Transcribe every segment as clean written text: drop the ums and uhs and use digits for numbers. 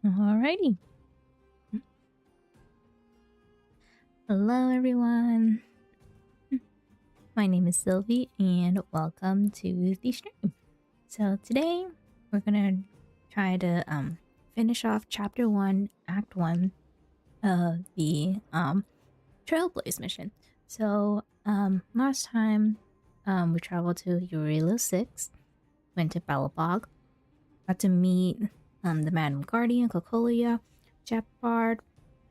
Alrighty. Hello, everyone. My name is Sylvie, and welcome to the stream. So today we're gonna try to finish off Chapter 1, Act 1 of the Trailblaze mission. So last time we traveled to Eurela 6, went to Balabog, got to meet the Madam Guardian, Cocolia, Jeopard,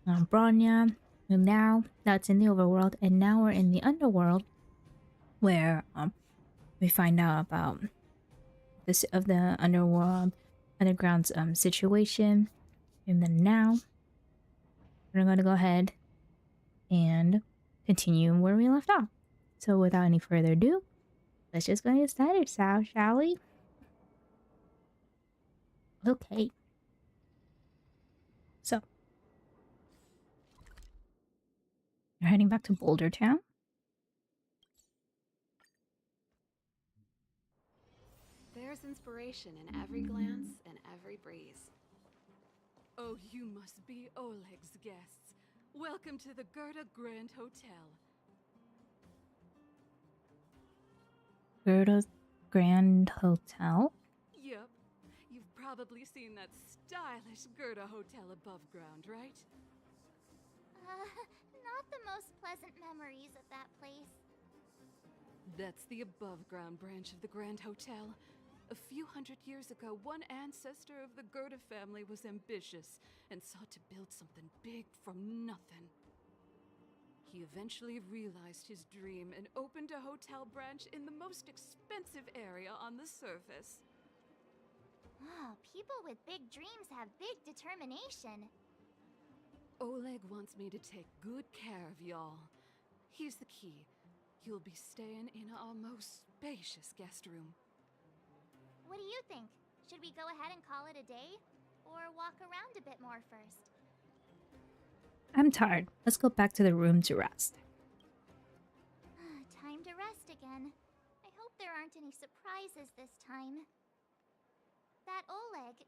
Bronya. And now that's in the overworld, and now we're in the underworld, where we find out about this of the underground's situation. And then now we're going to go ahead and continue where we left off. So without any further ado, let's just go get started, shall we? Okay. So you're heading back to Boulder Town. There's inspiration in every glance and every breeze. Oh, you must be Oleg's guests. Welcome to the Gerda Grand Hotel. Gerda's Grand Hotel. Yep. You've probably seen that stylish Gerda Hotel above ground, right? Not the most pleasant memories of that place. That's the above ground branch of the Grand Hotel. A few hundred years ago, one ancestor of the Gerda family was ambitious and sought to build something big from nothing. He eventually realized his dream and opened a hotel branch in the most expensive area on the surface. Oh, people with big dreams have big determination. Oleg wants me to take good care of y'all. Here's the key. You'll be staying in our most spacious guest room. What do you think? Should we go ahead and call it a day? Or walk around a bit more first? I'm tired. Let's go back to the room to rest. Time to rest again. I hope there aren't any surprises this time. That Oleg,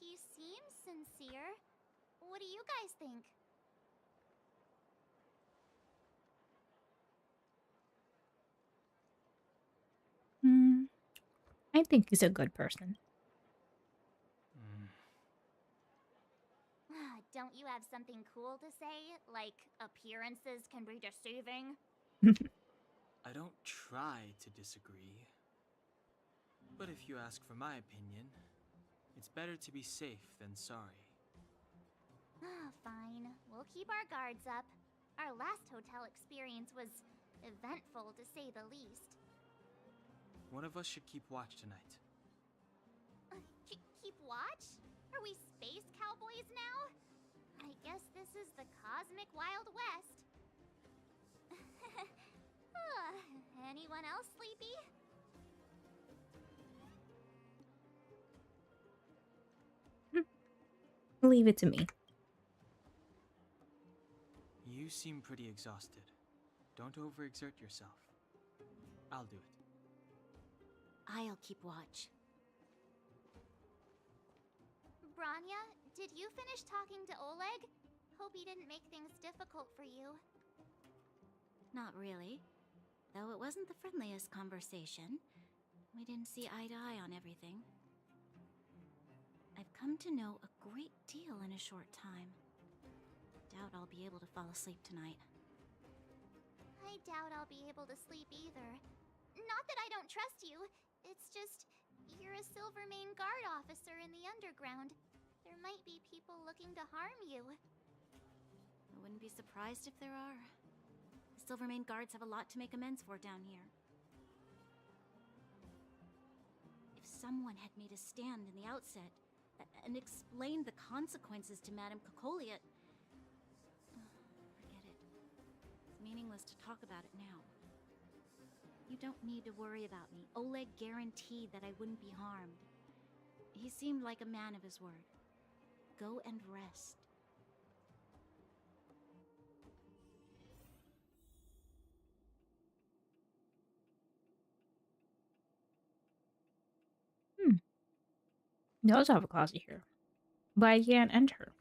he seems sincere. What do you guys think? I think he's a good person. Don't you have something cool to say? Like, appearances can be deceiving? I don't try to disagree. But if you ask for my opinion, it's better to be safe than sorry. Fine. We'll keep our guards up. Our last hotel experience was eventful, to say the least. One of us should keep watch tonight. Keep watch? Are we space cowboys now? I guess this is the cosmic Wild West. Anyone else sleepy? Leave it to me. You seem pretty exhausted. Don't overexert yourself. I'll do it. I'll keep watch. Bronya, did you finish talking to Oleg? Hope he didn't make things difficult for you. Not really. Though it wasn't the friendliest conversation. We didn't see eye to eye on everything. I've come to know a great deal in a short time. Doubt I'll be able to fall asleep tonight. I doubt I'll be able to sleep either. Not that I don't trust you. It's just, you're a Silvermane Guard officer in the underground. There might be people looking to harm you. I wouldn't be surprised if there are. The Silvermane Guards have a lot to make amends for down here. If someone had made a stand in the outset and explained the consequences to Madame Cocolia... Forget it. It's meaningless to talk about it now. You don't need to worry about me. Oleg guaranteed that I wouldn't be harmed. He seemed like a man of his word. Go and rest. They also have a closet here. but I can't enter.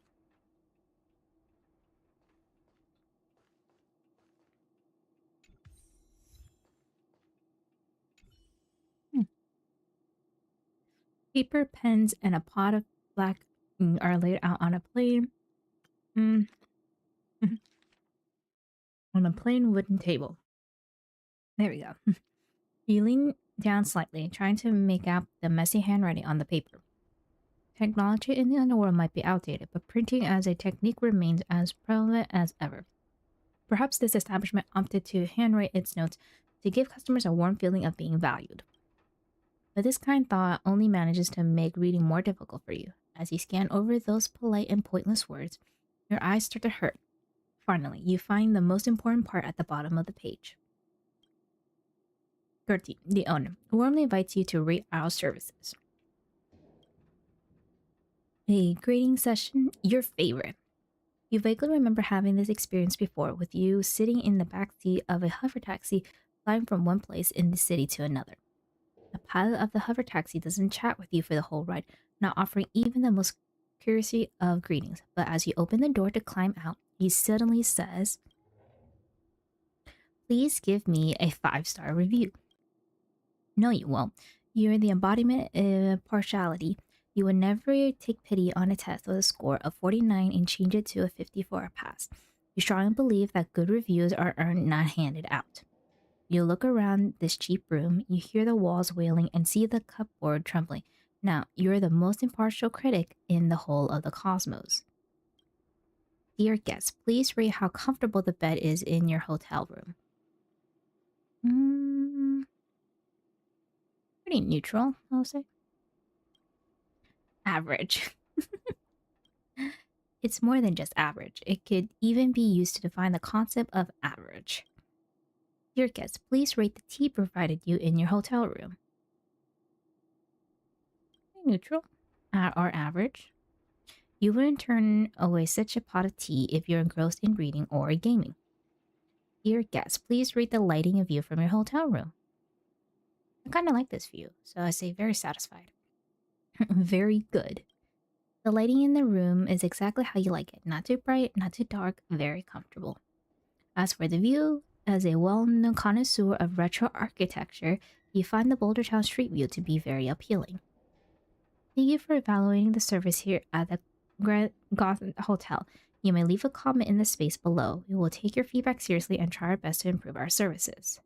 Hmm. Paper, pens, and a pot of black ink are laid out on a plain, mm, on a plain wooden table. There we go. You lean down slightly, trying to make out the messy handwriting on the paper. Technology in the underworld might be outdated, but printing as a technique remains as prevalent as ever. Perhaps this establishment opted to handwrite its notes to give customers a warm feeling of being valued. But this kind thought only manages to make reading more difficult for you. As you scan over those polite and pointless words, your eyes start to hurt. Finally, you find the most important part at the bottom of the page. Gertie, the owner, warmly invites you to rate our services. A grading session, your favorite. You vaguely remember having this experience before, with you sitting in the back seat of a hover taxi flying from one place in the city to another. The pilot of the hover taxi doesn't chat with you for the whole ride, not offering even the most courtesy of greetings, but as you open the door to climb out, he suddenly says, "Please give me a 5-star review." No, you won't. You're the embodiment of partiality. You would never take pity on a test with a score of 49 and change it to a 54 pass. You strongly believe that good reviews are earned, not handed out. You look around this cheap room, you hear the walls wailing, and see the cupboard trembling. Now, you're the most impartial critic in the whole of the cosmos. Dear guests, please rate how comfortable the bed is in your hotel room. Pretty neutral, I'll say. Average. It's more than just average. It could even be used to define the concept of average. Dear guests, please rate the tea provided you in your hotel room. Neutral or average. You wouldn't turn away such a pot of tea if you're engrossed in reading or gaming. Dear guests, please rate the lighting of view from your hotel room. I kind of like this view, so I say very satisfied. Very good. The lighting in the room is exactly how you like it. Not too bright, not too dark, very comfortable. As for the view, as a well-known connoisseur of retro architecture, you find the Bouldertown Street View to be very appealing. Thank you for evaluating the service here at the Gotham Hotel. You may leave a comment in the space below. We will take your feedback seriously and try our best to improve our services.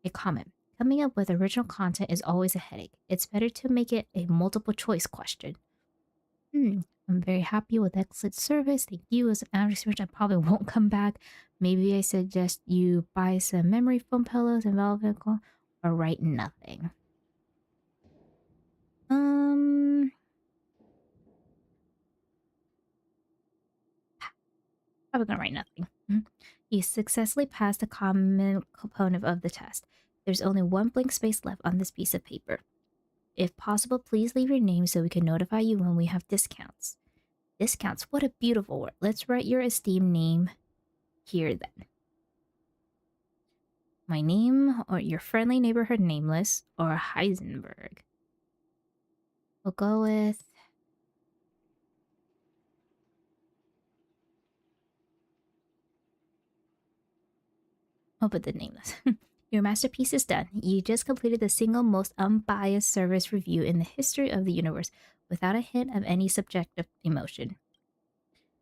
A comment. Coming up with original content is always a headache. It's better to make it a multiple choice question. I'm very happy with excellent service. Thank you. As an average search, I probably won't come back. Maybe I suggest you buy some memory foam pillows and velvet or write nothing. Probably gonna write nothing. You successfully passed the common component of the test. There's only one blank space left on this piece of paper. If possible, please leave your name so we can notify you when we have discounts. Discounts? What a beautiful word. Let's write your esteemed name here then. My name, or your friendly neighborhood nameless, or Heisenberg. We'll go with... I'll put the nameless. Your masterpiece is done. You just completed the single most unbiased service review in the history of the universe without a hint of any subjective emotion.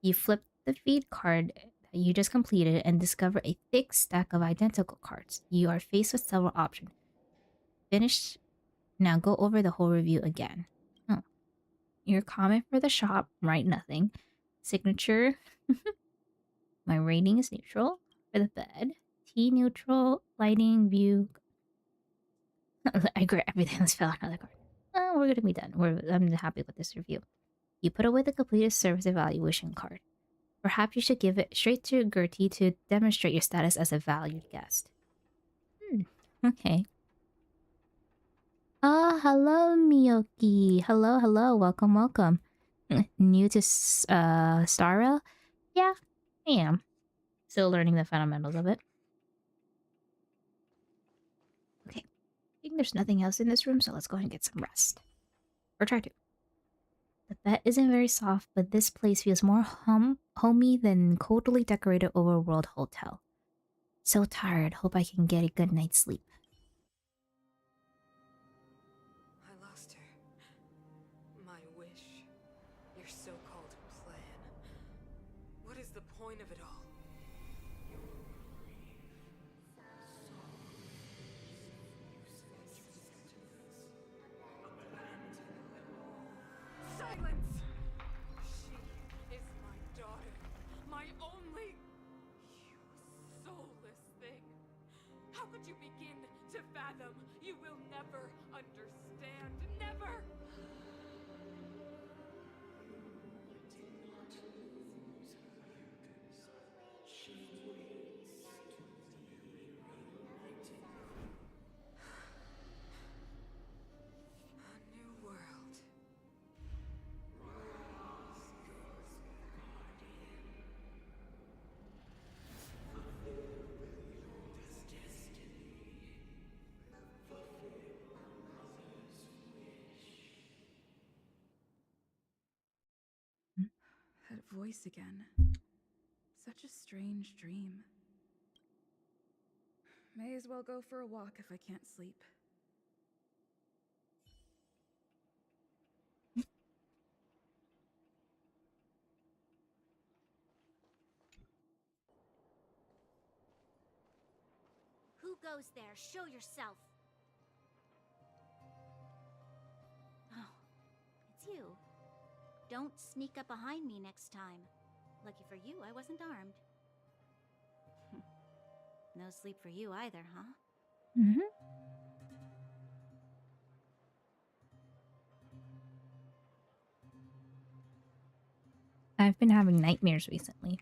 You flip the feed card that you just completed and discover a thick stack of identical cards. You are faced with several options. Finish. Now go over the whole review again. Oh. Your comment for the shop, write nothing. Signature. My rating is neutral for the bed. T neutral, lighting, view. I agree, everything that's fell on another card. Oh, we're gonna be done. I'm happy with this review. You put away the completed service evaluation card. Perhaps you should give it straight to Gertie to demonstrate your status as a valued guest. Okay. Hello, Miyoki. Hello, welcome. New to Starrel? Yeah, I am. Still learning the fundamentals of it. Okay, I think there's nothing else in this room, so let's go ahead and get some rest. Or try to. The bed isn't very soft, but this place feels more homey than coldly decorated overworld hotel. So tired, hope I can get a good night's sleep. I lost her. My wish. Your so-called plan. What is the point of it all? Silence! She is my daughter. My only... You soulless thing. How could you begin to fathom? You will never understand. Never! A new world. That voice again. Such a strange dream. May as well go for a walk if I can't sleep. Who goes there? Show yourself. Oh, it's you. Don't sneak up behind me next time. Lucky for you, I wasn't armed. No sleep for you either, huh? Mm-hmm. I've been having nightmares recently.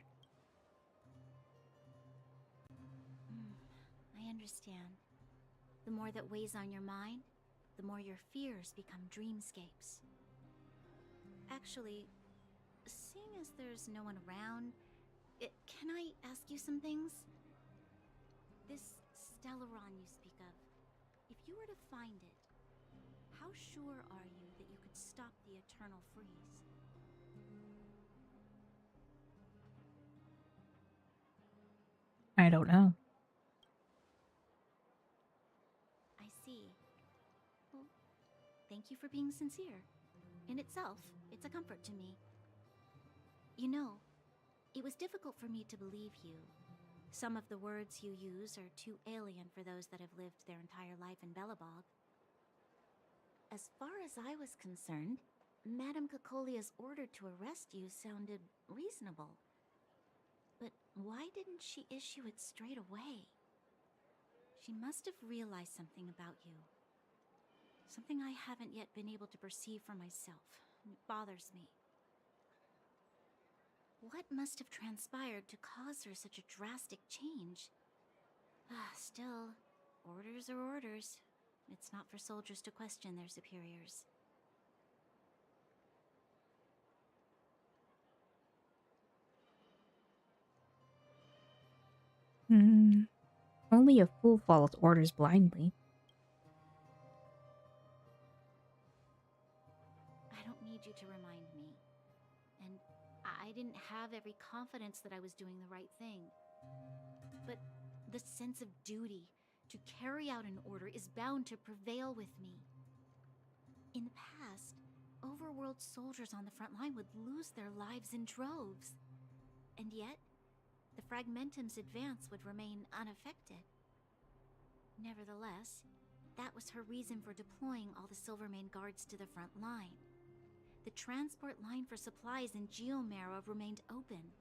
I understand. The more that weighs on your mind, the more your fears become dreamscapes. Actually, seeing as there's no one around, can I ask you some things? This Stellaron you speak of, if you were to find it, how sure are you that you could stop the eternal freeze? I don't know. I see. Well, thank you for being sincere. In itself, it's a comfort to me. You know, it was difficult for me to believe you. Some of the words you use are too alien for those that have lived their entire life in Belobog. As far as I was concerned, Madame Cocolia's order to arrest you sounded reasonable. But why didn't she issue it straight away? She must have realized something about you. Something I haven't yet been able to perceive for myself. It bothers me. What must have transpired to cause her such a drastic change? Still, orders are orders. It's not for soldiers to question their superiors. Only a fool follows orders blindly. I don't need you to remind me. And I didn't have every confidence that I was doing the right thing. But the sense of duty to carry out an order is bound to prevail with me. In the past, overworld soldiers on the front line would lose their lives in droves. And yet, the Fragmentum's advance would remain unaffected. Nevertheless, that was her reason for deploying all the Silvermane guards to the front line. The transport line for supplies in Geomera remained open,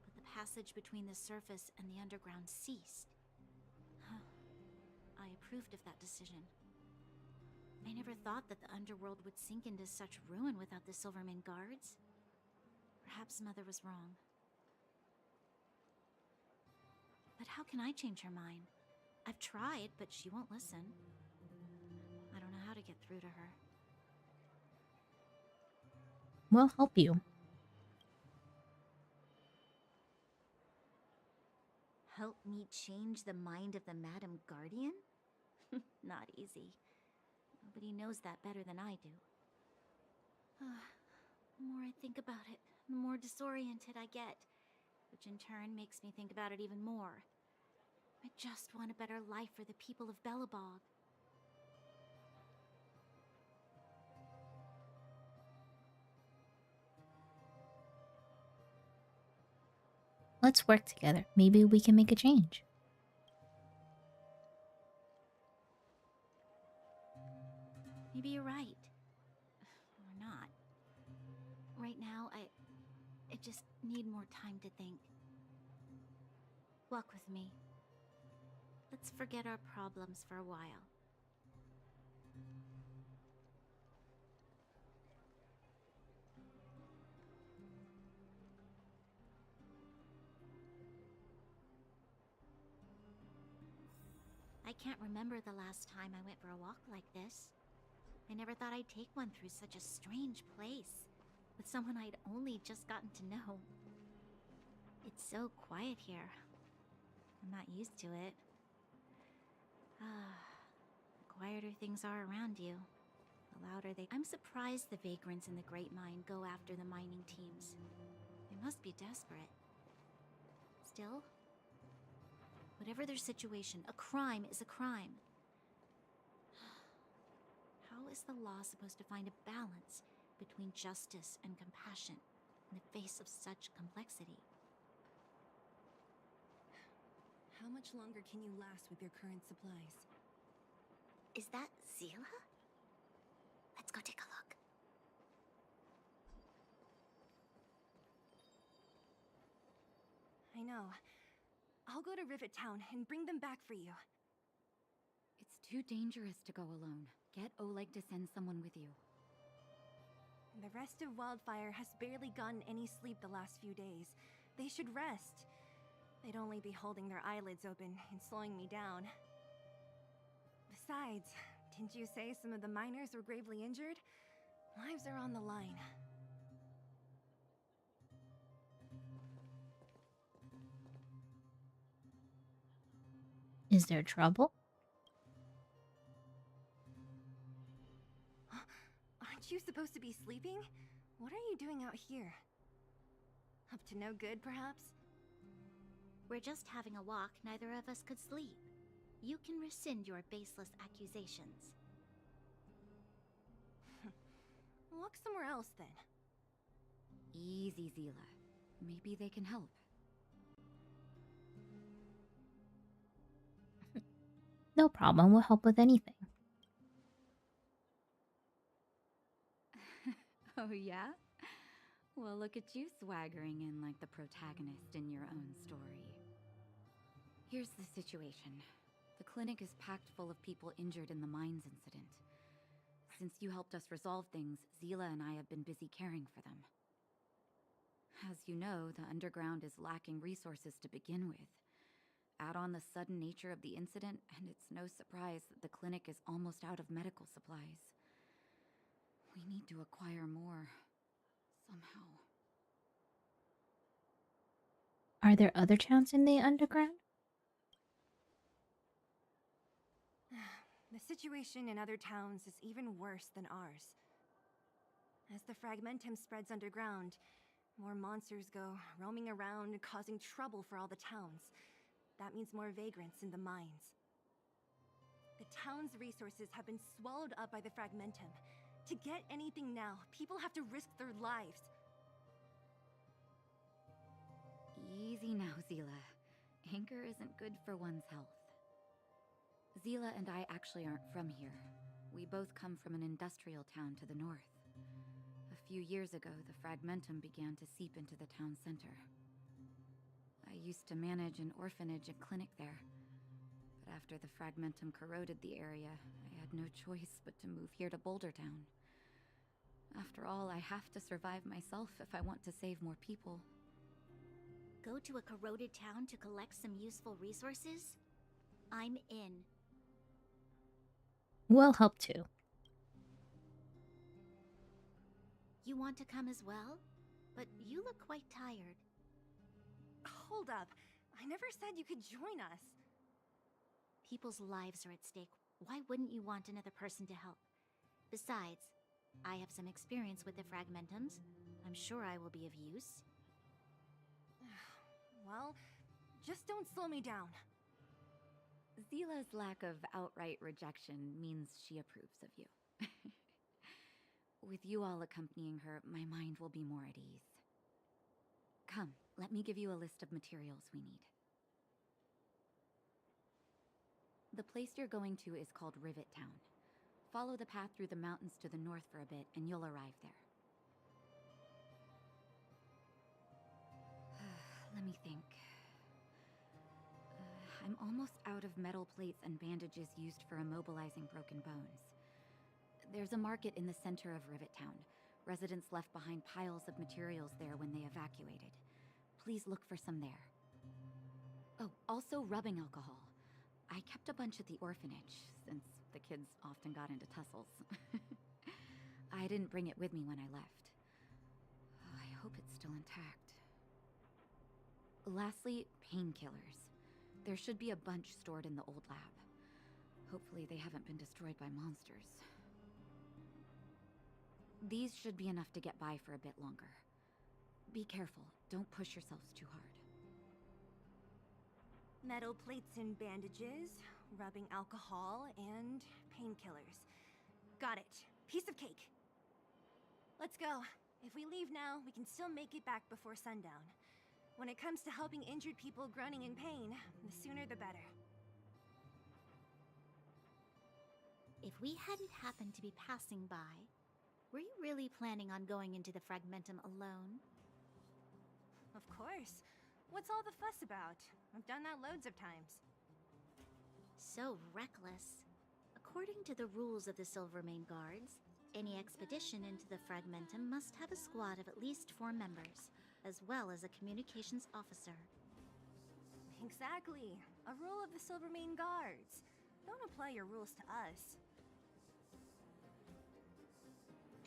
but the passage between the surface and the underground ceased. I approved of that decision. I never thought that the underworld would sink into such ruin without the Silvermane guards. Perhaps Mother was wrong. But how can I change her mind? I've tried, but she won't listen. I don't know how to get through to her. We'll help you. Help me change the mind of the Madam Guardian? Not easy. Nobody knows that better than I do. The more I think about it, the more disoriented I get, which in turn makes me think about it even more. I just want a better life for the people of Belobog. Let's work together. Maybe we can make a change. Maybe you're right. Or not. Right now, I just need more time to think. Walk with me. Let's forget our problems for a while. I can't remember the last time I went for a walk like this. I never thought I'd take one through such a strange place, with someone I'd only just gotten to know. It's so quiet here. I'm not used to it. The quieter things are around you, the louder they... I'm surprised the vagrants in the Great Mine go after the mining teams. They must be desperate. Still, whatever their situation, a crime is a crime. How is the law supposed to find a balance between justice and compassion in the face of such complexity? How much longer can you last with your current supplies? Is that Zila? Let's go take a look. I know. I'll go to Rivet Town and bring them back for you. It's too dangerous to go alone. Get Oleg to send someone with you. The rest of Wildfire has barely gotten any sleep the last few days. They should rest. They'd only be holding their eyelids open and slowing me down. Besides, didn't you say some of the miners were gravely injured? Lives are on the line. Is there trouble? Aren't you supposed to be sleeping? What are you doing out here? Up to no good, perhaps? We're just having a walk. Neither of us could sleep. You can rescind your baseless accusations. Walk somewhere else, then. Easy, Zila. Maybe they can help. No problem, we'll help with anything. Oh, yeah? Well, look at you swaggering in like the protagonist in your own story. Here's the situation. The clinic is packed full of people injured in the mines incident. Since you helped us resolve things, Zila and I have been busy caring for them. As you know, the underground is lacking resources to begin with. Add on the sudden nature of the incident, and it's no surprise that the clinic is almost out of medical supplies. We need to acquire more, somehow. Are there other towns in the underground? The situation in other towns is even worse than ours. As the fragmentum spreads underground, more monsters go roaming around, causing trouble for all the towns. That means more vagrants in the mines. The town's resources have been swallowed up by the fragmentum. To get anything now, people have to risk their lives. Easy now, Zila. Anger isn't good for one's health. Zila and I actually aren't from here. We both come from an industrial town to the north. A few years ago, the fragmentum began to seep into the town center. I used to manage an orphanage and clinic there. But after the fragmentum corroded the area, I had no choice but to move here to Boulder Town. After all, I have to survive myself if I want to save more people. Go to a corroded town to collect some useful resources? I'm in. We'll help too. You want to come as well? But you look quite tired. Hold up. I never said you could join us. People's lives are at stake. Why wouldn't you want another person to help? Besides, I have some experience with the fragmentums. I'm sure I will be of use. Well, just don't slow me down. Zila's lack of outright rejection means she approves of you. With you all accompanying her, my mind will be more at ease. Come, let me give you a list of materials we need. The place you're going to is called Rivet Town. Follow the path through the mountains to the north for a bit, and you'll arrive there. Let me think. I'm almost out of metal plates and bandages used for immobilizing broken bones. There's a market in the center of Rivet Town. Residents left behind piles of materials there when they evacuated. Please look for some there. Oh, also rubbing alcohol. I kept a bunch at the orphanage, since the kids often got into tussles. I didn't bring it with me when I left. I hope it's still intact. Lastly, painkillers. There should be a bunch stored in the old lab. Hopefully they haven't been destroyed by monsters. These should be enough to get by for a bit longer. Be careful, don't push yourselves too hard. Metal plates and bandages, rubbing alcohol, and painkillers. Got it. Piece of cake. Let's go. If we leave now, we can still make it back before sundown. When it comes to helping injured people groaning in pain, the sooner the better. If we hadn't happened to be passing by, were you really planning on going into the Fragmentum alone? Of course. What's all the fuss about? I've done that loads of times. So reckless. According to the rules of the Silvermane Guards, any expedition into the Fragmentum must have a squad of at least 4 members, as well as a communications officer. Exactly. A rule of the Silvermane Guards. Don't apply your rules to us.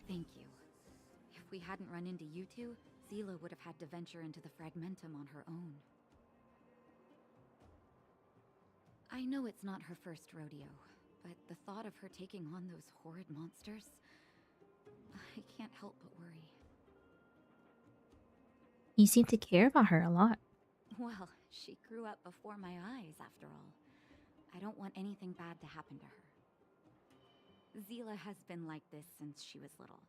Thank you. If we hadn't run into you two, Zila would have had to venture into the Fragmentum on her own. I know it's not her first rodeo, but the thought of her taking on those horrid monsters, I can't help but worry. You seem to care about her a lot. Well, she grew up before my eyes, after all. I don't want anything bad to happen to her. Zila has been like this since she was little.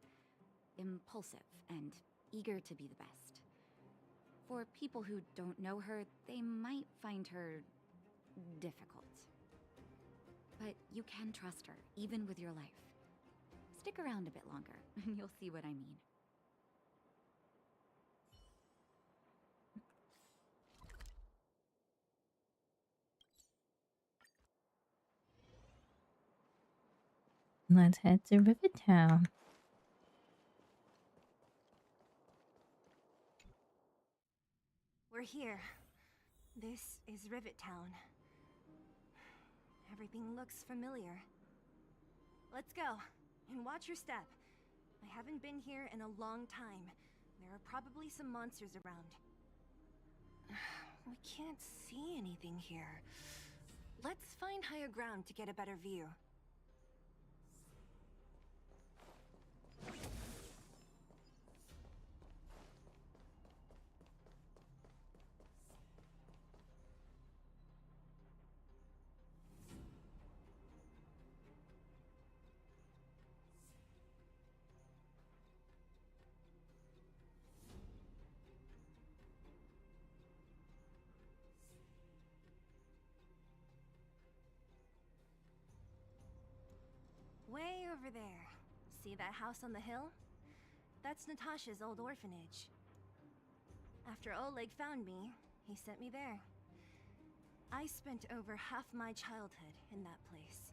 Impulsive and eager to be the best. For people who don't know her, they might find her difficult. But you can trust her, even with your life. Stick around a bit longer, and you'll see what I mean. Let's head to Rivet Town. We're here. This is Rivet Town. Everything looks familiar. Let's go, and watch your step. I haven't been here in a long time. There are probably some monsters around. We can't see anything here. Let's find higher ground to get a better view. Way over there. See that house on the hill? That's Natasha's old orphanage. After Oleg found me, he sent me there. I spent over half my childhood in that place.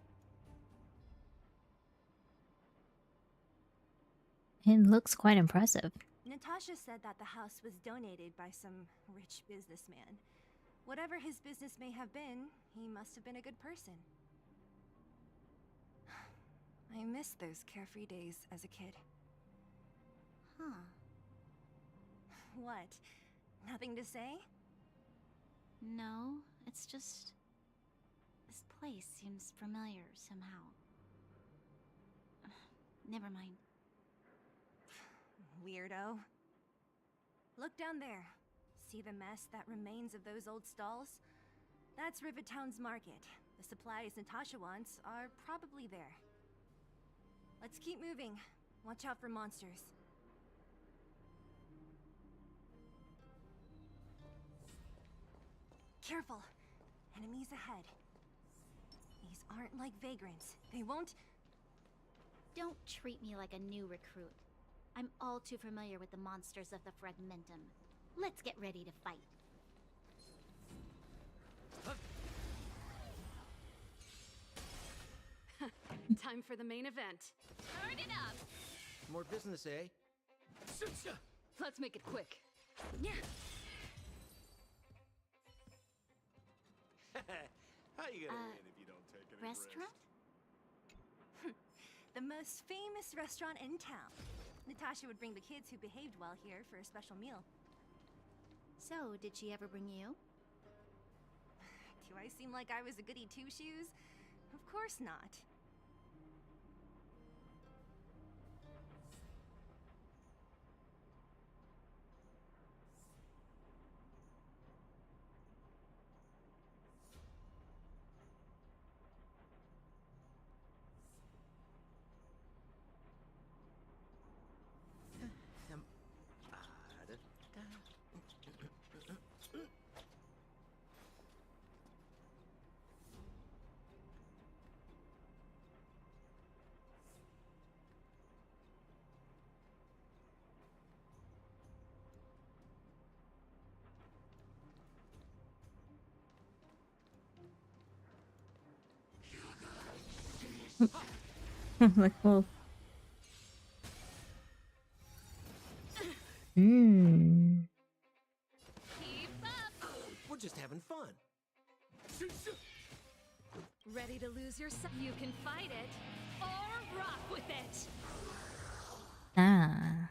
It looks quite impressive. Natasha said that the house was donated by some rich businessman. Whatever his business may have been, he must have been a good person. I miss those carefree days as a kid. Huh. What? Nothing to say? No, it's just... this place seems familiar somehow. Never mind. Weirdo. Look down there. See the mess that remains of those old stalls? That's Rivertown's market. The supplies Natasha wants are probably there. Let's keep moving. Watch out for monsters. Careful. Enemies ahead. These aren't like vagrants. They won't... Don't treat me like a new recruit. I'm all too familiar with the monsters of the Fragmentum. Let's get ready to fight. Time for the main event. Turn it up! More business, eh? Let's make it quick. Yeah. How you gonna Uh, win if you don't take any Restaurant? risks? The most famous restaurant in town. Natasha would bring the kids who behaved well here for a special meal. So, did she ever bring you? Do I seem like I was a goody two-shoes? Of course not. Like, well. Mmm. Keep up! We're just having fun. Ready to lose yourself? You can fight it or rock with it. Ah.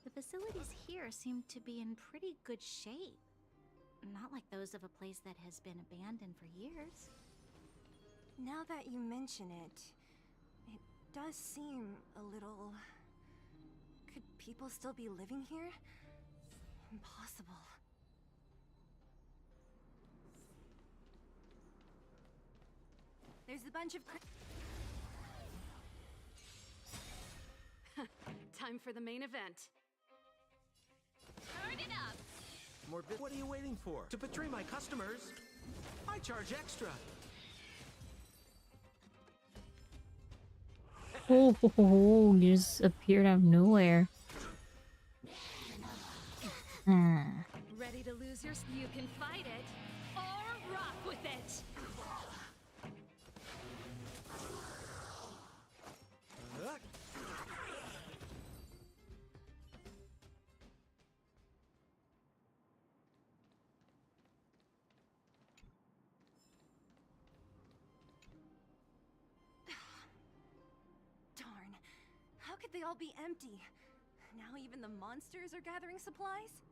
The facilities here seem to be in pretty good shape. Not like those of a place that has been abandoned for years. Now that you mention it, it does seem a little... Could people still be living here? Impossible. There's a bunch of... Time for the main event. Turn it up! What are you waiting for? To betray my customers? I charge extra. Oh, you just appeared out of nowhere. Ah. Ready to lose yourself? You can fight it or rock with it. Darn. How could they all be empty? Now even the monsters are gathering supplies?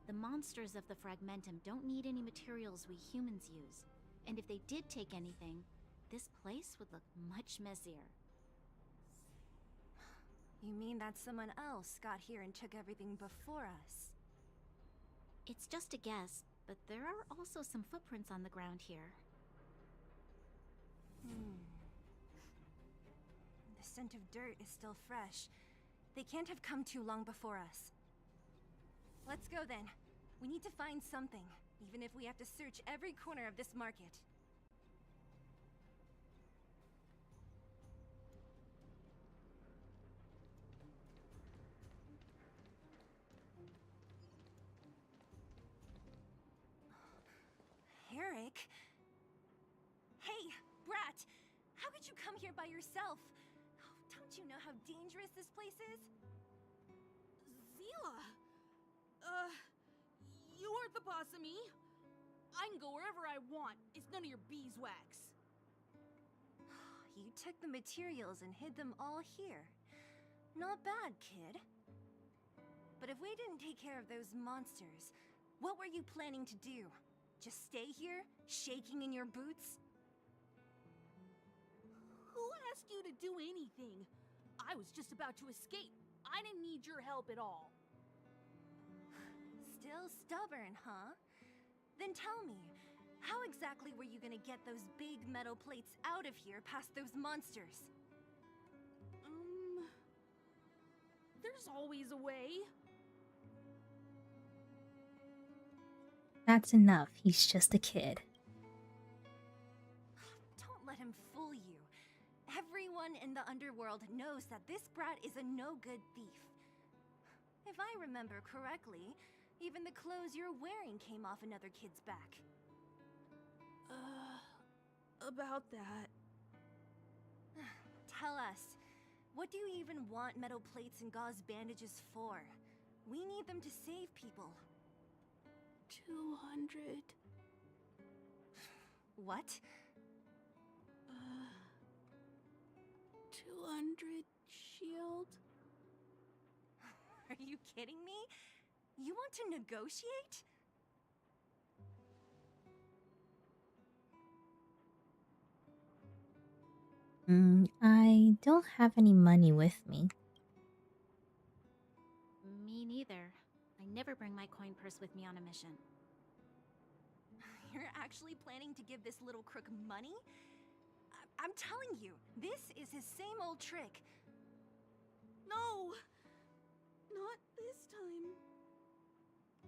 The monsters of the Fragmentum don't need any materials we humans use. And if they did take anything, this place would look much messier. You mean that someone else got here and took everything before us? It's just a guess, but there are also some footprints on the ground here. The scent of dirt is still fresh. They can't have come too long before us. Let's go then. We need to find something, even if we have to search every corner of this market. Eric? Hey, Brat! How could you come here by yourself? Oh, don't you know how dangerous this place is? Zila! You aren't the boss of me. I can go wherever I want. It's none of your beeswax. You took the materials and hid them all here. Not bad, kid. But if we didn't take care of those monsters, what were you planning to do? Just stay here, shaking in your boots? ask you to do anything. I was just about to escape. I didn't need your help at all. Still stubborn, huh? Then tell me, how exactly were you gonna get those big metal plates out of here past those monsters? There's always a way. That's enough. He's just a kid. Don't let him fool you. Everyone in the underworld knows that this brat is a no-good thief. If I remember correctly, even the clothes you're wearing came off another kid's back. About that. Tell us, what do you even want metal plates and gauze bandages for? We need them to save people. 200. What? 200 shield? Are you kidding me? You want to negotiate? I don't have any money with me. Me neither. I never bring my coin purse with me on a mission. You're actually planning to give this little crook money? I'm telling you, this is his same old trick. No! Not this time.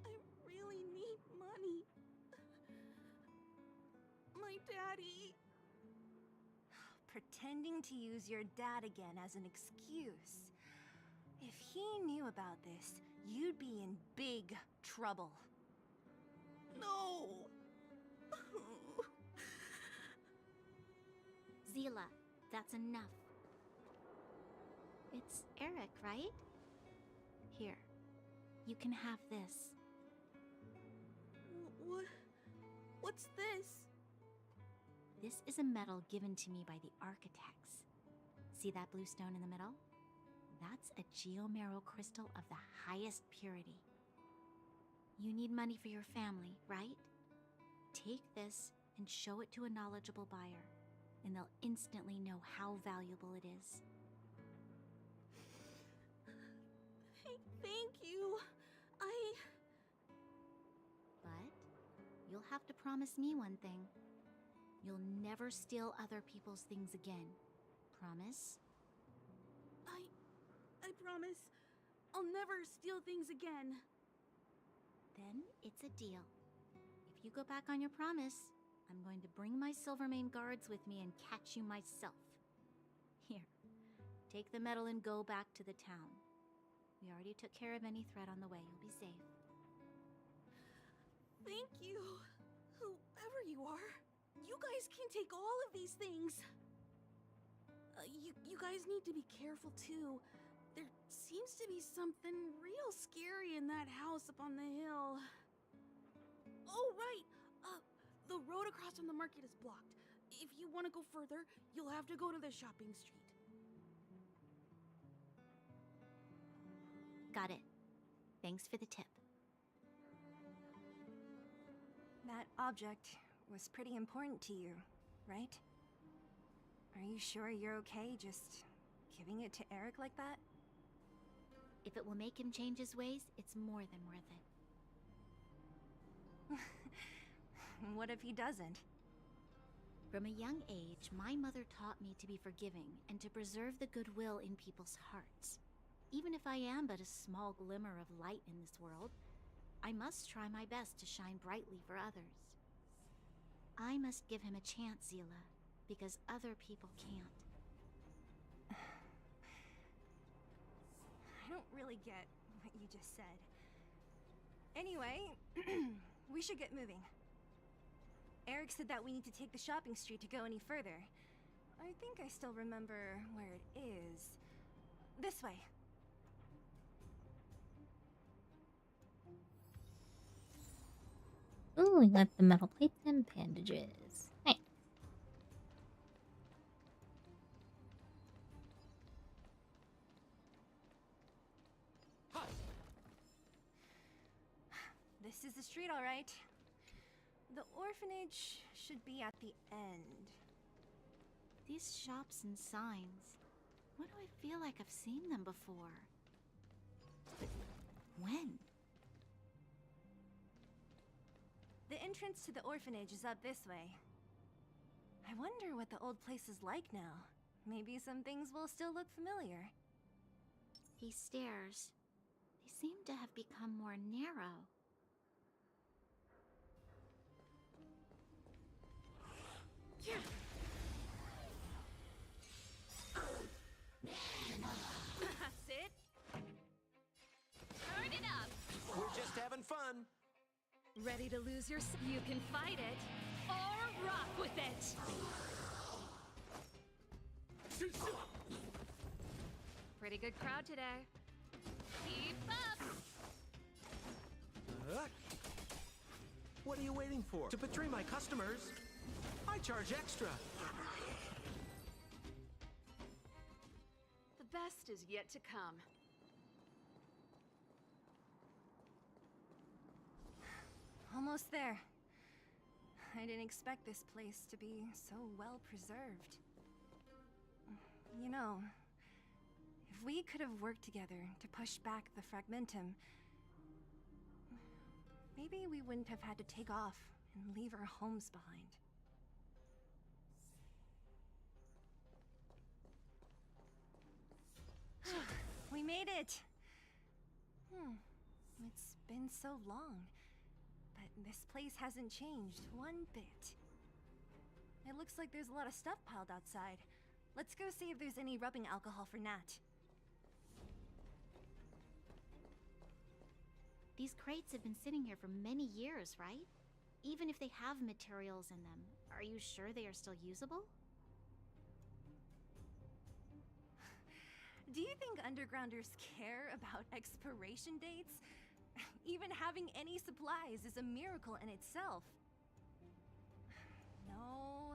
I really need money. My daddy... Pretending to use your dad again as an excuse. If he knew about this, you'd be in big trouble. No! Zila, that's enough. It's Eric, right? Here, you can have this. What's this? This is a medal given to me by the architects. See that blue stone in the middle? That's a geomerald crystal of the highest purity. You need money for your family, right? Take this and show it to a knowledgeable buyer, and they'll instantly know how valuable it is. Thank you. But you'll have to promise me one thing. You'll never steal other people's things again. Promise? I promise. I'll never steal things again. Then it's a deal. If you go back on your promise, I'm going to bring my Silvermane guards with me and catch you myself. Here, take the medal and go back to the town. We already took care of any threat on the way. You'll be safe. Thank you. Whoever you are, you guys can take all of these things. You guys need to be careful too. There seems to be something real scary in that house up on the hill. Oh, right. The road across from the market is blocked. If you want to go further, you'll have to go to the shopping street. Got it. Thanks for the tip. That object was pretty important to you, right? Are you sure you're okay just giving it to Eric like that? If it will make him change his ways, it's more than worth it. What if he doesn't? From a young age, my mother taught me to be forgiving and to preserve the goodwill in people's hearts. Even if I am but a small glimmer of light in this world, I must try my best to shine brightly for others. I must give him a chance, Zila, because other people can't. I don't really get what you just said. Anyway, we should get moving. Eric said that we need to take the shopping street to go any further. I think I still remember where it is. This way. Ooh, we got the metal plates and bandages. Nice. Hi. This is the street, all right. The orphanage should be at the end. These shops and signs. Why do I feel like I've seen them before? But when? The entrance to the orphanage is up this way. I wonder what the old place is like now. Maybe some things will still look familiar. These stairs, they seem to have become more narrow. That's it. Turn it up! We're just having fun. Ready to lose your You can fight it, or rock with it! Pretty good crowd today. Keep up! What are you waiting for? To betray my customers? I charge extra. The best is yet to come. Almost there. I didn't expect this place to be so well preserved. You know, if we could have worked together to push back the Fragmentum, maybe we wouldn't have had to take off and leave our homes behind. We made it! It's been so long, but this place hasn't changed one bit. It looks like there's a lot of stuff piled outside. Let's go see if there's any rubbing alcohol for Nat. These crates have been sitting here for many years, right? Even if they have materials in them, are you sure they are still usable? Do you think undergrounders care about expiration dates? Even having any supplies is a miracle in itself. No.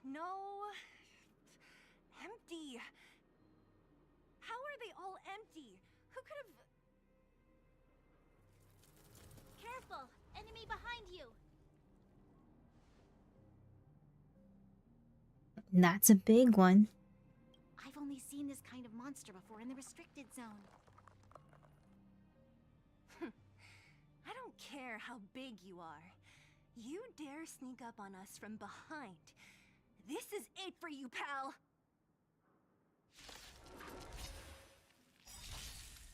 No. Empty. How are they all empty? Who could have... Careful! Enemy behind you! That's a big one. I've only seen this kind of monster before in the restricted zone. I don't care how big you are. You dare sneak up on us from behind. This is it for you, pal!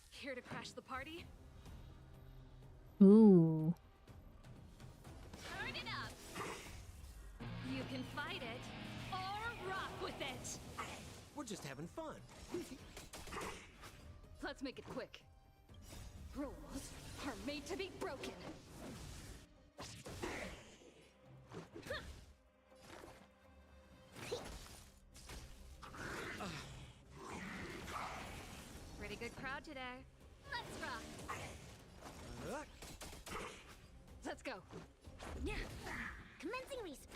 Here to crash the party? Ooh. Turn it up! You can fight it, or rock with it! We're just having fun. Let's make it quick. Rules are made to be broken. Pretty good crowd today. Let's rock. Let's go. Commencing race.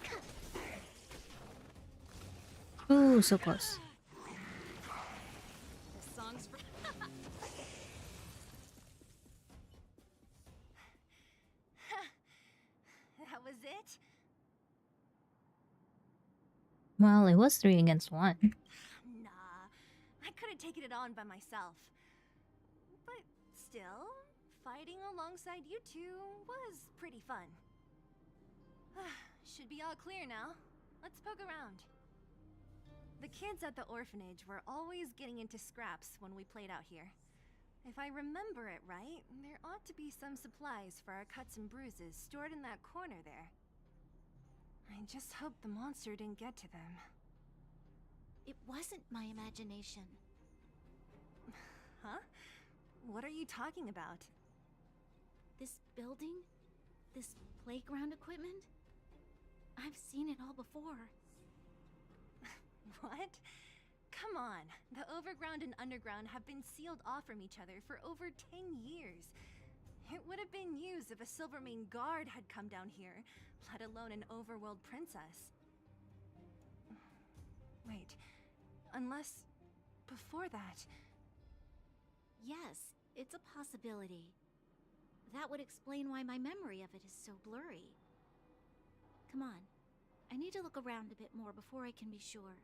Ooh, so close. This song's for That was it? Well, it was 3 against 1. Nah, I could have taken it on by myself. But still, fighting alongside you two was pretty fun. Should be all clear now. Let's poke around. The kids at the orphanage were always getting into scraps when we played out here. If I remember it right, there ought to be some supplies for our cuts and bruises stored in that corner there. I just hope the monster didn't get to them. It wasn't my imagination. Huh? What are you talking about? This building? This playground equipment? I've seen it all before. What? Come on. The overground and underground have been sealed off from each other for over 10 years. It would have been news if a Silvermane guard had come down here, let alone an overworld princess. Wait, unless before that... Yes, it's a possibility. That would explain why my memory of it is so blurry. Come on, I need to look around a bit more before I can be sure.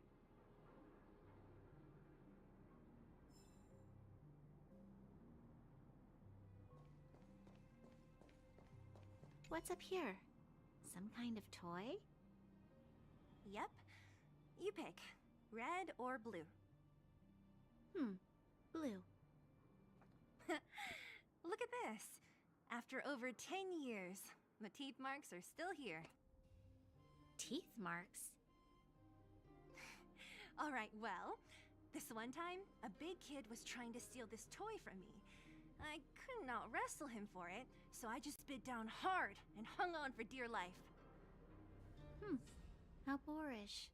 What's up here? Some kind of toy? Yep. You pick. Red or blue? Blue. Look at this. After over 10 years, the teeth marks are still here. Teeth marks? Alright, well, this one time, a big kid was trying to steal this toy from me. I could not wrestle him for it, so I just bit down hard and hung on for dear life. How boorish.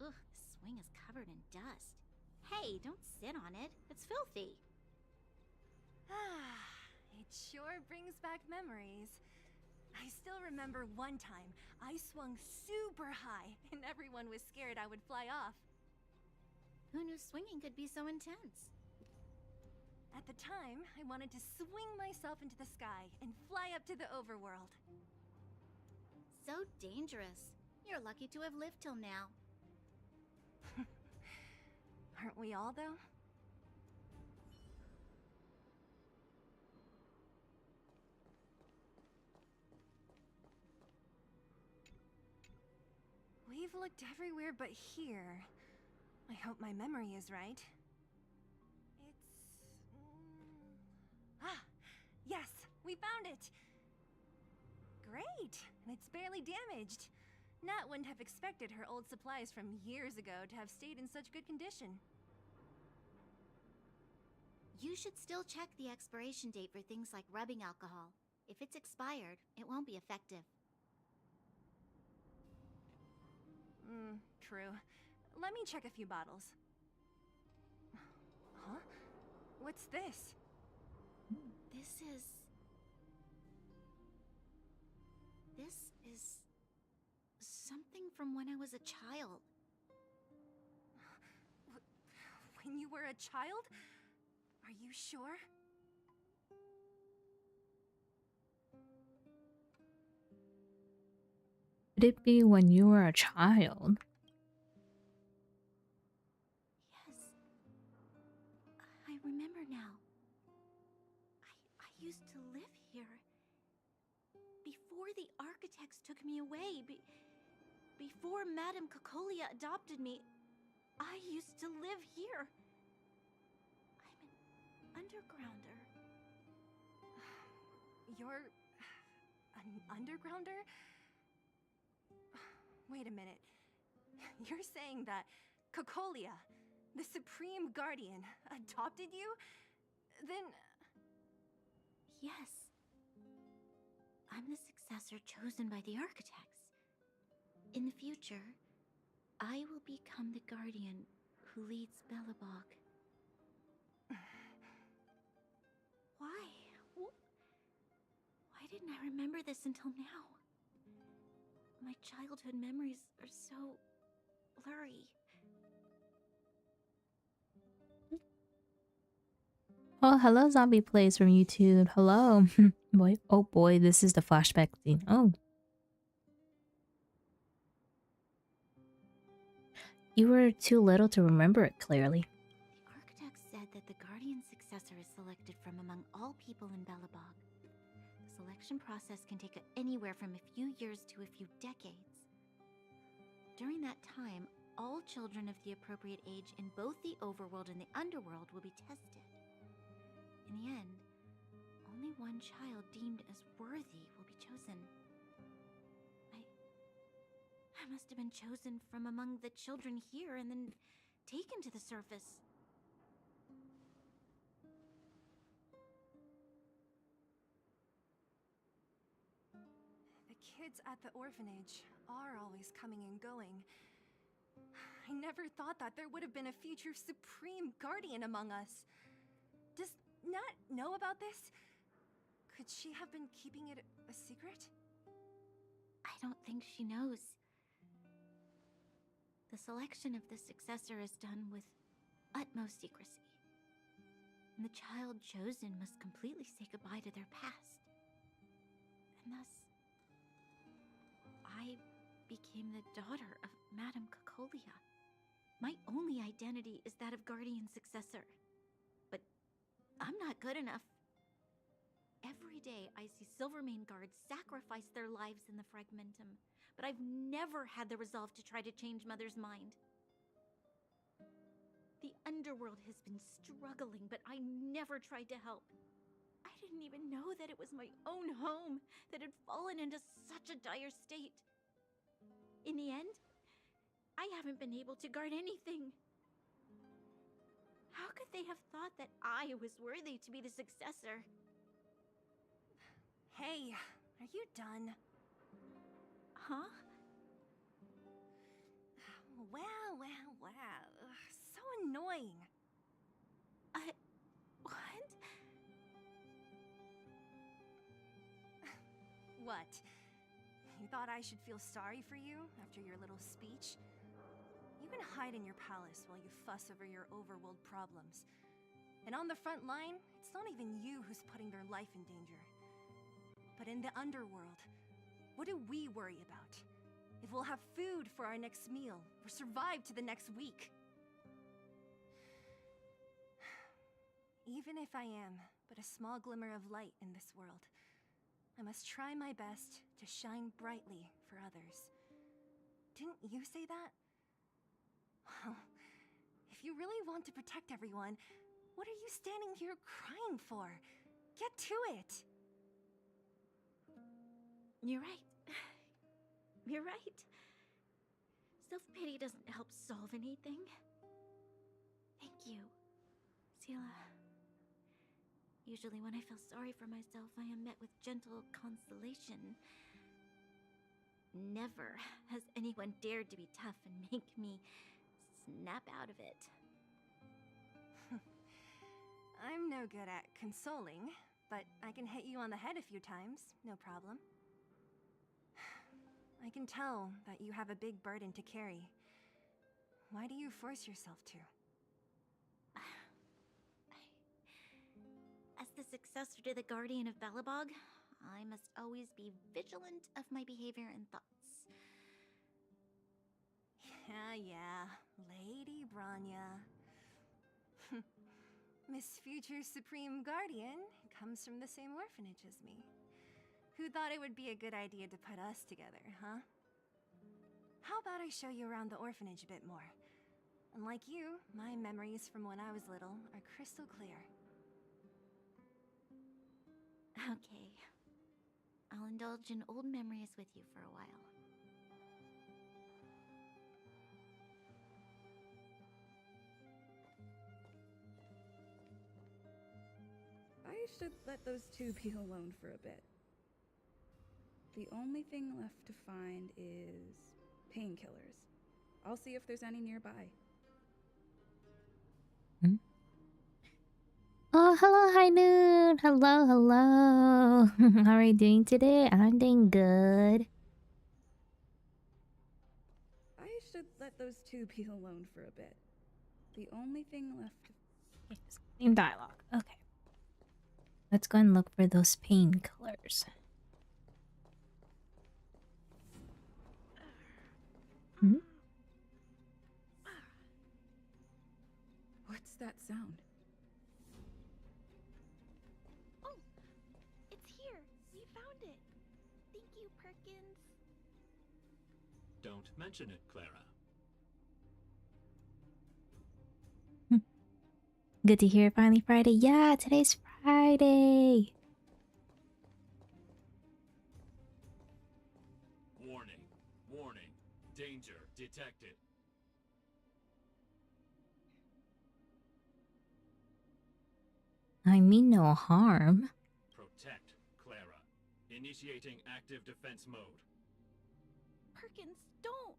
Ugh, the swing is covered in dust. Hey, don't sit on it. It's filthy. It sure brings back memories. I still remember one time I swung super high and everyone was scared I would fly off. Who knew swinging could be so intense? At the time, I wanted to swing myself into the sky and fly up to the overworld. So dangerous. You're lucky to have lived till now. Aren't we all, though? We've looked everywhere but here. I hope my memory is right. Yes, we found it! Great, and it's barely damaged. Nat wouldn't have expected her old supplies from years ago to have stayed in such good condition. You should still check the expiration date for things like rubbing alcohol. If it's expired, it won't be effective. True. Let me check a few bottles. Huh? What's this? This is something from when I was a child. When you were a child? Are you sure? Could it be when you were a child? Yes. I remember now. I used to live here. Before the architects took me away, before Madame Cocolia adopted me, I used to live here. I'm an undergrounder. You're an undergrounder? Wait a minute. You're saying that Cocolia, the Supreme Guardian, adopted you? Then... Yes. I'm the successor chosen by the architects. In the future, I will become the guardian who leads Belobog. Why? Why didn't I remember this until now? My childhood memories are so blurry. Oh, hello, Zombie Plays from YouTube. Hello. Boy, oh boy, this is the flashback scene. Oh. You were too little to remember it clearly. The architect said that the guardian successor is selected from among all people in Belobog. The selection process can take anywhere from a few years to a few decades. During that time, all children of the appropriate age in both the overworld and the underworld will be tested. In the end, only one child deemed as worthy will be chosen. I must have been chosen from among the children here and then taken to the surface. The kids at the orphanage are always coming and going. I never thought that there would have been a future Supreme Guardian among us. Does Nat know about this? Could she have been keeping it a secret? I don't think she knows. The selection of the successor is done with utmost secrecy. And the child chosen must completely say goodbye to their past. And thus, I became the daughter of Madame Cocolia. My only identity is that of guardian successor. But I'm not good enough. Every day I see Silvermane guards sacrifice their lives in the Fragmentum, but I've never had the resolve to try to change Mother's mind. The underworld has been struggling, but I never tried to help. I didn't even know that it was my own home that had fallen into such a dire state. In the end, I haven't been able to guard anything. How could they have thought that I was worthy to be the successor? Hey, are you done? Huh? Wow. So annoying. What? What? You thought I should feel sorry for you after your little speech? You can hide in your palace while you fuss over your overworld problems. And on the front line, it's not even you who's putting their life in danger. But in the underworld, what do we worry about? If we'll have food for our next meal, or survive to the next week. Even if I am but a small glimmer of light in this world, I must try my best to shine brightly for others. Didn't you say that? Well, if you really want to protect everyone, what are you standing here crying for? Get to it! You're right. You're right. Self-pity doesn't help solve anything. Thank you, Sela. Usually when I feel sorry for myself, I am met with gentle consolation. Never has anyone dared to be tough and make me snap out of it. I'm no good at consoling, but I can hit you on the head a few times, no problem. I can tell that you have a big burden to carry. Why do you force yourself to? As the successor to the Guardian of Belobog, I must always be vigilant of my behavior and thoughts. Yeah, Lady Branya. Miss Future's Supreme Guardian comes from the same orphanage as me. Who thought it would be a good idea to put us together, huh? How about I show you around the orphanage a bit more? Unlike you, my memories from when I was little are crystal clear. Okay. I'll indulge in old memories with you for a while. I should let those two be alone for a bit. The only thing left to find is painkillers. I'll see if there's any nearby. Oh, hello, High Noon. Hello. How are you doing today? I'm doing good. I should let those two be alone for a bit. The only thing left. Okay, same dialogue. Okay. Let's go and look for those painkillers. Hmm? What's that sound? Oh, it's here. We found it. Thank you, Perkins. Don't mention it, Clara. Good to hear. Finally Friday. Yeah, today's Friday. Warning. Warning. Danger detected. I mean no harm. Protect, Clara. Initiating active defense mode. Perkins, don't!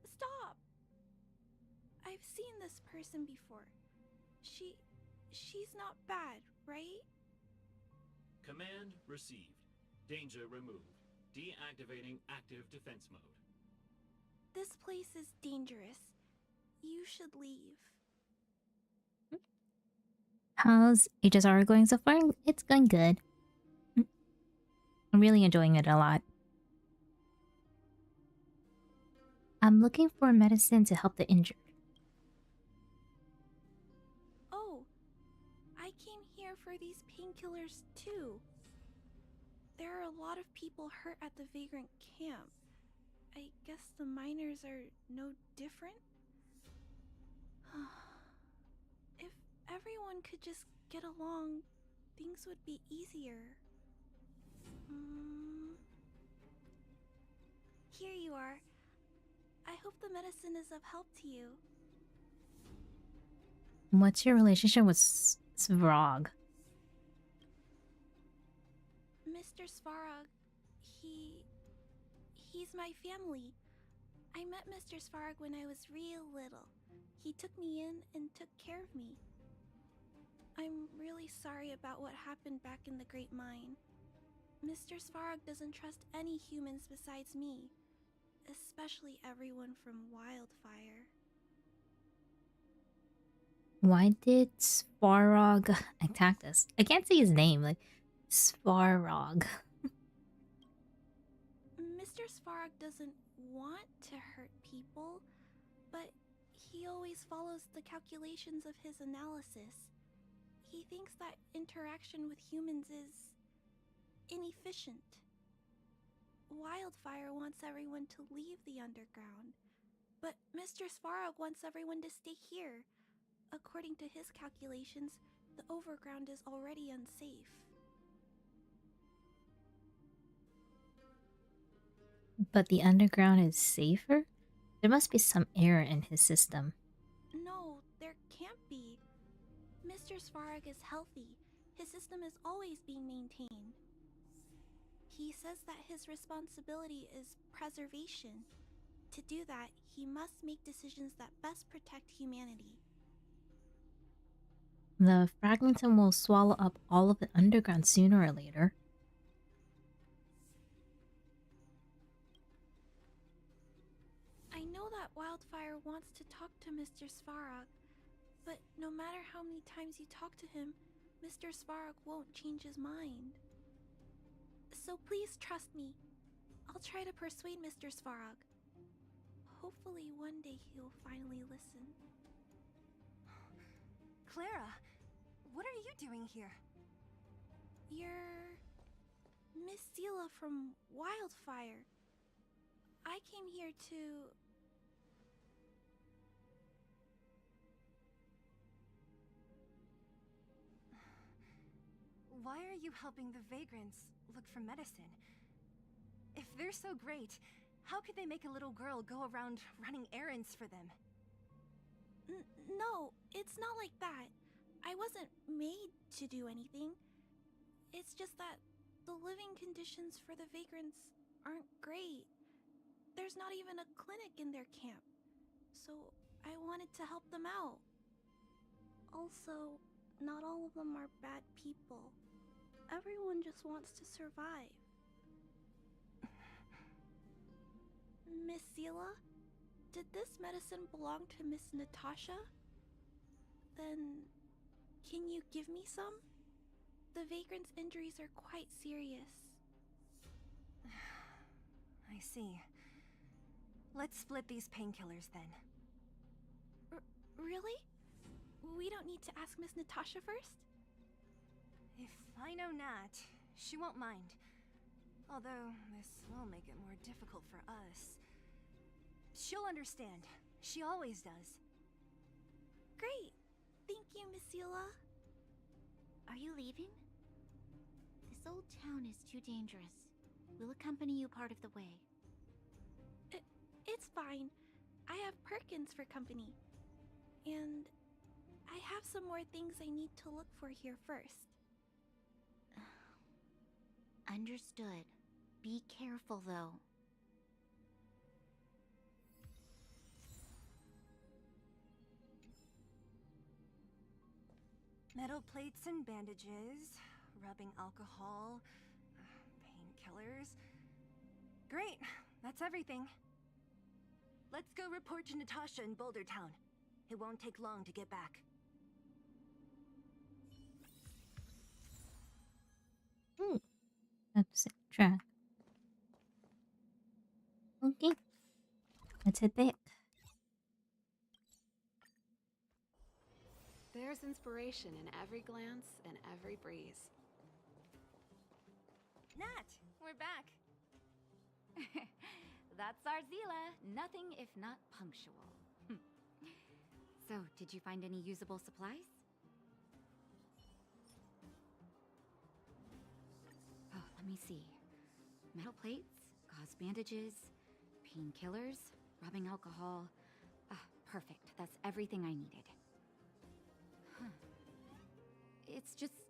Stop! I've seen this person before. She's not bad, right? Command received. Danger removed. Deactivating active defense mode. This place is dangerous. You should leave. How's HSR going so far? It's going good. I'm really enjoying it a lot. I'm looking for medicine to help the injured. Oh, I came here for these painkillers too. There are a lot of people hurt at the vagrant camp. I guess the miners are no different? If everyone could just get along, things would be easier. Here you are. I hope the medicine is of help to you. What's your relationship with Svarog? Mr. Svarog, he's my family. I met Mr. Svarog when I was real little. He took me in and took care of me. I'm really sorry about what happened back in the Great Mine. Mr. Svarog doesn't trust any humans besides me, especially everyone from Wildfire. Why did Svarog attack us? I can't say his name, like Svarog. Mr. Svarog doesn't want to hurt people, but he always follows the calculations of his analysis. He thinks that interaction with humans is inefficient. Wildfire wants everyone to leave the underground, but Mr. Svarog wants everyone to stay here. According to his calculations, the overground is already unsafe. But the underground is safer? There must be some error in his system. No, there can't be. Mr. Svarog is healthy. His system is always being maintained. He says that his responsibility is preservation. To do that, he must make decisions that best protect humanity. The fragmentum will swallow up all of the underground sooner or later. I know that Wildfire wants to talk to Mr. Svarog, but no matter how many times you talk to him, Mr. Svarog won't change his mind. So please trust me. I'll try to persuade Mr. Svarog. Hopefully one day he'll finally listen. Clara, what are you doing here? You're Miss Sela from Wildfire. I came here to... Why are you helping the vagrants look for medicine? If they're so great, how could they make a little girl go around running errands for them? No, it's not like that. I wasn't made to do anything. It's just that the living conditions for the vagrants aren't great. There's not even a clinic in their camp, so I wanted to help them out. Also, not all of them are bad people. Everyone just wants to survive. Miss Sela, did this medicine belong to Miss Natasha? Then, can you give me some? The vagrant's injuries are quite serious. I see. Let's split these painkillers then. Really? We don't need to ask Miss Natasha first? If I know Nat, she won't mind. Although, this will make it more difficult for us. She'll understand. She always does. Great! Thank you, Miss Sela. Are you leaving? This old town is too dangerous. We'll accompany you part of the way. It's fine. I have Perkins for company. And I have some more things I need to look for here first. Understood. Be careful, though. Metal plates and bandages, rubbing alcohol, painkillers. Great, that's everything. Let's go report to Natasha in Boulder Town. It won't take long to get back. That's it. Track. Okay. Let's head back. There's inspiration in every glance and every breeze. Nat, we're back. That's our Zila. Nothing if not punctual. So, did you find any usable supplies? Oh, let me see. Metal plates, gauze bandages, painkillers, rubbing alcohol. Ah, perfect. That's everything I needed. Huh. It's just,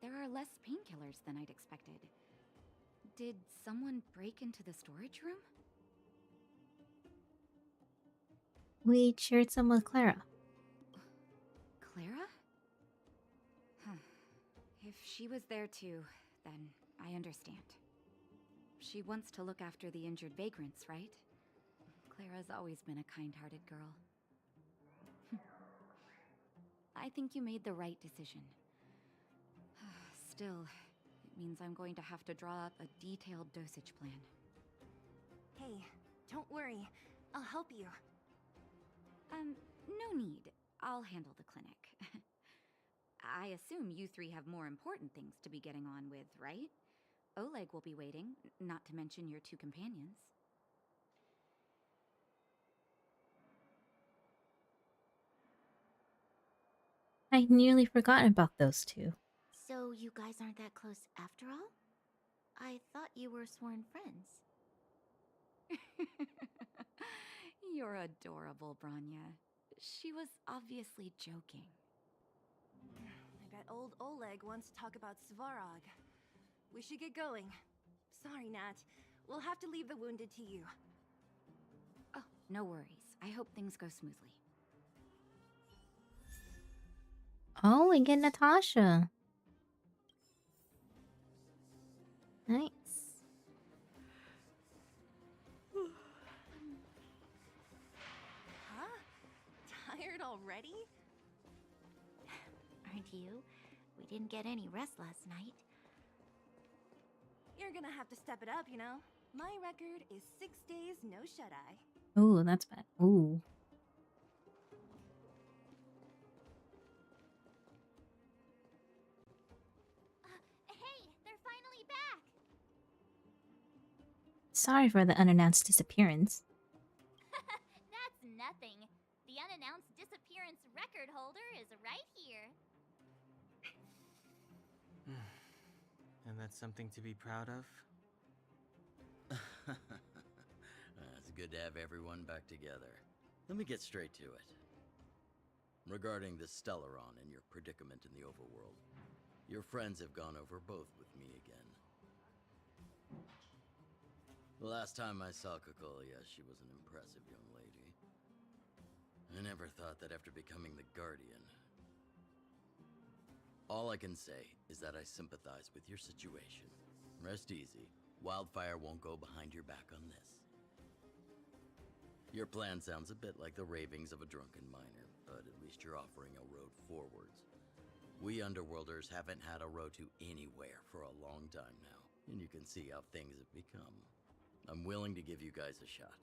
there are less painkillers than I'd expected. Did someone break into the storage room? We shared some with Clara. Clara? Huh. If she was there too, then I understand. She wants to look after the injured vagrants, right? Clara's always been a kind-hearted girl. I think you made the right decision. Still, it means I'm going to have to draw up a detailed dosage plan. Hey, don't worry. I'll help you. No need. I'll handle the clinic. I assume you three have more important things to be getting on with, right? Oleg will be waiting, not to mention your two companions. I'd nearly forgotten about those two. So you guys aren't that close after all? I thought you were sworn friends. You're adorable, Branya. She was obviously joking. I bet old Oleg wants to talk about Svarog. We should get going. Sorry, Nat. We'll have to leave the wounded to you. Oh, no worries. I hope things go smoothly. Oh, we get Natasha. Nice. Huh? Tired already? Aren't you? We didn't get any rest last night. You're gonna have to step it up, you know? My record is 6 days, no shut-eye. Ooh, that's bad. Ooh. Hey, they're finally back! Sorry for the unannounced disappearance. That's nothing. The unannounced disappearance record holder is right here. And that's something to be proud of? It's good to have everyone back together. Let me get straight to it. Regarding the Stellaron and your predicament in the overworld, your friends have gone over both with me again. The last time I saw Kokolia, she was an impressive young lady. I never thought that after becoming the Guardian. All I can say is that I sympathize with your situation. Rest easy. Wildfire won't go behind your back on this. Your plan sounds a bit like the ravings of a drunken miner, but at least you're offering a road forwards. We Underworlders haven't had a road to anywhere for a long time now, and you can see how things have become. I'm willing to give you guys a shot.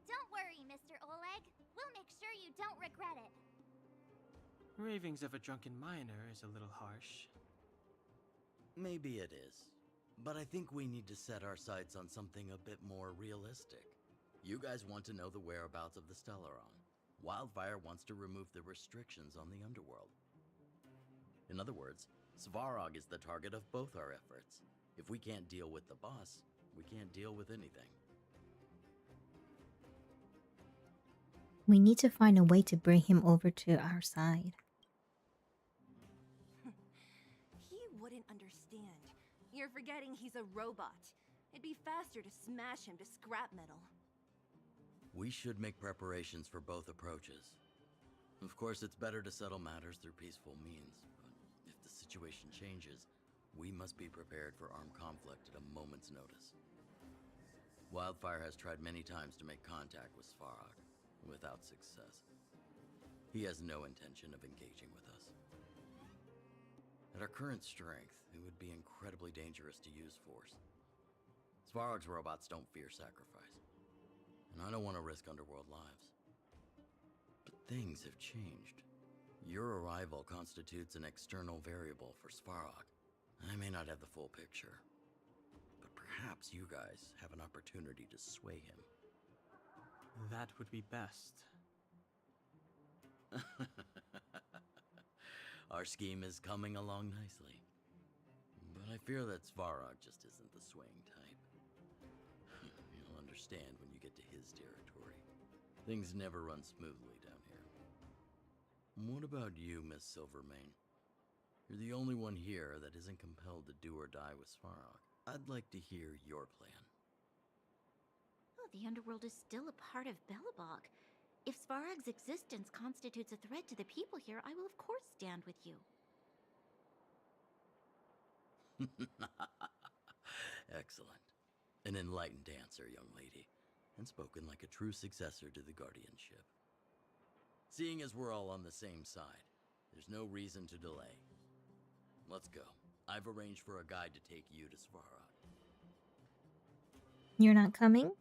Don't worry, Mr. Oleg. We'll make sure you don't regret it. Ravings of a drunken miner is a little harsh. Maybe it is, but I think we need to set our sights on something a bit more realistic. You guys want to know the whereabouts of the Stellaron. Wildfire wants to remove the restrictions on the Underworld. In other words, Svarog is the target of both our efforts. If we can't deal with the boss, we can't deal with anything. We need to find a way to bring him over to our side. He wouldn't understand. You're forgetting he's a robot. It'd be faster to smash him to scrap metal. We should make preparations for both approaches. Of course, it's better to settle matters through peaceful means, but if the situation changes, we must be prepared for armed conflict at a moment's notice. Wildfire has tried many times to make contact with Svarog, without success. He has no intention of engaging with us. At our current strength, it would be incredibly dangerous to use force. Svarog's robots don't fear sacrifice, and I don't want to risk underworld lives. But things have changed. Your arrival constitutes an external variable for Svarog. I may not have the full picture, but perhaps you guys have an opportunity to sway him. That would be best. Our scheme is coming along nicely. But I fear that Svarog just isn't the swaying type. You'll understand when you get to his territory. Things never run smoothly down here. What about you, Miss Silvermane? You're the only one here that isn't compelled to do or die with Svarog. I'd like to hear your plan. Oh, the underworld is still a part of Belobog. If Svarog's existence constitutes a threat to the people here, I will of course stand with you. Excellent. An enlightened answer, young lady, and spoken like a true successor to the guardianship. Seeing as we're all on the same side, there's no reason to delay. Let's go. I've arranged for a guide to take you to Svarog. You're not coming?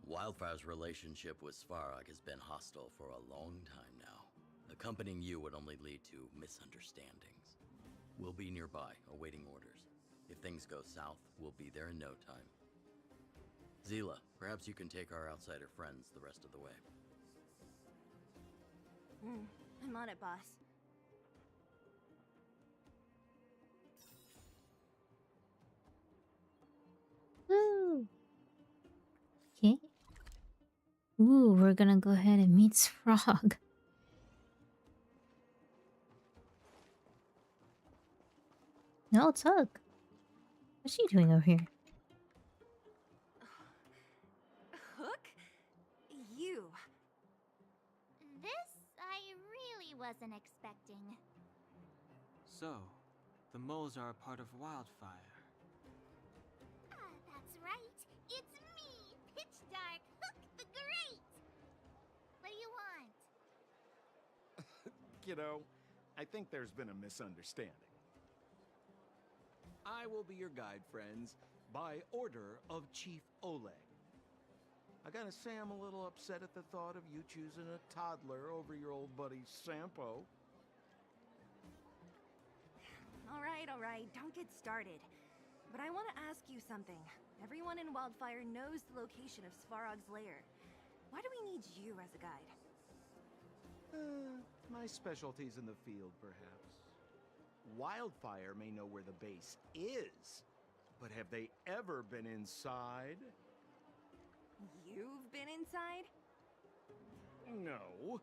Wildfire's relationship with Svarog has been hostile for a long time now. Accompanying you would only lead to misunderstandings. We'll be nearby, awaiting orders. If things go south, we'll be there in no time. Zila, perhaps you can take our outsider friends the rest of the way. I'm on it, boss. Woo! Okay. Ooh, we're gonna go ahead and meet Frog. No, it's Hook. What's she doing over here? Hook? You. This I really wasn't expecting. So, the moles are a part of Wildfire. That's right. It's me, Pitch Dark Hook the Great. What do you want? Kiddo, I think there's been a misunderstanding. I will be your guide, friends, by order of Chief Oleg. I gotta say I'm a little upset at the thought of you choosing a toddler over your old buddy Sampo. All right, don't get started. But I want to ask you something. Everyone in Wildfire knows the location of Svarog's lair. Why do we need you as a guide? My specialty's in the field, perhaps. Wildfire may know where the base is, but have they ever been inside? You've been inside? No,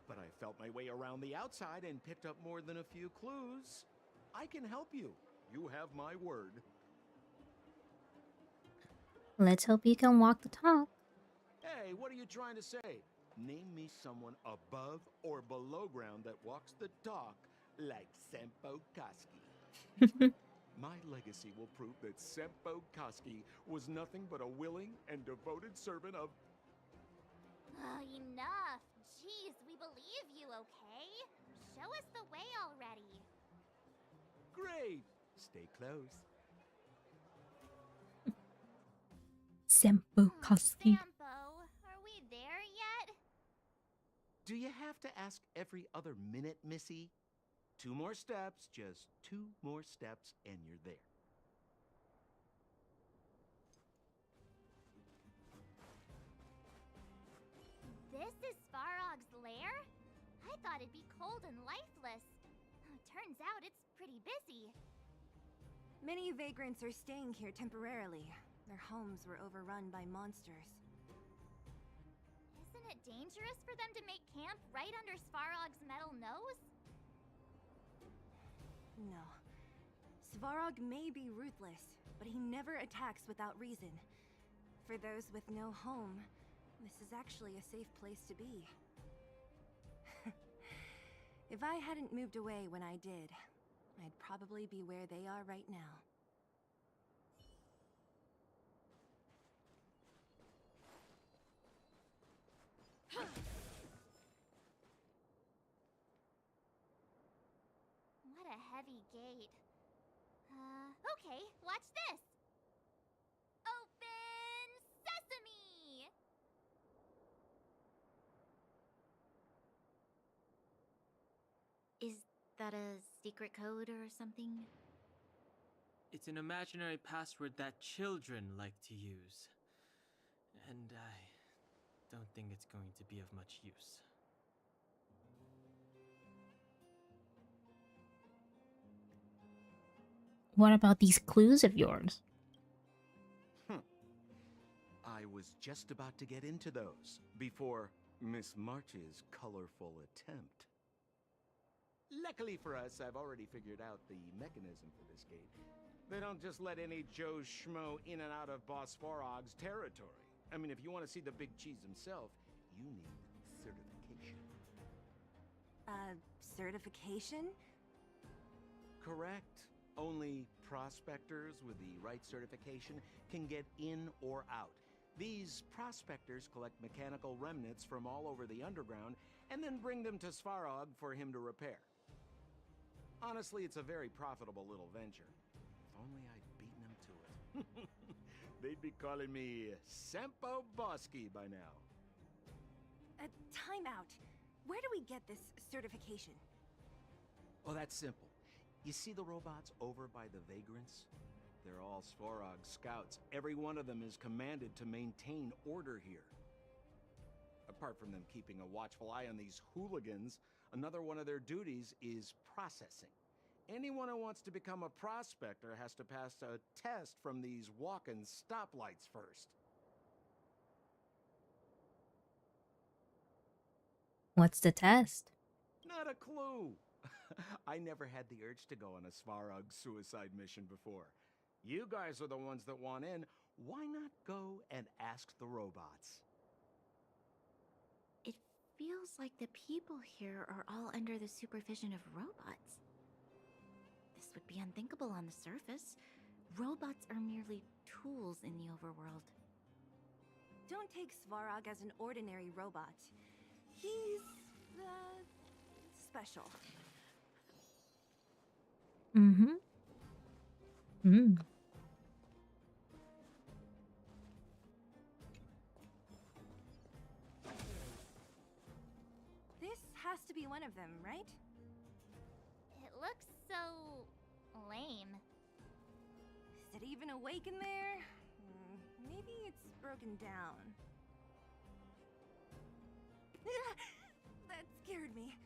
but I felt my way around the outside and picked up more than a few clues. I can help you. You have my word. Let's hope you can walk the talk. Hey, what are you trying to say? Name me someone above or below ground that walks the talk like Sempo Koski. My legacy will prove that Sempo Koski was nothing but a willing and devoted servant of... Oh, enough. Jeez, we believe you, okay? Show us the way already. Great. Stay close. Sempo Koski. Sampo, are we there yet? Do you have to ask every other minute, Missy? 2 more steps, just 2 more steps, and you're there. This is Svarog's lair? I thought it'd be cold and lifeless. Turns out it's pretty busy. Many vagrants are staying here temporarily. Their homes were overrun by monsters. Isn't it dangerous for them to make camp right under Svarog's metal nose? No. Svarog may be ruthless, but he never attacks without reason. For those with no home, this is actually a safe place to be. If I hadn't moved away when I did, I'd probably be where they are right now. What a heavy gate. Okay, watch this. Open sesame! Is that a secret code or something? It's an imaginary password that children like to use. And I don't think it's going to be of much use. What about these clues of yours? I was just about to get into those before Miss March's colorful attempt. Luckily for us, I've already figured out the mechanism for this gate. They don't just let any Joe Schmo in and out of Boss Farog's territory. I mean, if you want to see the big cheese himself, you need certification. Certification? Correct. Only prospectors with the right certification can get in or out. These prospectors collect mechanical remnants from all over the underground and then bring them to Svarog for him to repair. Honestly, it's a very profitable little venture. If only I'd beaten them to it. They'd be calling me Sempo Bosky by now. Time out. Where do we get this certification? Oh, that's simple. You see the robots over by the Vagrants? They're all Svarog scouts. Every one of them is commanded to maintain order here. Apart from them keeping a watchful eye on these hooligans, another one of their duties is processing. Anyone who wants to become a prospector has to pass a test from these walk-in stoplights first. What's the test? Not a clue. I never had the urge to go on a Svarog suicide mission before. You guys are the ones that want in. Why not go and ask the robots? It feels like the people here are all under the supervision of robots. This would be unthinkable on the surface. Robots are merely tools in the overworld. Don't take Svarog as an ordinary robot. He's, special. Mm-hmm. Mm. This has to be one of them, right? It looks so lame. Is it even awake in there? Maybe it's broken down. That scared me.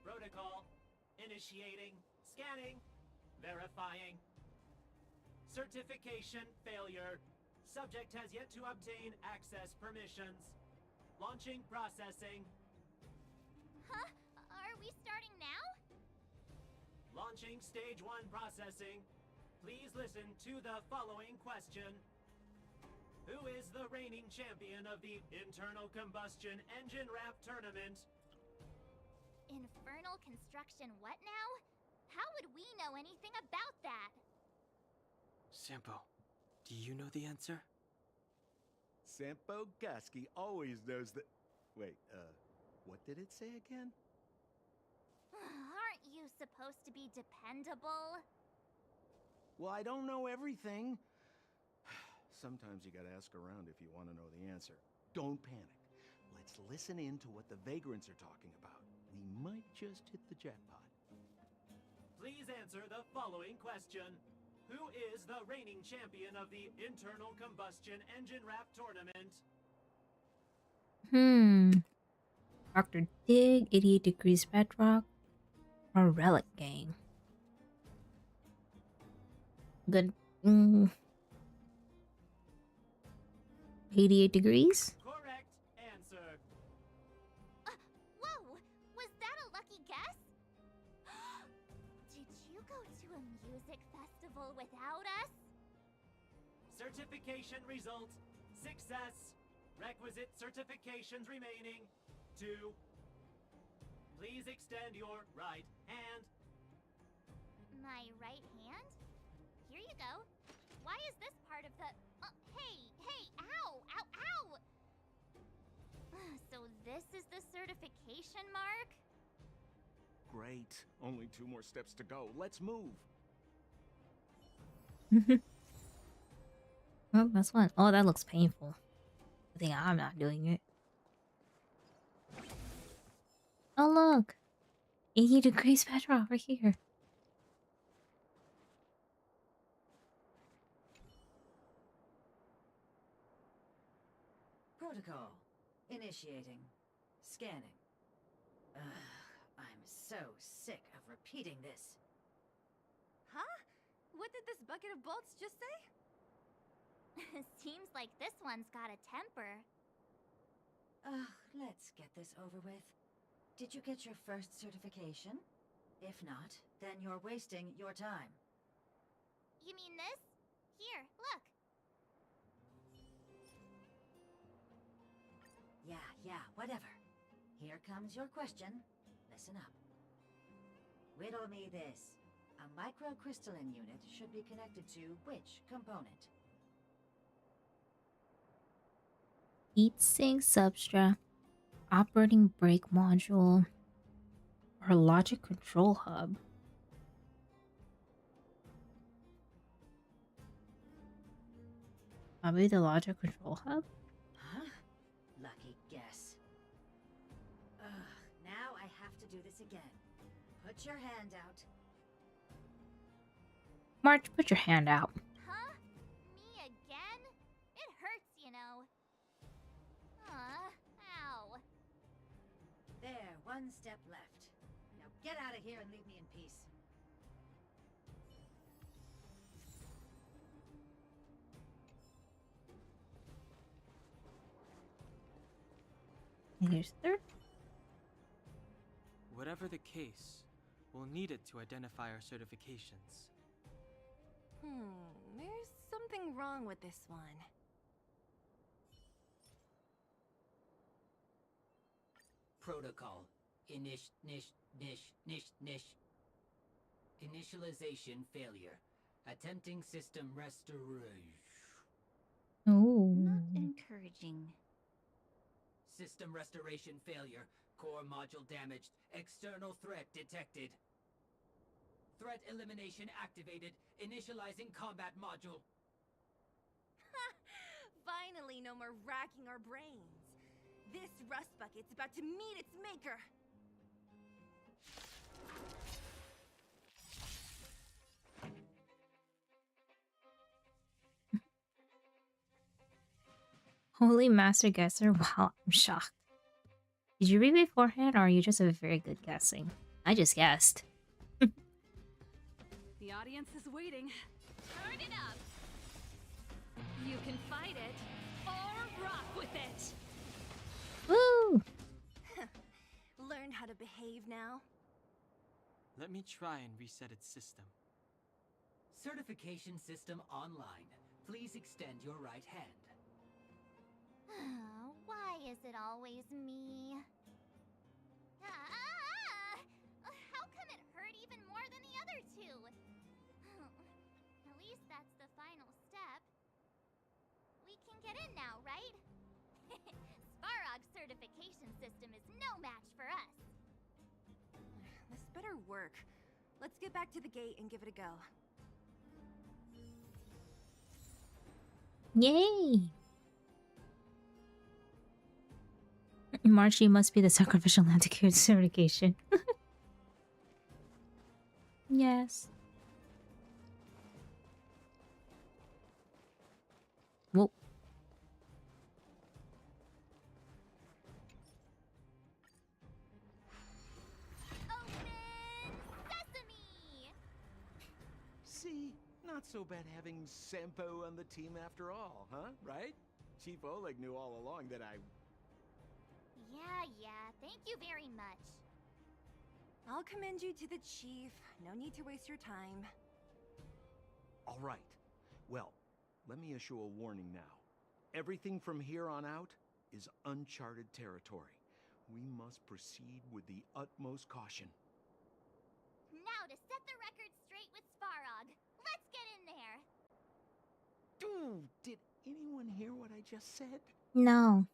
Protocol. Initiating. Scanning. Verifying. Certification failure. Subject has yet to obtain access permissions. Launching processing. Huh? Are we starting now? Launching stage 1 processing. Please listen to the following question. Who is the reigning champion of the Internal Combustion Engine Wrap Tournament? Infernal construction what now? How would we know anything about that? Sampo, do you know the answer? Sempo Bosky always knows that... Wait, what did it say again? Aren't you supposed to be dependable? Well, I don't know everything. Sometimes you gotta ask around if you want to know the answer. Don't panic. Let's listen in to what the Vagrants are talking about. We might just hit the jackpot. Please answer the following question. Who is the reigning champion of the Internal Combustion Engine Wrap Tournament? Dr. Dig, 88 Degrees Bedrock, or Relic Gang? Good. 88 Degrees? Correct answer. Whoa! Was that a lucky guess? Did you go to a music festival without us? Certification results. Success. Requisite certifications remaining. 2. Please extend your right hand. My right hand? Here you go. Why is this part of the... hey! Ow! Ow! Ow! this is the certification mark? Great. Only 2 more steps to go. Let's move. Oh, that's one. Oh, that looks painful. I think I'm not doing it. Oh, look. 80 degrees Petra over here. Protocol. Initiating. Scanning. Ugh, I'm so sick of repeating this. Huh? What did this bucket of bolts just say? Seems like this one's got a temper. Ugh, let's get this over with. Did you get your first certification? If not, then you're wasting your time. You mean this? Here, look. Yeah, whatever. Here comes your question. Listen up. Riddle me this. A microcrystalline unit should be connected to which component? Heatsink substrate, operating brake module, or logic control hub. Probably the logic control hub. Huh? Lucky guess. Ugh, now I have to do this again. Put your hand out. March, put your hand out. Huh? Me again? It hurts, you know. Ow. There, one step left. Now get out of here and leave me in peace. And here's third. Whatever the case, we'll need it to identify our certifications. There's something wrong with this one. Protocol. Initialization failure. Attempting system restoration. Oh. Not encouraging. System restoration failure. Core module damaged. External threat detected. Threat elimination activated. Initializing combat module. Finally, no more racking our brains. This rust bucket's about to meet its maker. Holy master guesser. Wow, I'm shocked. Did you read beforehand, or are you just a very good guessing? I just guessed. The audience is waiting. Turn it up. You can fight it or rock with it. Woo! Learn how to behave now. Let me try and reset its system. Certification system online. Please extend your right hand. Why is it always me? How come it hurt even more than the other two? At least that's the final step. We can get in now, right? Svarog's certification system is no match for us. This better work. Let's get back to the gate and give it a go. Yay! March, you must be the sacrificial lamb to cure certification. Yes. Whoa. See, not so bad having Sampo on the team after all, huh? Right? Chief Oleg knew all along that I... Yeah, thank you very much. I'll commend you to the chief. No need to waste your time. All right. Well, let me issue a warning now. Everything from here on out is uncharted territory. We must proceed with the utmost caution. Now to set the record straight with Svarog. Let's get in there. Dude, did anyone hear what I just said? No.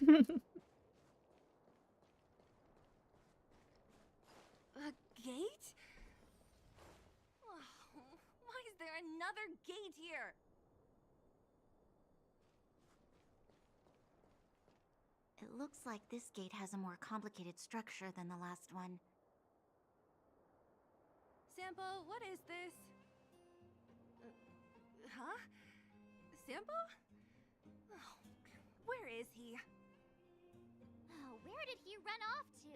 A gate? Oh, why is there another gate here? It looks like this gate has a more complicated structure than the last one. Sampo, what is this? Huh? Sampo? Oh, where is he? Oh, where did he run off to?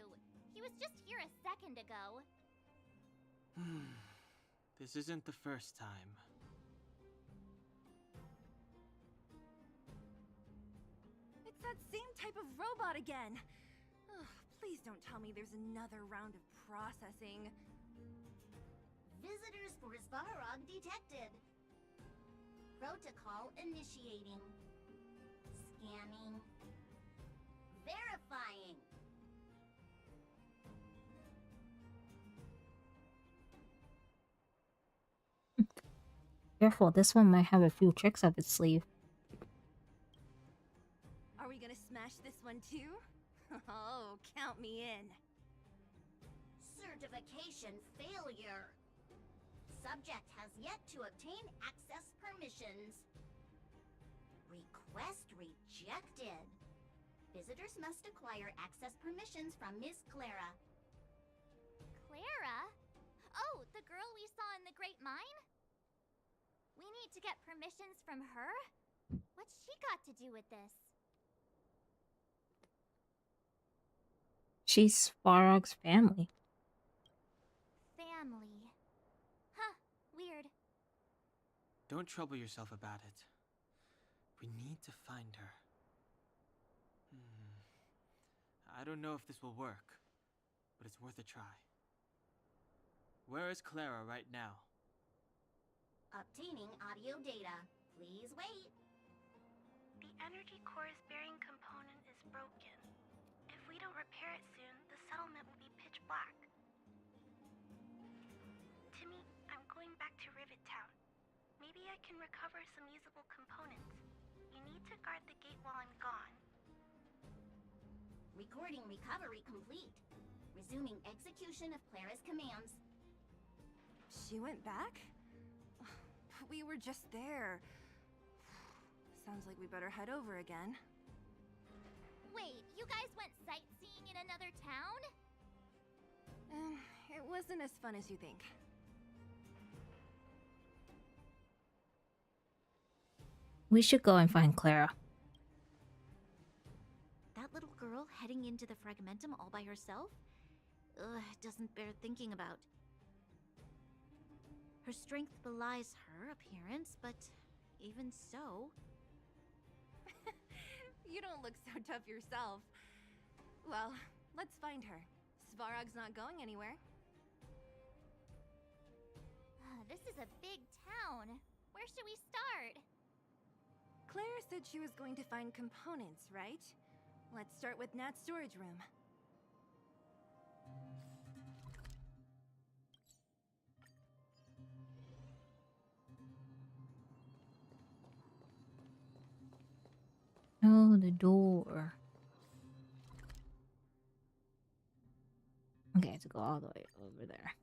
He was just here a second ago. This isn't the first time. It's that same type of robot again. Ugh, please don't tell me there's another round of processing. Visitors for Svarog detected. Protocol initiating. Scanning. Verifying. Careful, this one might have a few tricks up its sleeve. Are we gonna smash this one too? Oh, count me in. Certification failure. Subject has yet to obtain access permissions. Request rejected. Visitors must acquire access permissions from Miss Clara. Clara? Oh, the girl we saw in the Great Mine? We need to get permissions from her? What's she got to do with this? She's Svarog's family. Family. Huh, weird. Don't trouble yourself about it. We need to find her. I don't know if this will work, but it's worth a try. Where is Clara right now? Obtaining audio data. Please wait. The energy core's bearing component is broken. If we don't repair it soon, the settlement will be pitch black. Timmy, I'm going back to Rivet Town. Maybe I can recover some usable components. You need to guard the gate while I'm gone. Recording recovery complete. Resuming execution of Clara's commands. She went back? We were just there. Sounds like we better head over again. Wait, you guys went sightseeing in another town? It wasn't as fun as you think. We should go and find Clara. That little girl heading into the Fragmentum all by herself? Ugh, doesn't bear thinking about. Her strength belies her appearance, but even so... You don't look so tough yourself. Well, let's find her. Svarog's not going anywhere. This is a big town. Where should we start? Claire said she was going to find components, right? Let's start with Nat's storage room. Oh, the door. Okay, I have to go all the way over there.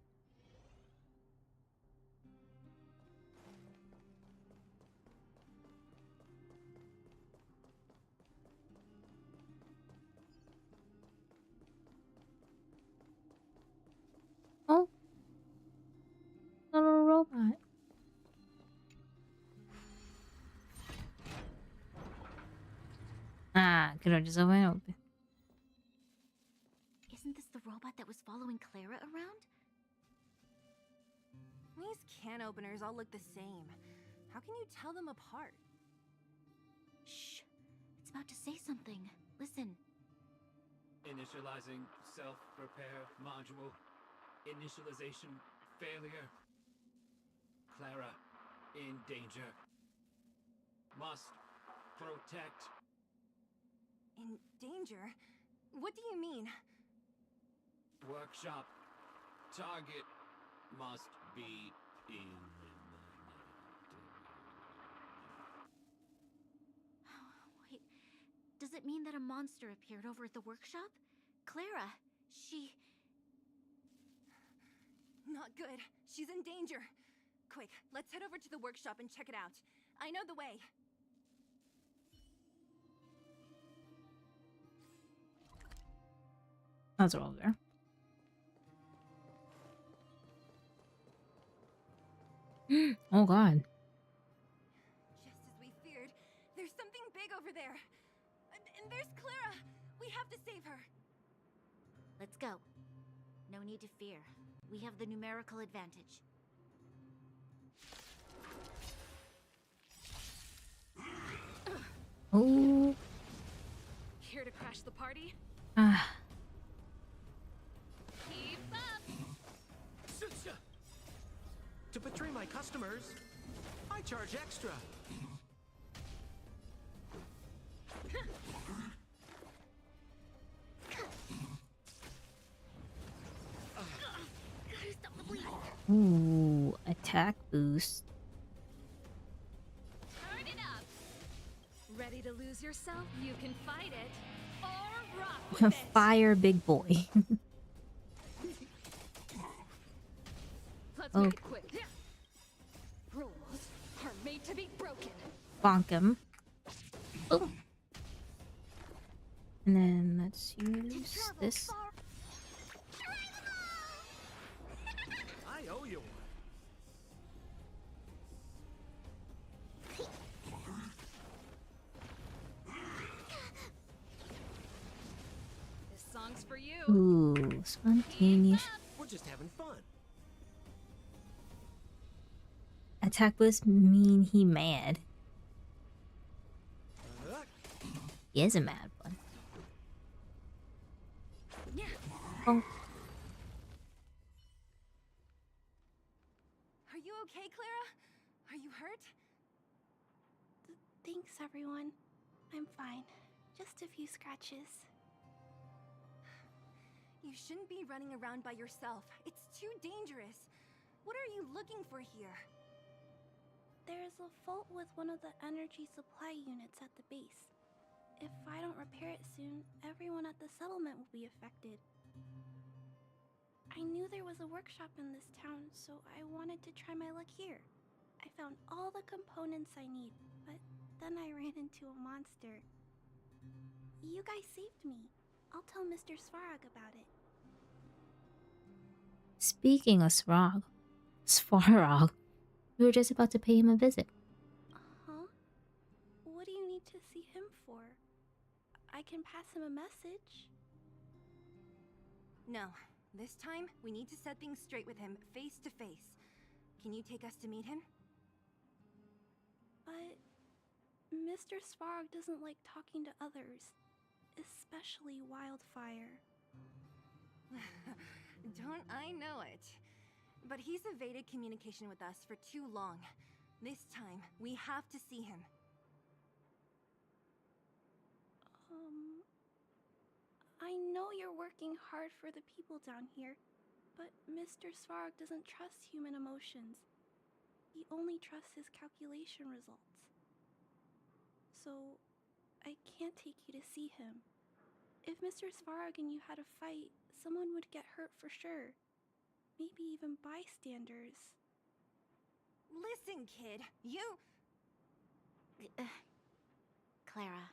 Oh, little robot. Ah, could have just open. Isn't this the robot that was following Clara around? These can openers all look the same. How can you tell them apart? Shh! It's about to say something. Listen. Initializing self-repair module. Initialization failure. Clara in danger. Must protect. In danger? What do you mean? Workshop. Target must be eliminated. Wait, does Does it mean that a monster appeared over at the workshop? Clara, she... Not good. She's in danger. Quick, let's head over to the workshop and check it out. I know the way. That's all there. Oh god. Just as we feared, there's something big over there. And there's Clara. We have to save her. Let's go. No need to fear. We have the numerical advantage. Oh. Here to crash the party? Ah. Keep up! To betray my customers, I charge extra. Ooh, attack boost. Turn it up. Ready to lose yourself? You can fight it or rock with it. Fire big boy. Let's make it quick. Rules are made to be broken. Bonk him. Oh. And then let's use this. I owe you one. This song's for you. Ooh, spontaneous. We're just having fun. Attack boost mean he mad. He is a mad one. Yeah. Oh. Are you okay, Clara? Are you hurt? Thanks, everyone. I'm fine. Just a few scratches. You shouldn't be running around by yourself. It's too dangerous. What are you looking for here? There's a fault with one of the energy supply units at the base. If I don't repair it soon, everyone at the settlement will be affected. I knew there was a workshop in this town, so I wanted to try my luck here. I found all the components I need, but then I ran into a monster. You guys saved me. I'll tell Mr. Svarog about it. Speaking of Svarog, we were just about to pay him a visit. Huh? What do you need to see him for? I can pass him a message. No. This time, we need to set things straight with him, face to face. Can you take us to meet him? But Mr. Svarog doesn't like talking to others, especially Wildfire. Don't I know it? But he's evaded communication with us for too long. This time, we have to see him. I know you're working hard for the people down here, but Mr. Svarog doesn't trust human emotions. He only trusts his calculation results. So, I can't take you to see him. If Mr. Svarog and you had a fight, someone would get hurt for sure. Maybe even bystanders. Listen, kid, you... Clara,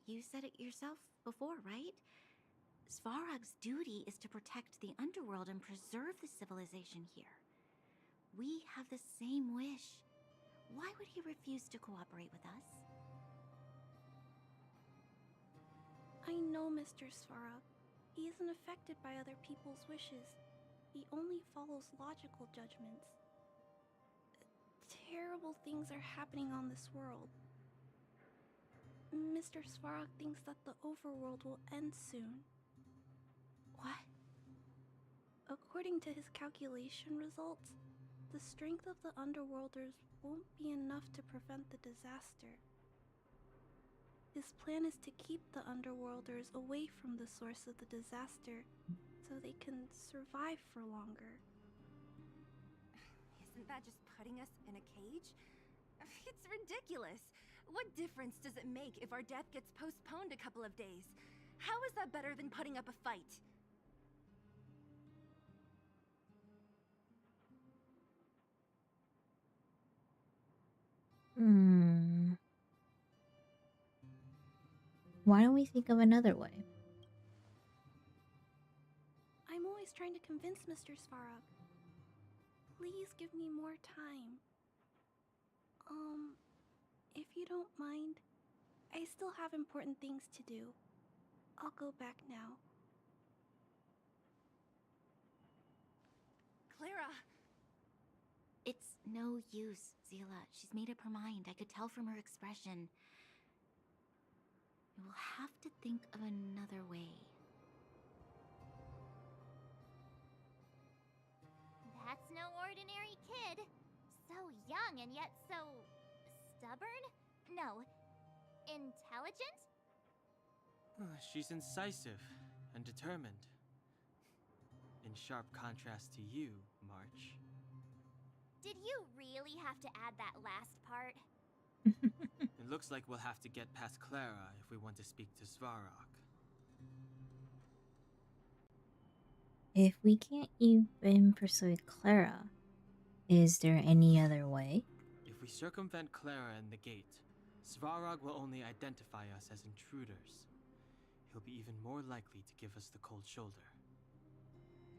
you said it yourself before, right? Svarog's duty is to protect the underworld and preserve the civilization here. We have the same wish. Why would he refuse to cooperate with us? I know Mr. Svarog. He isn't affected by other people's wishes. He only follows logical judgments. Terrible things are happening on this world. Mr. Svarog thinks that the overworld will end soon. What? According to his calculation results, the strength of the Underworlders won't be enough to prevent the disaster. His plan is to keep the Underworlders away from the source of the disaster so they can survive for longer. Isn't that just putting us in a cage? It's ridiculous. What difference does it make if our death gets postponed a couple of days? How is that better than putting up a fight? Hmm. Why don't we think of another way? I'm always trying to convince Mr. Svarog. Please give me more time. If you don't mind, I still have important things to do. I'll go back now. Clara! It's no use, Zila. She's made up her mind. I could tell from her expression. We'll have to think of another way. That's no ordinary kid. So young and yet so stubborn? No, intelligent? She's incisive and determined. In sharp contrast to you, March. Did you really have to add that last part? It looks like we'll have to get past Clara if we want to speak to Svarog. If we can't even persuade Clara, is there any other way? If we circumvent Clara and the gate, Svarog will only identify us as intruders. He'll be even more likely to give us the cold shoulder.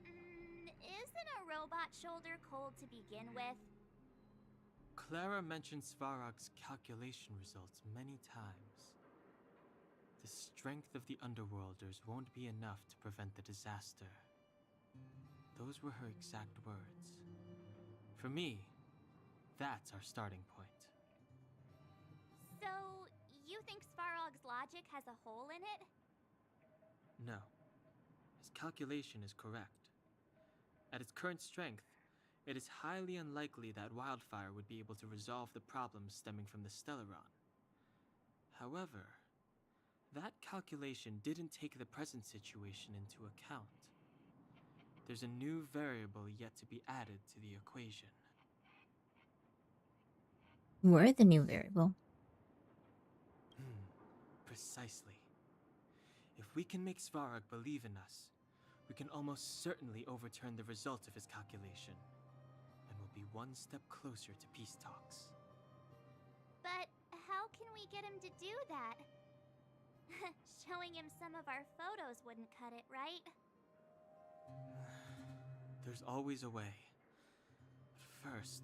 Isn't a robot shoulder cold to begin with? Clara mentioned Svarog's calculation results many times. The strength of the Underworlders won't be enough to prevent the disaster. Those were her exact words. For me, that's our starting point. So, you think Svarog's logic has a hole in it? No. His calculation is correct. At its current strength, it is highly unlikely that Wildfire would be able to resolve the problems stemming from the Stellaron. However, that calculation didn't take the present situation into account. There's a new variable yet to be added to the equation. We're the new variable. Precisely. If we can make Svarog believe in us, we can almost certainly overturn the result of his calculation, and we'll be one step closer to peace talks. But how can we get him to do that? Showing him some of our photos wouldn't cut it, right? There's always a way. But first,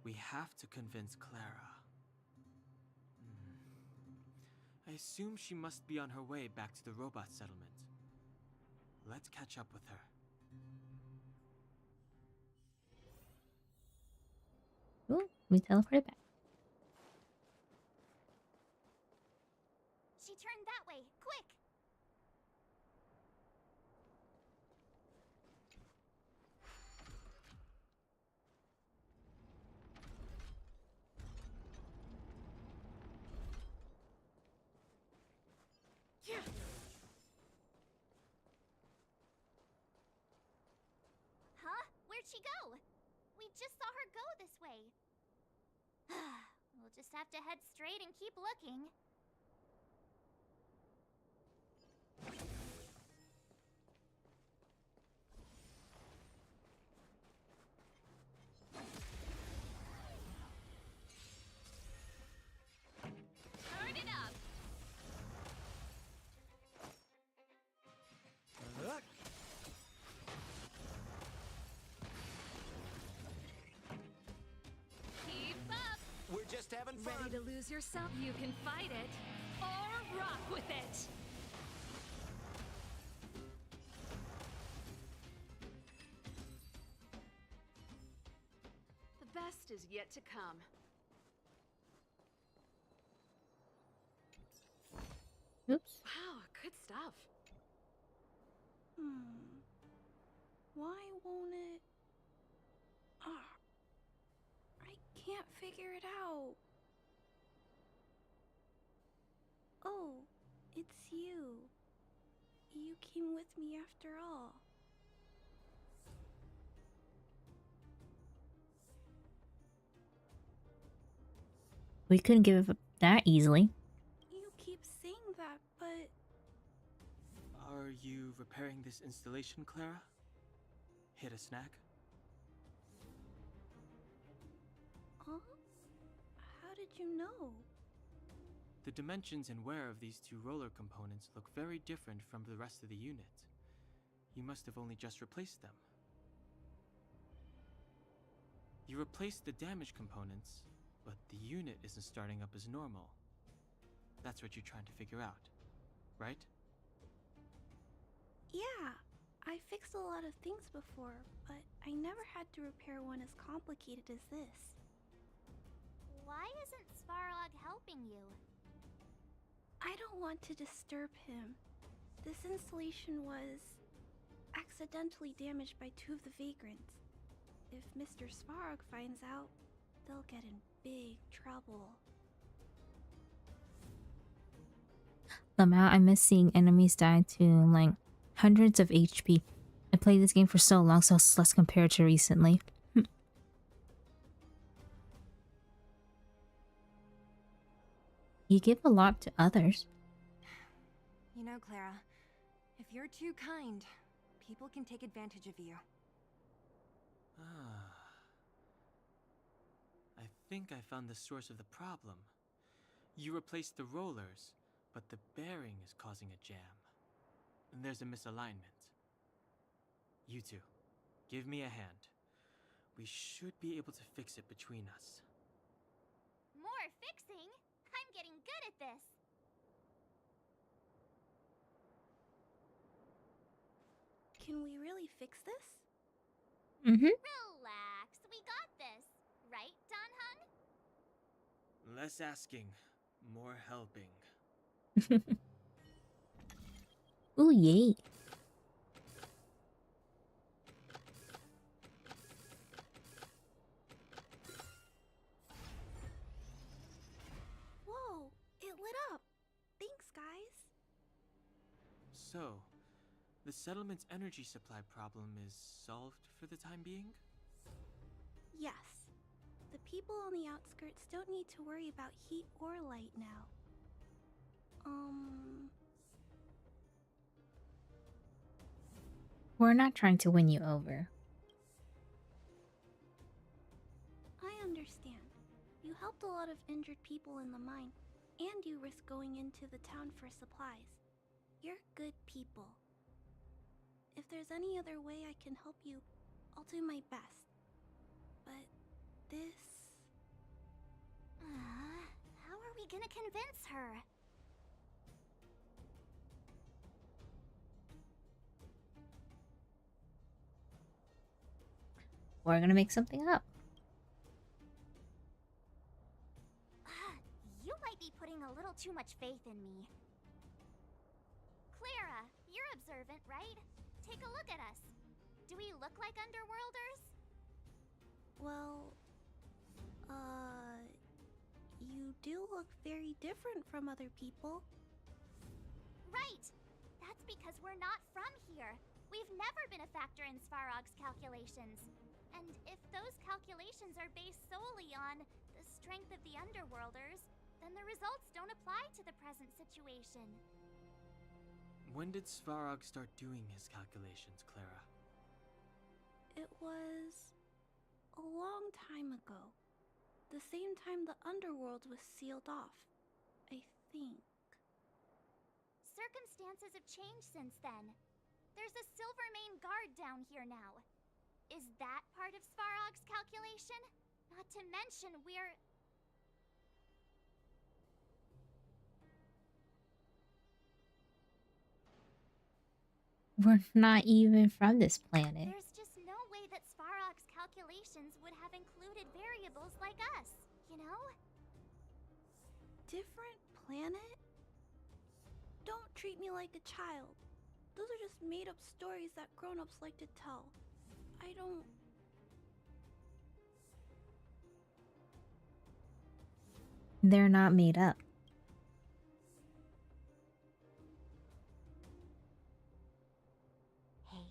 we have to convince Clara. I assume she must be on her way back to the robot settlement. Let's catch up with her. Ooh, we teleported back. She turned that way, quick! Yeah. Huh? Where'd she go? We just saw her go this way. We'll just have to head straight and keep looking. Turn it up. Keep up. We're just having fun. Ready to lose yourself? You can fight it or rock with it. The best is yet to come. Oops. Wow, good stuff. Why won't it... I can't figure it out. Oh, it's you. You came with me after all. We couldn't give that easily. You keep saying that, but Are you repairing this installation, Clara? Hit a snack? huh? How did you know? The dimensions and wear of these two roller components look very different from the rest of the unit. You must have only just replaced them. You replaced the damaged components, but the unit isn't starting up as normal. That's what you're trying to figure out, right? Yeah, I fixed a lot of things before, but I never had to repair one as complicated as this. Why isn't Svarog helping you? I don't want to disturb him. This installation was accidentally damaged by two of the vagrants. If Mr. Svarog finds out, they'll get in big trouble. The amount I miss seeing enemies die to like hundreds of HP. I played this game for so long, so it's less compared to recently. You give a lot to others. You know, Clara, if you're too kind, people can take advantage of you. I think I found the source of the problem. You replaced the rollers, but the bearing is causing a jam. There's a misalignment. You two, give me a hand. We should be able to fix it between us. More fixing? I'm getting good at this. Can we really fix this? Relax, we got this. Right, Don Hung? Less asking, more helping. Ooh, yay. Whoa, it lit up. Thanks, guys. So, the settlement's energy supply problem is solved for the time being? Yes. The people on the outskirts don't need to worry about heat or light now. We're not trying to win you over. I understand. You helped a lot of injured people in the mine, and you risked going into the town for supplies. You're good people. If there's any other way I can help you, I'll do my best. But this... How are we gonna convince her? We're gonna make something up. You might be putting a little too much faith in me. Clara, you're observant, right? Take a look at us. Do we look like Underworlders? Well, you do look very different from other people. Right! That's because we're not from here. We've never been a factor in Svarog's calculations. And if those calculations are based solely on the strength of the Underworlders, then the results don't apply to the present situation. When did Svarog start doing his calculations, Clara? It was a long time ago. The same time the underworld was sealed off, I think. Circumstances have changed since then. There's a Silvermane guard down here now. Is that part of Svarog's calculation? Not to mention we're... We're not even from this planet. There's just no way that Svarog's calculations would have included variables like us, you know? Different planet? Don't treat me like a child. Those are just made-up stories that grown-ups like to tell. I don't... They're not made up. Hey,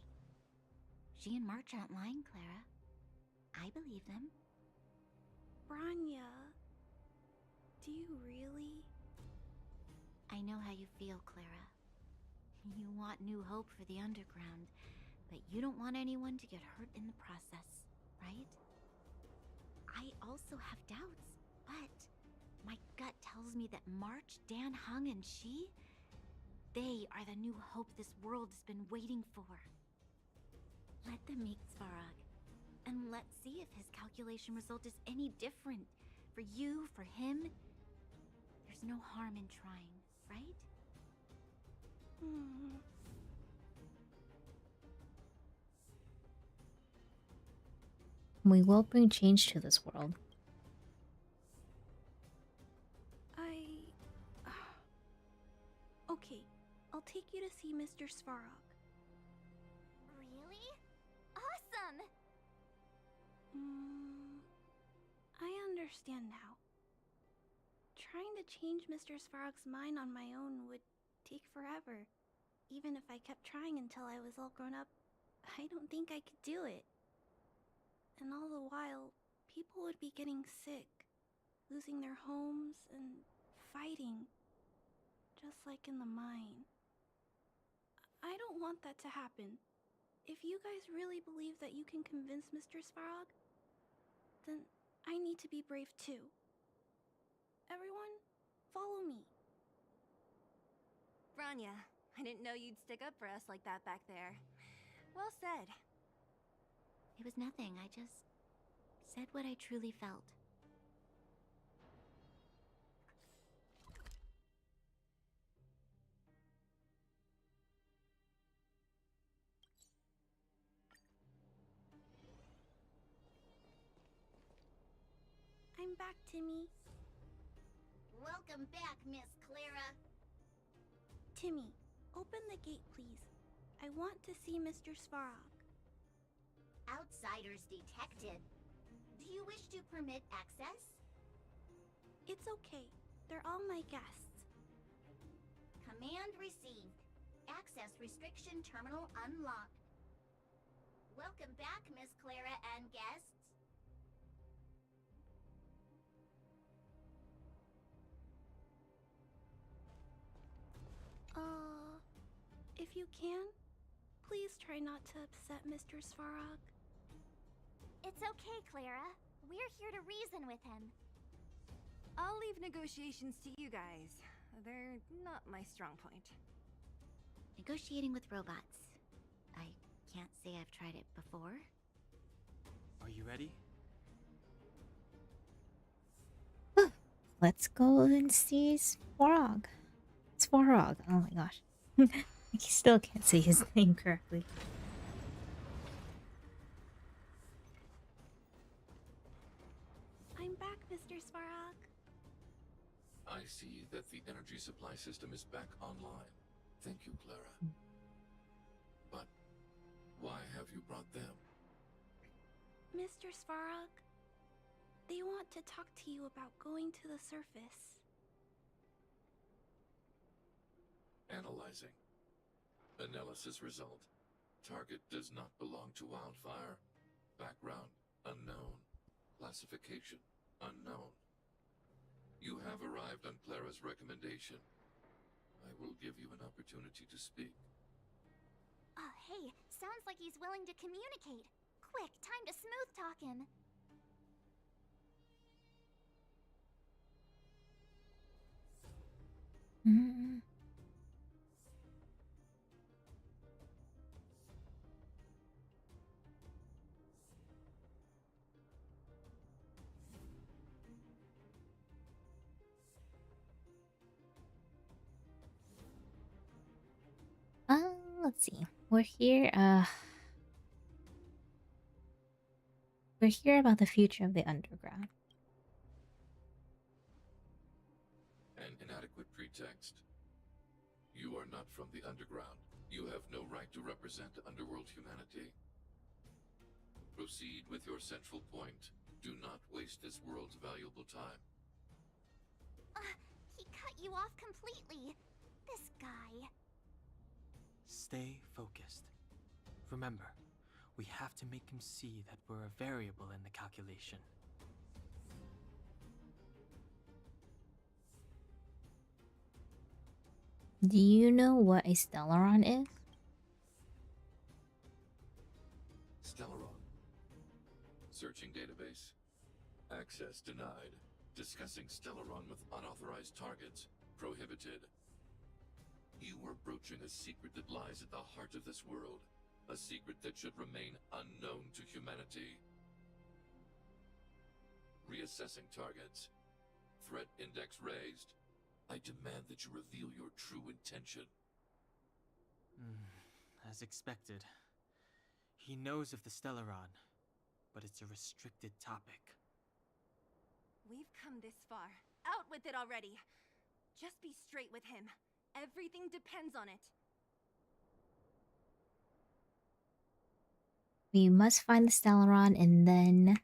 she and March aren't lying, Clara. I believe them. Branya... Do you really? I know how you feel, Clara. You want new hope for the underground, but you don't want anyone to get hurt in the process, right? I also have doubts, but my gut tells me that March, Dan Hung, and she, they are the new hope this world has been waiting for. Let them meet Svarog, and let's see if his calculation result is any different. For you, for him, there's no harm in trying, right? We will bring change to this world. Okay, I'll take you to see Mr. Svarog. Really? Awesome! I understand now. Trying to change Mr. Svarog's mind on my own would take forever. Even if I kept trying until I was all grown up, I don't think I could do it. And all the while, people would be getting sick, losing their homes, and fighting. Just like in the mine. I don't want that to happen. If you guys really believe that you can convince Mr. Svarog, then I need to be brave too. Everyone, follow me. Rania, I didn't know you'd stick up for us like that back there. Well said. It was nothing, I just said what I truly felt. I'm back, Timmy. Welcome back, Miss Clara. Timmy, open the gate, please. I want to see Mr. Svarog. Outsiders detected. Do you wish to permit access? It's okay. They're all my guests. Command received. Access restriction terminal unlocked. Welcome back, Miss Clara and guests. If you can, please try not to upset Mr. Svarog. It's okay, Clara. We're here to reason with him. I'll leave negotiations to you guys. They're not my strong point. Negotiating with robots. I can't say I've tried it before. Are you ready? Let's go and see Svarog. Svarog. Oh my gosh. I still can't say his name correctly. I'm back, Mr. Svarog. I see that the energy supply system is back online. Thank you, Clara. But why have you brought them? Mr. Svarog, they want to talk to you about going to the surface. Analyzing. Analysis result. Target does not belong to Wildfire. Background unknown. Classification unknown. You have arrived on Clara's recommendation. I will give you an opportunity to speak. Hey, sounds like he's willing to communicate. Quick, time to smooth talk him. Let's see. We're here about the future of the underground. An inadequate pretext. You are not from the underground. You have no right to represent underworld humanity. Proceed with your central point. Do not waste this world's valuable time. He cut you off completely. This guy. Stay focused. Remember, we have to make him see that we're a variable in the calculation. Do you know what a Stellaron is? Stellaron. Searching database. Access denied. Discussing Stellaron with unauthorized targets. Prohibited. You are broaching a secret that lies at the heart of this world. A secret that should remain unknown to humanity. Reassessing targets. Threat index raised. I demand that you reveal your true intention. As expected. He knows of the Stellaron, but it's a restricted topic. We've come this far. Out with it already. Just be straight with him. Everything depends on it. We must find the Stellaron and then...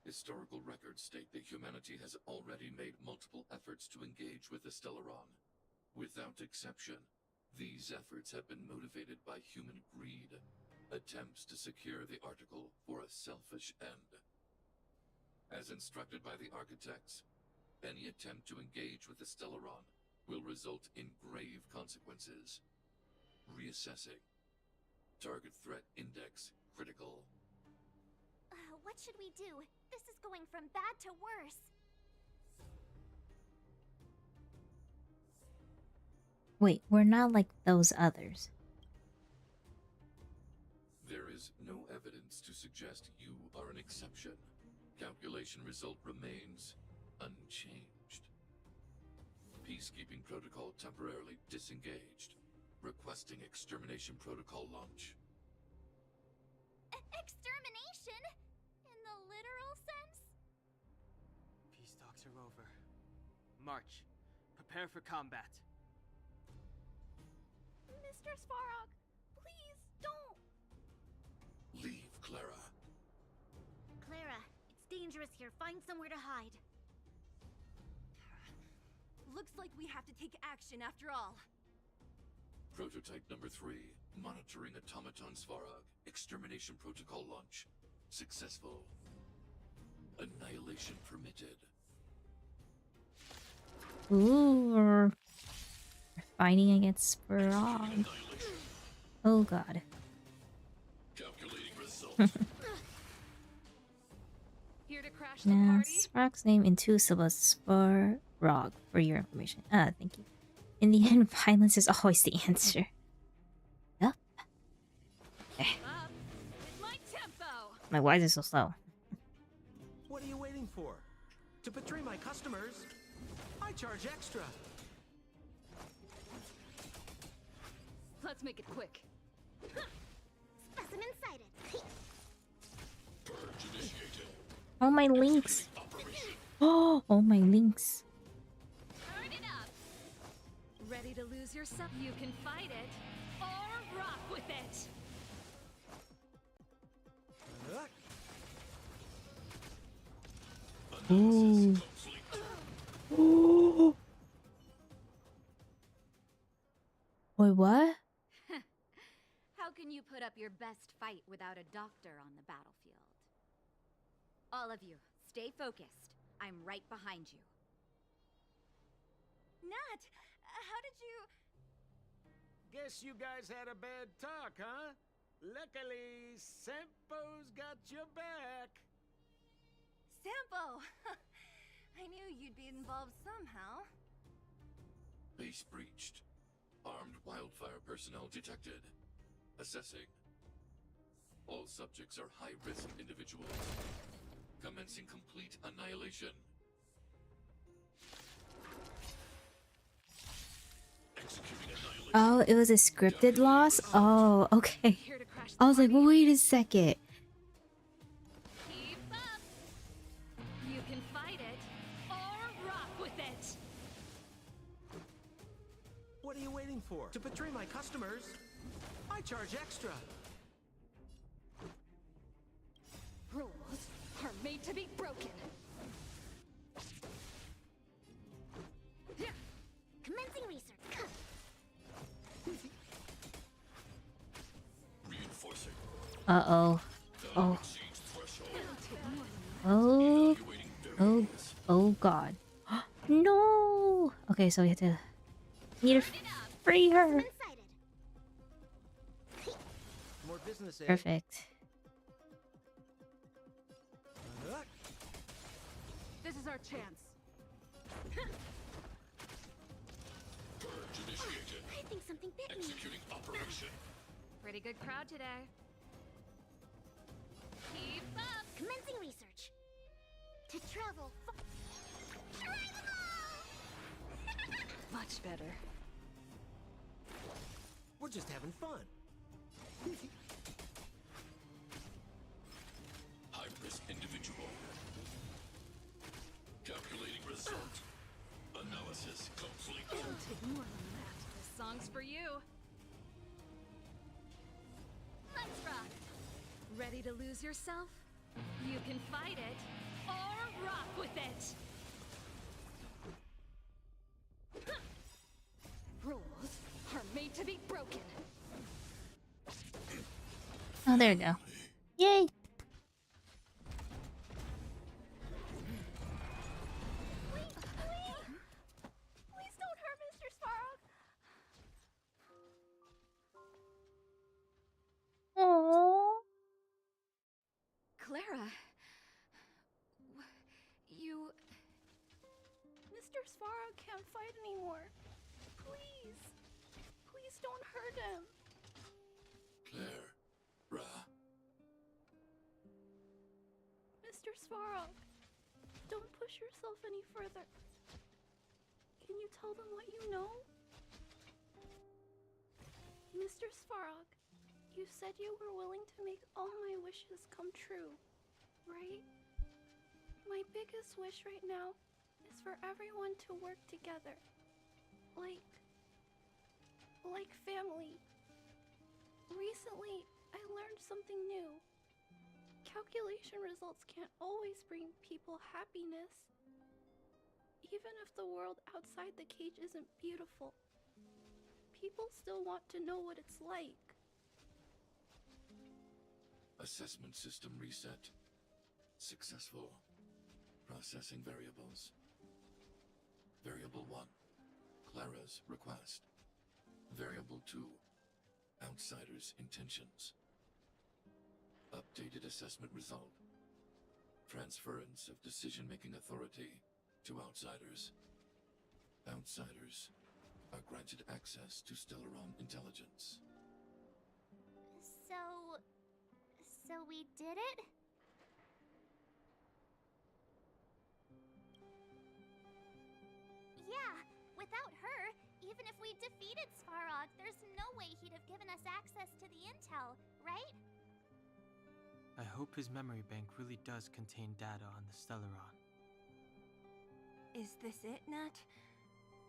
Historical records state that humanity has already made multiple efforts to engage with the Stellaron. Without exception, these efforts have been motivated by human greed, attempts to secure the article for a selfish end. As instructed by the architects, any attempt to engage with the Stellaron will result in grave consequences. Reassessing. Target threat index critical. What should we do? This is going from bad to worse. Wait, we're not like those others. There is no evidence to suggest you are an exception. Calculation result remains unchanged. Peacekeeping protocol temporarily disengaged. Requesting extermination protocol launch. Extermination? In the literal sense? Peace talks are over. March. Prepare for combat. Mr. Svarog, please don't. Leave, Clara. Clara, it's dangerous here. Find somewhere to hide. Looks like we have to take action after all. Prototype number 3. Monitoring automaton Svarog. Extermination protocol launch. Successful. Annihilation permitted. Ooh, we're fighting against Sprog. Oh god. Calculating result. Here to crash the Now, party? Sprog's name in 2 syllables. Sprog, for your information. Thank you. In the end, violence is always the answer. Yup. Up with my tempo. Why is it so slow? What are you waiting for? To betray my customers, I charge extra. Let's make it quick. Specimen sighted. Purge initiated. Oh, my links. Oh, my links. Turn it up. Ready to lose yourself? You can fight it or rock with it. Ooh. Ooh. Wait, what? How can you put up your best fight without a doctor on the battlefield? All of you, stay focused. I'm right behind you. Nat, how did you... Guess you guys had a bad talk, huh? Luckily, Sempo's got your back. Sampo! I knew you'd be involved somehow. Base breached. Armed wildfire personnel detected. Assessing. All subjects are high-risk individuals. Commencing complete annihilation. Executing annihilation. Oh, it was a scripted loss? Oh, okay. I was like, wait a second. Keep up. You can fight it or rock with it. What are you waiting for? To betray my customers, I charge extra. Rules are made to be broken. Commencing research. Come. Reinforcing. Uh-oh. Oh. Oh. Oh. Oh god. No! Okay, so we have to... Need to free her! More business, eh? Perfect. This is our chance. Purge initiated. I think something bit me. Executing operation. Pretty good crowd today. Keep up! Commencing research. To travel. Much better. We're just having fun. High-risk individual. Calculating result. Analysis complete. It'll take more than that. This song's for you. Let's rock. Ready to lose yourself? You can fight it or rock with it. Rules are made to be broken. Oh, there we go. Yay! Please don't hurt Mr. Svarog. Aww. Clara, you... Mr. Svarog can't fight anymore. Please. Please don't hurt him. Claire. Ra. Mr. Svarog, don't push yourself any further. Can you tell them what you know? Mr. Svarog, you said you were willing to make all my wishes come true, right? My biggest wish right now is for everyone to work together. Like family. Recently, I learned something new. Calculation results can't always bring people happiness. Even if the world outside the cage isn't beautiful, people still want to know what it's like. Assessment system reset. Successful. Processing variables. Variable 1. Clara's request. Variable 2. Outsider's intentions. Updated assessment result. Transference of decision-making authority to outsiders. Outsiders are granted access to Stellaron intelligence. So we did it? Yeah, without her, even if we defeated Svarog, there's no way he'd have given us access to the intel, right? I hope his memory bank really does contain data on the Stellaron. Is this it, Nat?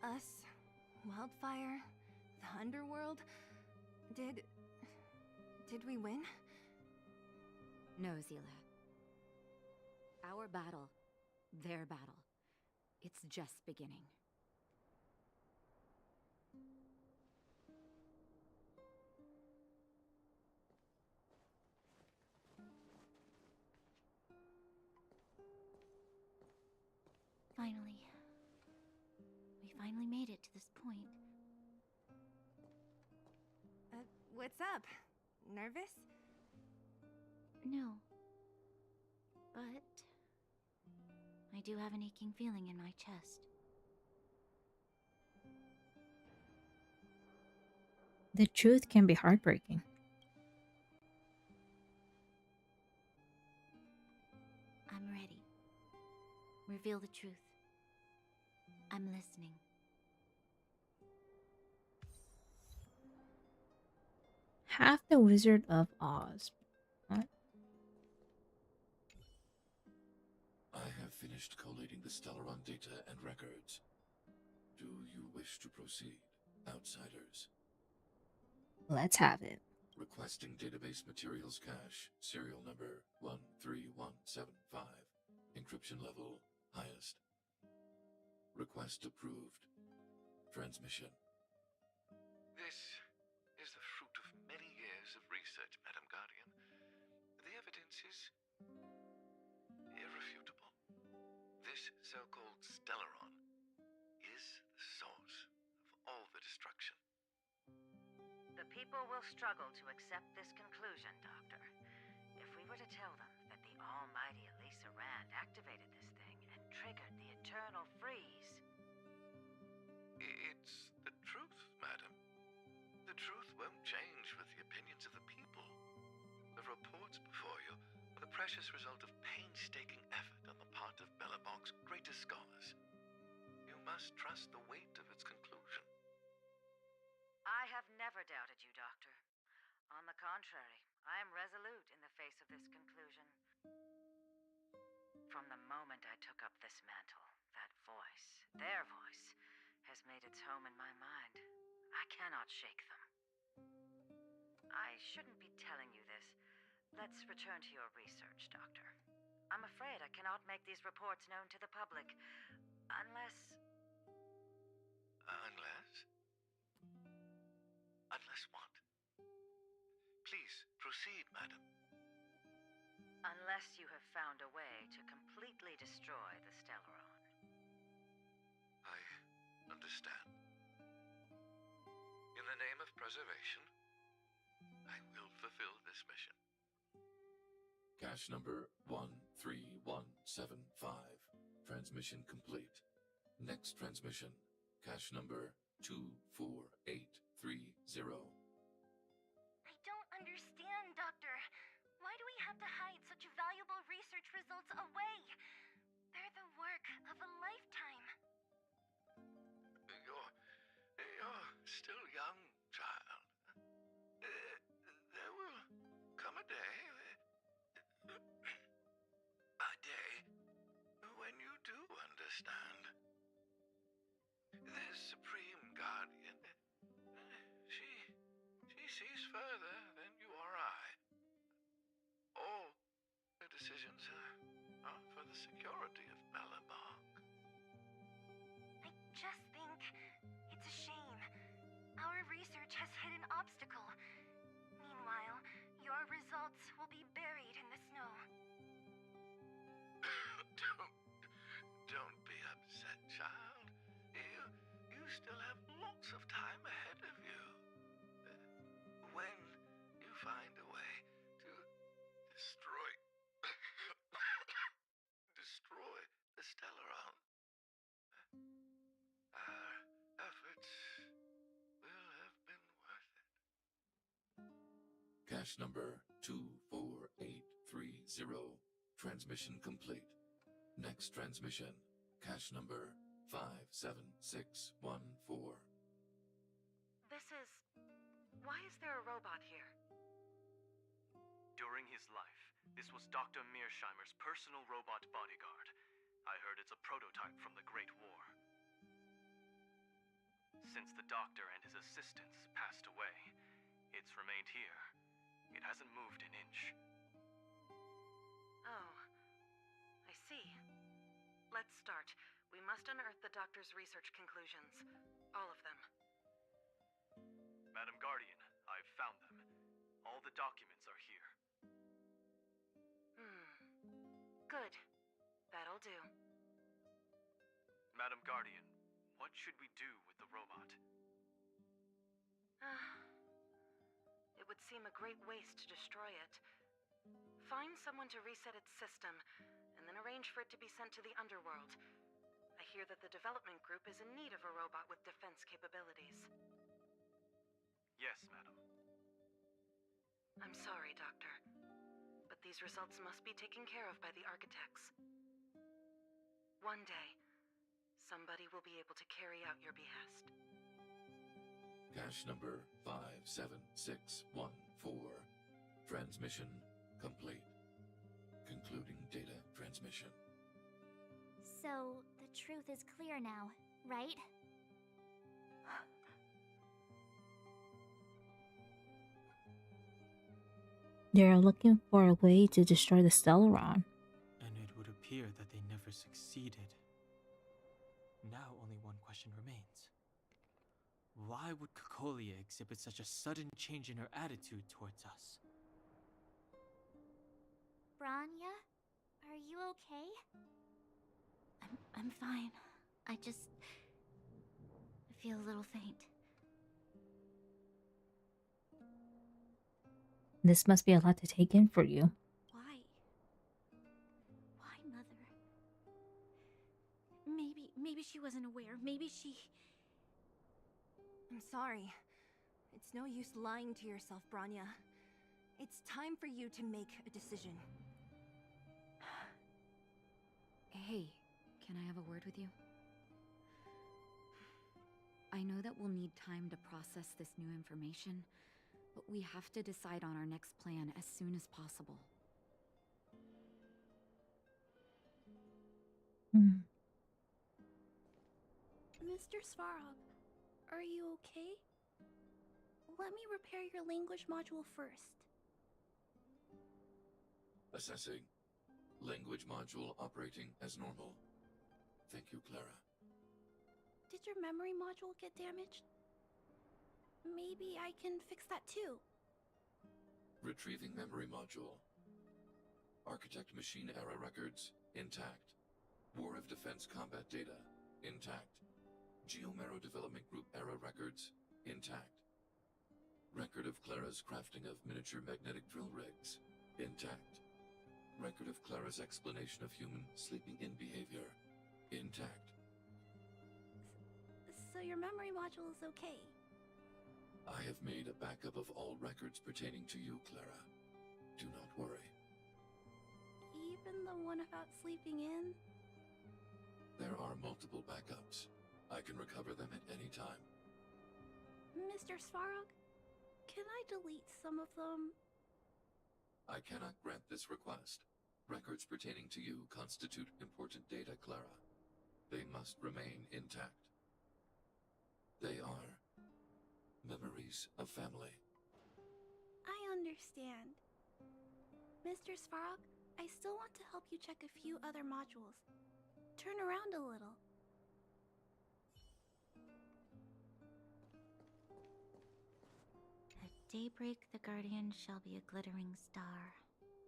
Us? Wildfire? The underworld? Did we win? No, Zila. Our battle, their battle, it's just beginning. Finally. We finally made it to this point. What's up? Nervous? No. But I do have an aching feeling in my chest. The truth can be heartbreaking. I'm ready. Reveal the truth. I'm listening. Half the Wizard of Oz. What? I have finished collating the Stellaron data and records. Do you wish to proceed, outsiders? Let's have it. Requesting database materials cache, serial number 13175. Encryption level highest. Request approved. Transmission. This is the fruit of many years of research, Madam Guardian. The evidence is irrefutable. This so-called Stellaron People will struggle to accept this conclusion, Doctor. If we were to tell them that the almighty Elisa Rand activated this thing and triggered the eternal freeze. It's the truth, madam. The truth won't change with the opinions of the people. The reports before you are the precious result of painstaking effort on the part of Belobog's greatest scholars. You must trust the weight of its conclusion. I have never doubted you, Doctor. On the contrary, I am resolute in the face of this conclusion. From the moment I took up this mantle, that voice, their voice, has made its home in my mind. I cannot shake them. I shouldn't be telling you this. Let's return to your research, Doctor. I'm afraid I cannot make these reports known to the public, unless... Unless? Unless what? Please, proceed, madam. Unless you have found a way to completely destroy the Stellaron. I understand. In the name of preservation, I will fulfill this mission. Cache number 13175. Transmission complete. Next transmission. Cache number 24830. I don't understand, Doctor. Why do we have to hide such valuable research results away? They're the work of a lifetime. You're still young, child. There will come a day, when you do understand. This Supreme Guardian, she sees further than you or I. All her decisions are for the security of Belobog. I just think it's a shame. Our research has hit an obstacle. Meanwhile, your results will be buried in the snow. Don't be upset, child. You still have lots of time ahead of you. When you find a way to destroy the Stellaron, our efforts will have been worth it. Cache number 24830. Transmission complete. Next transmission. Cache number 57614. Why is there a robot here? During his life, this was Dr. Mearsheimer's personal robot bodyguard. I heard it's a prototype from the Great War. Since the doctor and his assistants passed away, it's remained here. It hasn't moved an inch. Oh, I see. Let's start. We must unearth the doctor's research conclusions. All of them. Madam Guardian, I've found them. All the documents are here. Good. That'll do. Madam Guardian, what should we do with the robot? It would seem a great waste to destroy it. Find someone to reset its system, and then arrange for it to be sent to the underworld. I hear that the development group is in need of a robot with defense capabilities. Yes, madam. I'm sorry, Doctor, but these results must be taken care of by the architects. One day, somebody will be able to carry out your behest. Cache number 57614. Transmission complete. Concluding data transmission. So, the truth is clear now, right? They're looking for a way to destroy the Stellaron. And it would appear that they never succeeded. Now only one question remains. Why would Cocolia exhibit such a sudden change in her attitude towards us? Branya, are you okay? I'm fine. I feel a little faint. This must be a lot to take in for you. Why? Why, Mother? Maybe she wasn't aware. Maybe she... I'm sorry. It's no use lying to yourself, Branya. It's time for you to make a decision. Hey, can I have a word with you? I know that we'll need time to process this new information, but we have to decide on our next plan as soon as possible. Mr. Svarog, are you okay? Let me repair your language module first. Assessing. Language module operating as normal. Thank you, Clara. Did your memory module get damaged? Maybe I can fix that too. Retrieving memory module. Architect machine era records, intact. War of Defense combat data, intact. Geomero Development Group era records, intact. Record of Clara's crafting of miniature magnetic drill rigs, intact. Record of Clara's explanation of human sleeping in behavior, intact. So your memory module is okay? I have made a backup of all records pertaining to you, Clara. Do not worry. Even the one about sleeping in? There are multiple backups. I can recover them at any time. Mr. Svarog, can I delete some of them? I cannot grant this request. Records pertaining to you constitute important data, Clara. They must remain intact. They are memories of family. I understand. Mr. Svarog, I still want to help you check a few other modules. Turn around a little. At daybreak, the Guardian shall be a glittering star,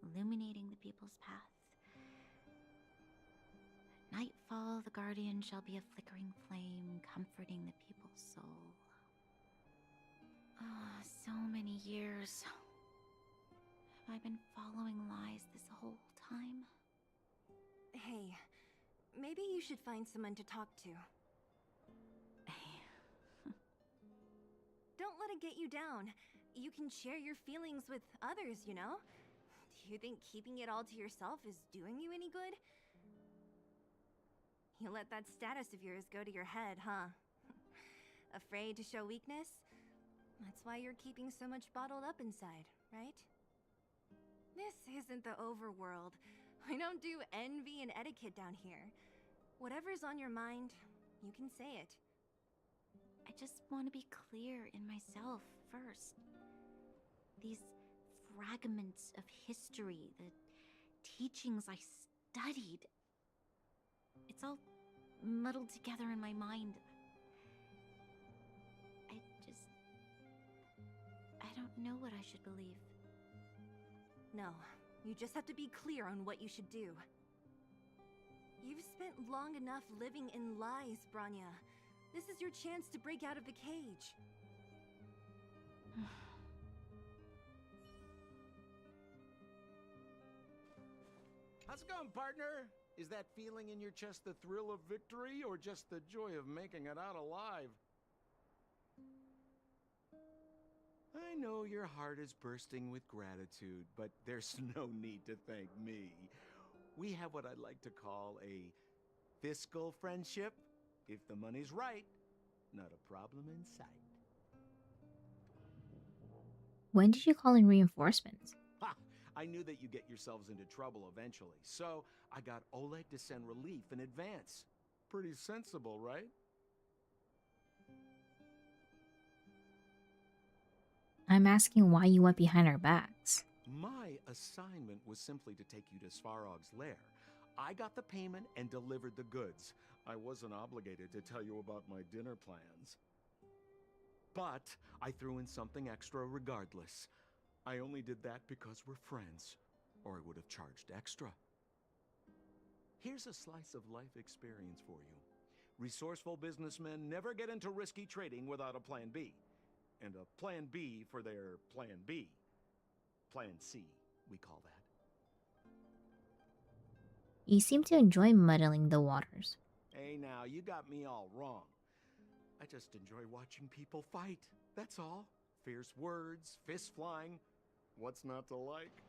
illuminating the people's path. At nightfall, the Guardian shall be a flickering flame, comforting the people's soul. Ah, so many years. Have I been following lies this whole time? Hey, maybe you should find someone to talk to. Don't let it get you down. You can share your feelings with others, you know? Do you think keeping it all to yourself is doing you any good? You let that status of yours go to your head, huh? Afraid to show weakness? That's why you're keeping so much bottled up inside, right? This isn't the overworld. I don't do envy and etiquette down here. Whatever's on your mind, you can say it. I just want to be clear in myself first. These fragments of history, the teachings I studied, it's all muddled together in my mind. I don't know what I should believe. No, you just have to be clear on what you should do. You've spent long enough living in lies, Branya. This is your chance to break out of the cage. How's it going, partner? Is that feeling in your chest the thrill of victory or just the joy of making it out alive? I know your heart is bursting with gratitude, but there's no need to thank me. We have what I'd like to call a fiscal friendship. If the money's right, not a problem in sight. When did you call in reinforcements? Ha! I knew that you'd get yourselves into trouble eventually, so I got Oleg to send relief in advance. Pretty sensible, right? I'm asking why you went behind our backs. My assignment was simply to take you to Svarog's lair. I got the payment and delivered the goods. I wasn't obligated to tell you about my dinner plans. But I threw in something extra regardless. I only did that because we're friends, or I would have charged extra. Here's a slice of life experience for you. Resourceful businessmen never get into risky trading without a plan B. And a plan B for their plan B. Plan C, we call that. You seem to enjoy muddling the waters. Hey now, you got me all wrong. I just enjoy watching people fight. That's all. Fierce words, fists flying. What's not to like?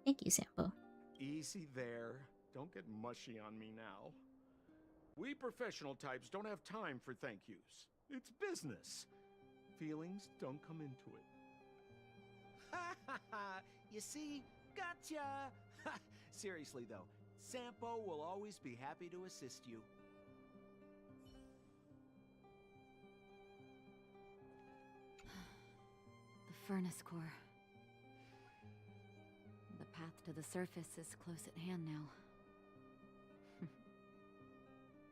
Thank you, Sampo. Easy there. Don't get mushy on me now. We professional types don't have time for thank yous. It's business. Feelings don't come into it. Ha ha ha! You see? Gotcha! Seriously though, Sampo will always be happy to assist you. The furnace core. The path to the surface is close at hand now.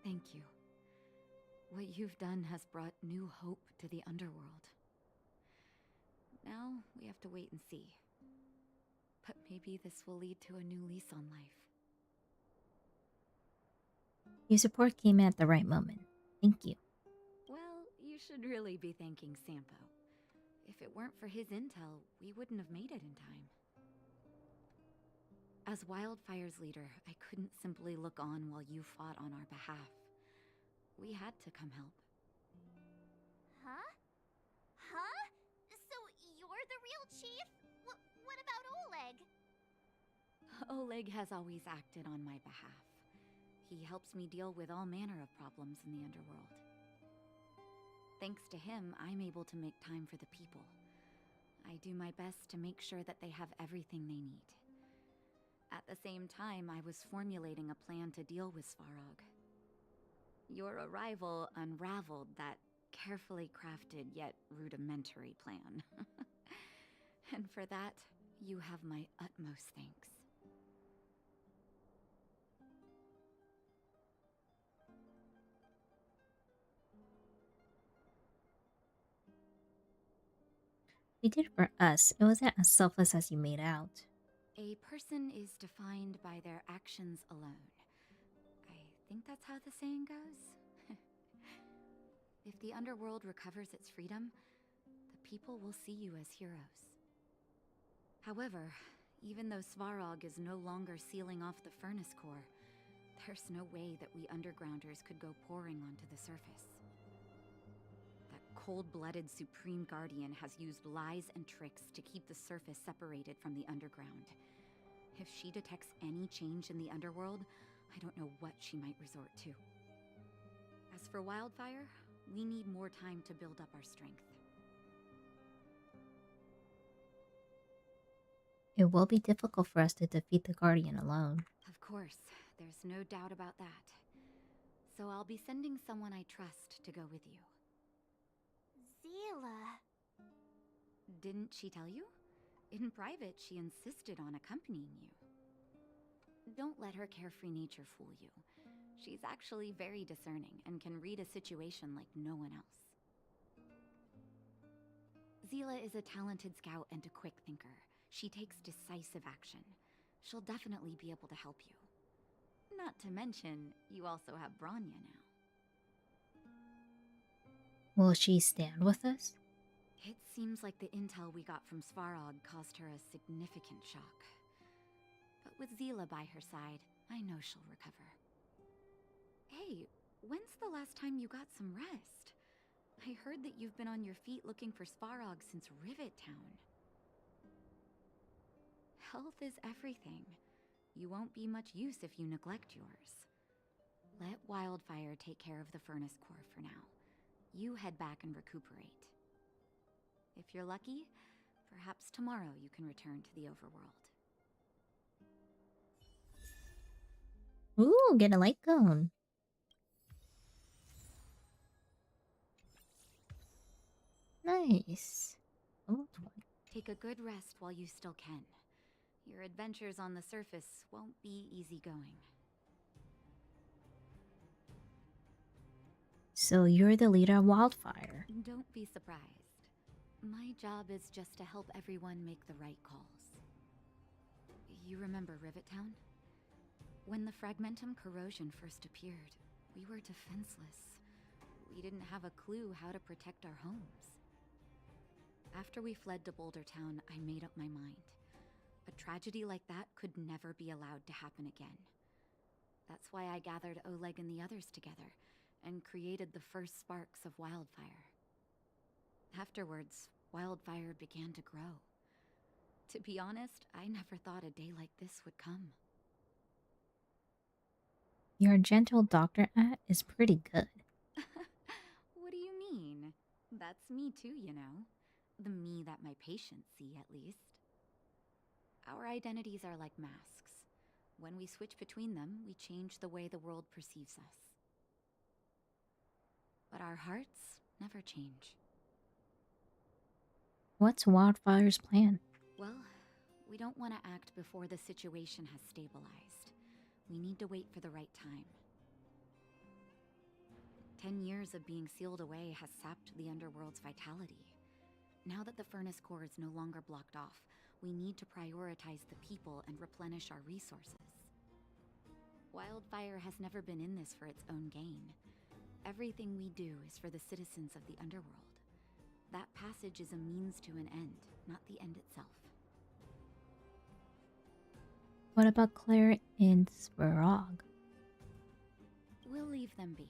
Thank you. What you've done has brought new hope to the underworld. Now, we have to wait and see. But maybe this will lead to a new lease on life. Your support came at the right moment. Thank you. Well, you should really be thanking Sampo. If it weren't for his intel, we wouldn't have made it in time. As Wildfire's leader, I couldn't simply look on while you fought on our behalf. We had to come help. Huh? Huh? So you're the real chief? What about Oleg? Oleg has always acted on my behalf. He helps me deal with all manner of problems in the underworld. Thanks to him, I'm able to make time for the people. I do my best to make sure that they have everything they need. At the same time, I was formulating a plan to deal with Svarog. Your arrival unraveled that carefully crafted yet rudimentary plan. And for that, you have my utmost thanks. You did for us. It wasn't as selfless as you made out. A person is defined by their actions alone. I think that's how the saying goes. If the underworld recovers its freedom, the people will see you as heroes. However, even though Svarog is no longer sealing off the furnace core, there's no way that we undergrounders could go pouring onto the surface. That cold-blooded Supreme Guardian has used lies and tricks to keep the surface separated from the underground. If she detects any change in the underworld, I don't know what she might resort to. As for Wildfire, we need more time to build up our strength. It will be difficult for us to defeat the Guardian alone. Of course, there's no doubt about that. So I'll be sending someone I trust to go with you. Zila. Didn't she tell you? In private, she insisted on accompanying you. Don't let her carefree nature fool you. She's actually very discerning and can read a situation like no one else. Zila is a talented scout and a quick thinker. She takes decisive action. She'll definitely be able to help you. Not to mention, you also have Branya now. Will she stand with us? It seems like the intel we got from Svarog caused her a significant shock. But with Zila by her side, I know she'll recover. Hey, when's the last time you got some rest? I heard that you've been on your feet looking for Svarog since Rivet Town. Health is everything. You won't be much use if you neglect yours. Let Wildfire take care of the furnace core for now. You head back and recuperate. If you're lucky, perhaps tomorrow you can return to the overworld. Ooh, get a light cone. Nice. Level 20. Take a good rest while you still can. Your adventures on the surface won't be easygoing. So you're the leader of Wildfire. Don't be surprised. My job is just to help everyone make the right calls. You remember Rivet Town? When the Fragmentum corrosion first appeared, we were defenseless. We didn't have a clue how to protect our homes. After we fled to Boulder Town, I made up my mind. A tragedy like that could never be allowed to happen again. That's why I gathered Oleg and the others together and created the first sparks of wildfire. Afterwards, wildfire began to grow. To be honest, I never thought a day like this would come. Your gentle Dr. At is pretty good. What do you mean? That's me too, you know. The me that my patients see, at least. Our identities are like masks. When we switch between them, we change the way the world perceives us. But our hearts never change. What's Wildfire's plan? Well, we don't want to act before the situation has stabilized. We need to wait for the right time. 10 years of being sealed away has sapped the underworld's vitality. Now that the furnace core is no longer blocked off, we need to prioritize the people and replenish our resources. Wildfire has never been in this for its own gain. Everything we do is for the citizens of the underworld. That passage is a means to an end, not the end itself. What about Claire and Svarog? We'll leave them be.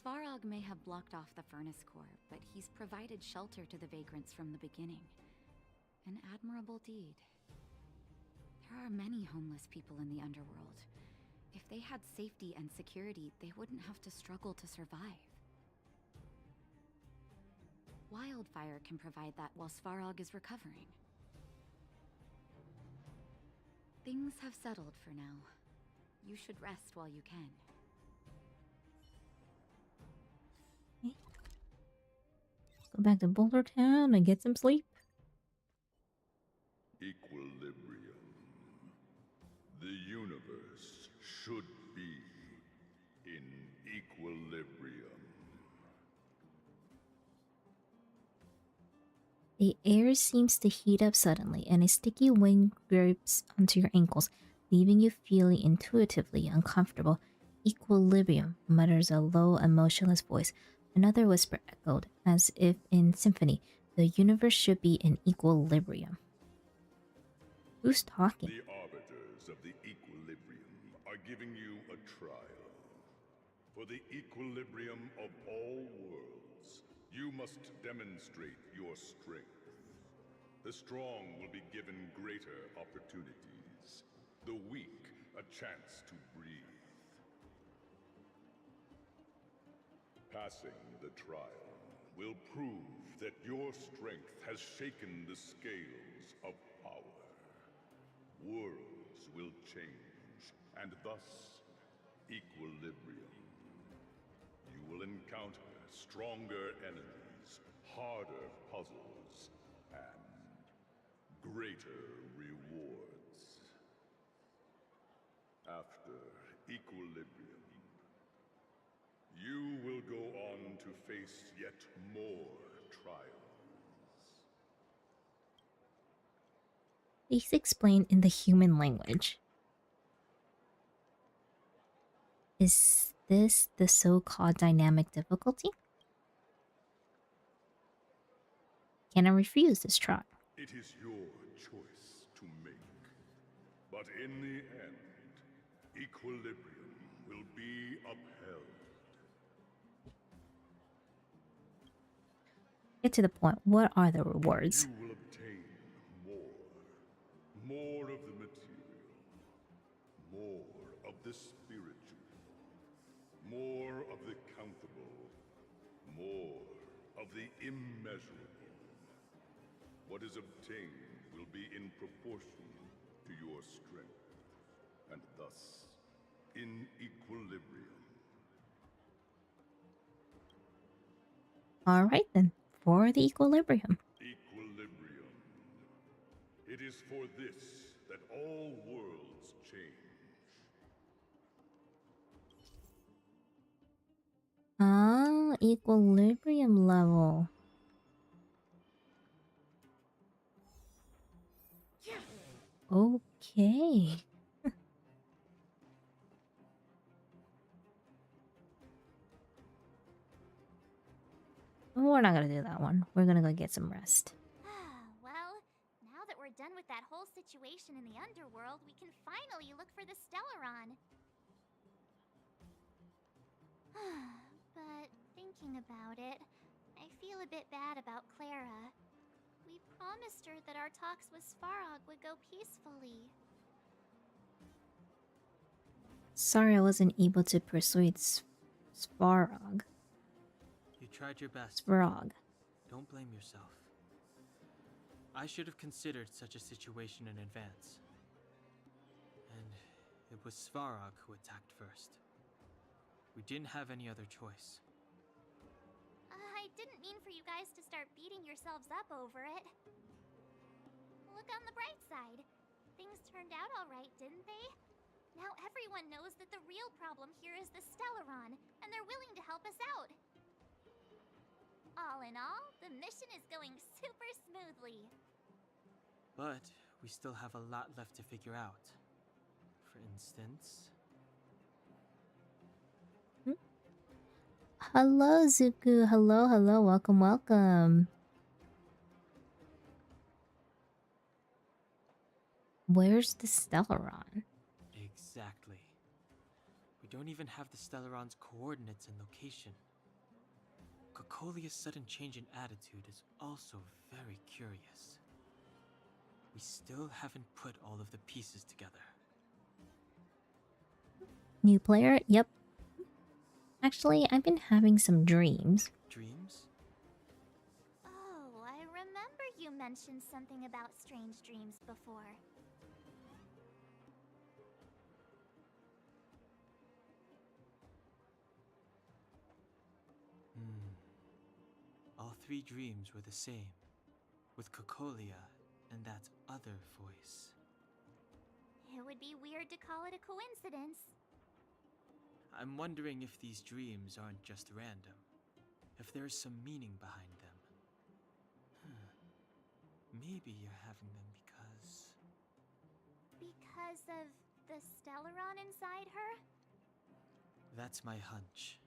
Svarog may have blocked off the furnace core, but he's provided shelter to the vagrants from the beginning. An admirable deed. There are many homeless people in the underworld. If they had safety and security, they wouldn't have to struggle to survive. Wildfire can provide that while Svarog is recovering. Things have settled for now. You should rest while you can. Go back to Boulder Town and get some sleep. Equilibrium. The universe should be in equilibrium. The air seems to heat up suddenly, and a sticky wind grips onto your ankles, leaving you feeling intuitively uncomfortable. Equilibrium, mutters a low, emotionless voice. Another whisper echoed, as if in symphony. The universe should be in equilibrium. Who's talking? The arbiters of the equilibrium are giving you a trial. For the equilibrium of all worlds, you must demonstrate your strength. The strong will be given greater opportunities. The weak a chance to breathe. Passing the trial will prove that your strength has shaken the scales of power. Worlds will change, and thus equilibrium. You will encounter stronger enemies, harder puzzles, and greater rewards. After equilibrium, you will go on to face yet more trials. Please explain in the human language. Is this the so-called dynamic difficulty? Can I refuse this trial? It is your choice to make. But in the end, equilibrium will be upheld. Get to the point. What are the rewards? You will obtain more of the material, more of the spiritual, more of the countable, more of the immeasurable. What is obtained will be in proportion to your strength, and thus in equilibrium. Alright then, for the equilibrium. Equilibrium. It is for this that all worlds change. Ah, equilibrium level. Okay. we're not gonna do that one. We're gonna go get some rest. Well, now that we're done with that whole situation in the underworld, we can finally look for the Stellaron. But thinking about it, I feel a bit bad about Clara. We promised her that our talks with Svarog would go peacefully. Sorry I wasn't able to persuade Svarog. You tried your best. Svarog. Don't blame yourself. I should have considered such a situation in advance. And it was Svarog who attacked first. We didn't have any other choice. I didn't mean for you guys to start beating yourselves up over it. Look on the bright side. Things turned out alright, didn't they? Now everyone knows that the real problem here is the Stellaron, and they're willing to help us out. All in all, the mission is going super smoothly. But we still have a lot left to figure out. For instance... Hello, Zuku. Hello, hello. Welcome, welcome. Where's the Stellaron? Exactly. We don't even have the Stellaron's coordinates and location. Cocolia's sudden change in attitude is also very curious. We still haven't put all of the pieces together. New player? Yep. Actually, I've been having some dreams. Dreams? Oh, I remember you mentioned something about strange dreams before. All three dreams were the same, with Cocolia and that other voice. It would be weird to call it a coincidence. I'm wondering if these dreams aren't just random, if there's some meaning behind them. Maybe you're having them because... Because of the Stellaron inside her? That's my hunch,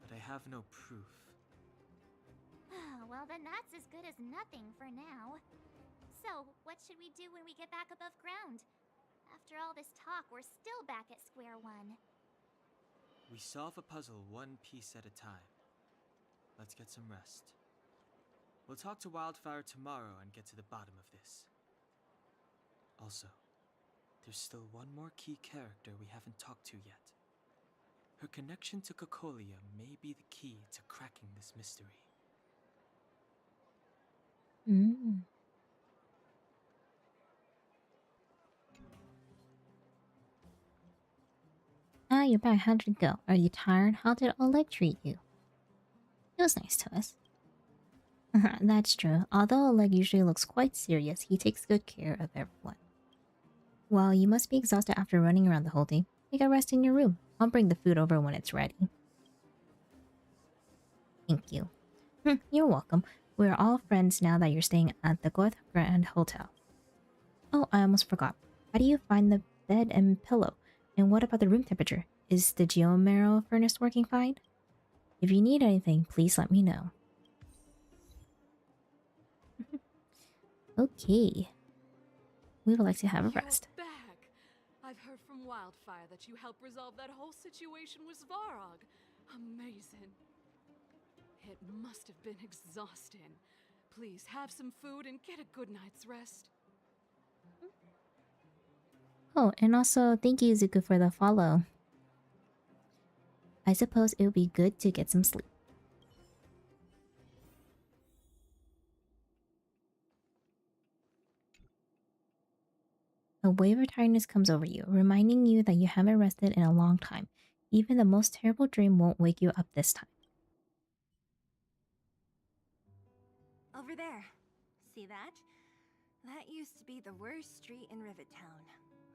but I have no proof. Well, then that's as good as nothing for now. So, what should we do when we get back above ground? After all this talk, we're still back at square one. We solve a puzzle one piece at a time. Let's get some rest. We'll talk to Wildfire tomorrow and get to the bottom of this. Also, there's still one more key character we haven't talked to yet. Her connection to Cocolia may be the key to cracking this mystery. Ah, you're back. How'd it go? Are you tired? How did Oleg treat you? He was nice to us. That's true. Although Oleg usually looks quite serious, he takes good care of everyone. Well, you must be exhausted after running around the whole day. Take a rest in your room. I'll bring the food over when it's ready. Thank you. You're welcome. We're all friends now that you're staying at the Goth Grand Hotel. Oh, I almost forgot. How do you find the bed and pillow? And what about the room temperature? Is the geomarrow furnace working fine? If you need anything, please let me know. Okay. We would like to have a rest. You're back! I've heard from Wildfire that you helped resolve that whole situation with Svarog. Amazing. It must have been exhausting. Please have some food and get a good night's rest. Oh, and also thank you, Zuko, for the follow. I suppose it would be good to get some sleep. A wave of tiredness comes over you, reminding you that you haven't rested in a long time. Even the most terrible dream won't wake you up this time. Over there. See that? That used to be the worst street in Rivet Town.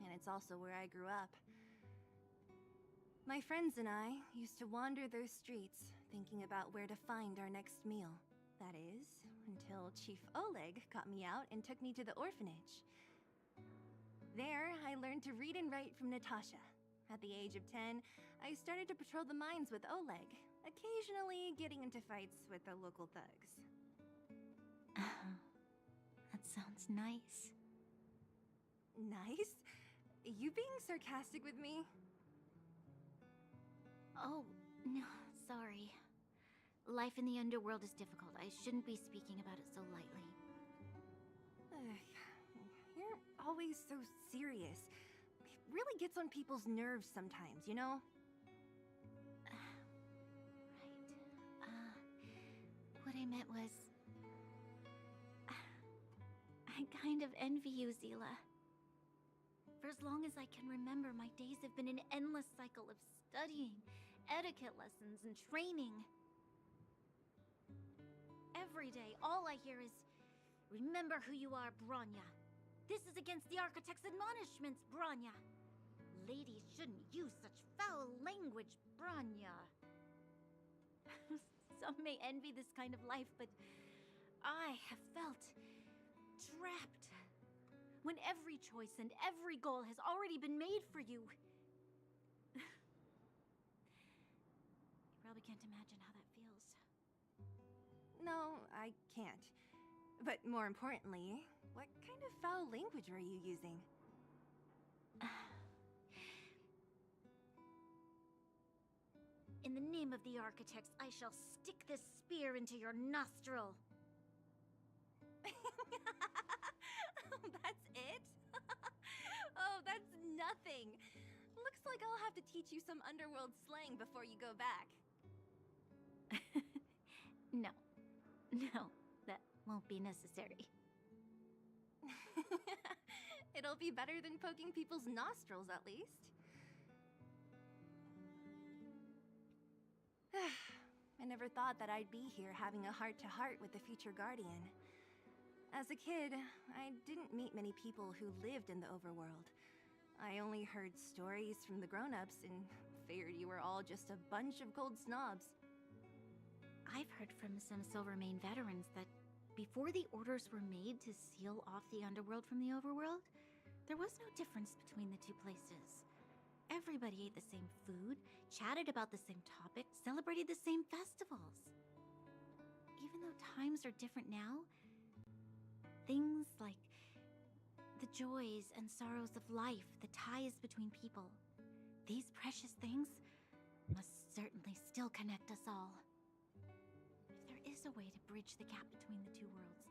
And it's also where I grew up. My friends and I used to wander those streets, thinking about where to find our next meal. That is, until Chief Oleg got me out and took me to the orphanage. There, I learned to read and write from Natasha. At the age of 10, I started to patrol the mines with Oleg, occasionally getting into fights with the local thugs. That sounds nice. Nice? You being sarcastic with me? Oh, no, sorry. Life in the underworld is difficult. I shouldn't be speaking about it so lightly. You're always so serious. It really gets on people's nerves sometimes, you know? What I meant was... I kind of envy you, Zila. For as long as I can remember, my days have been an endless cycle of studying, etiquette lessons, and training. Every day, all I hear is, "Remember who you are, Bronya. This is against the Architect's admonishments, Bronya. Ladies shouldn't use such foul language, Bronya." Some may envy this kind of life, but I have felt trapped. When every choice and every goal has already been made for you. You probably can't imagine how that feels. No, I can't. But more importantly, what kind of foul language were you using? In the name of the Architects, I shall stick this spear into your nostril. That's it? Oh, that's nothing. Looks like I'll have to teach you some underworld slang before you go back. No. No, that won't be necessary. It'll be better than poking people's nostrils, at least. I never thought that I'd be here having a heart-to-heart with the future Guardian. As a kid, I didn't meet many people who lived in the overworld. I only heard stories from the grown-ups and figured you were all just a bunch of cold snobs. I've heard from some Silvermane veterans that before the orders were made to seal off the underworld from the overworld, there was no difference between the two places. Everybody ate the same food, chatted about the same topics, celebrated the same festivals. Even though times are different now, things like the joys and sorrows of life, the ties between people, these precious things must certainly still connect us all. If there is a way to bridge the gap between the two worlds,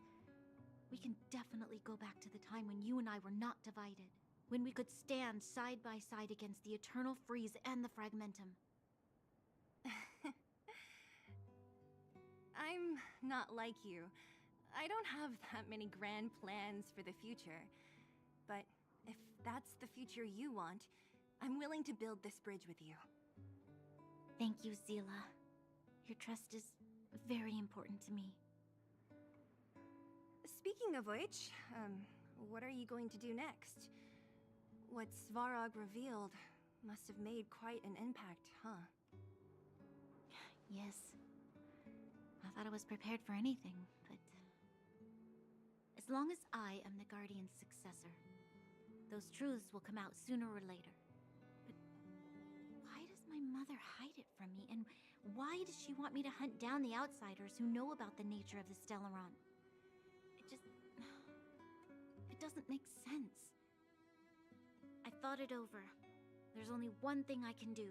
we can definitely go back to the time when you and I were not divided. When we could stand side by side against the Eternal Freeze and the Fragmentum. I'm not like you. I don't have that many grand plans for the future. But if that's the future you want, I'm willing to build this bridge with you. Thank you, Zila. Your trust is very important to me. Speaking of which, what are you going to do next? What Svarog revealed must have made quite an impact, huh? Yes. I thought I was prepared for anything, but... as long as I am the Guardian's successor, those truths will come out sooner or later. But why does my mother hide it from me? And why does she want me to hunt down the outsiders who know about the nature of the Stellaron? It doesn't make sense. I thought it over. There's only one thing I can do.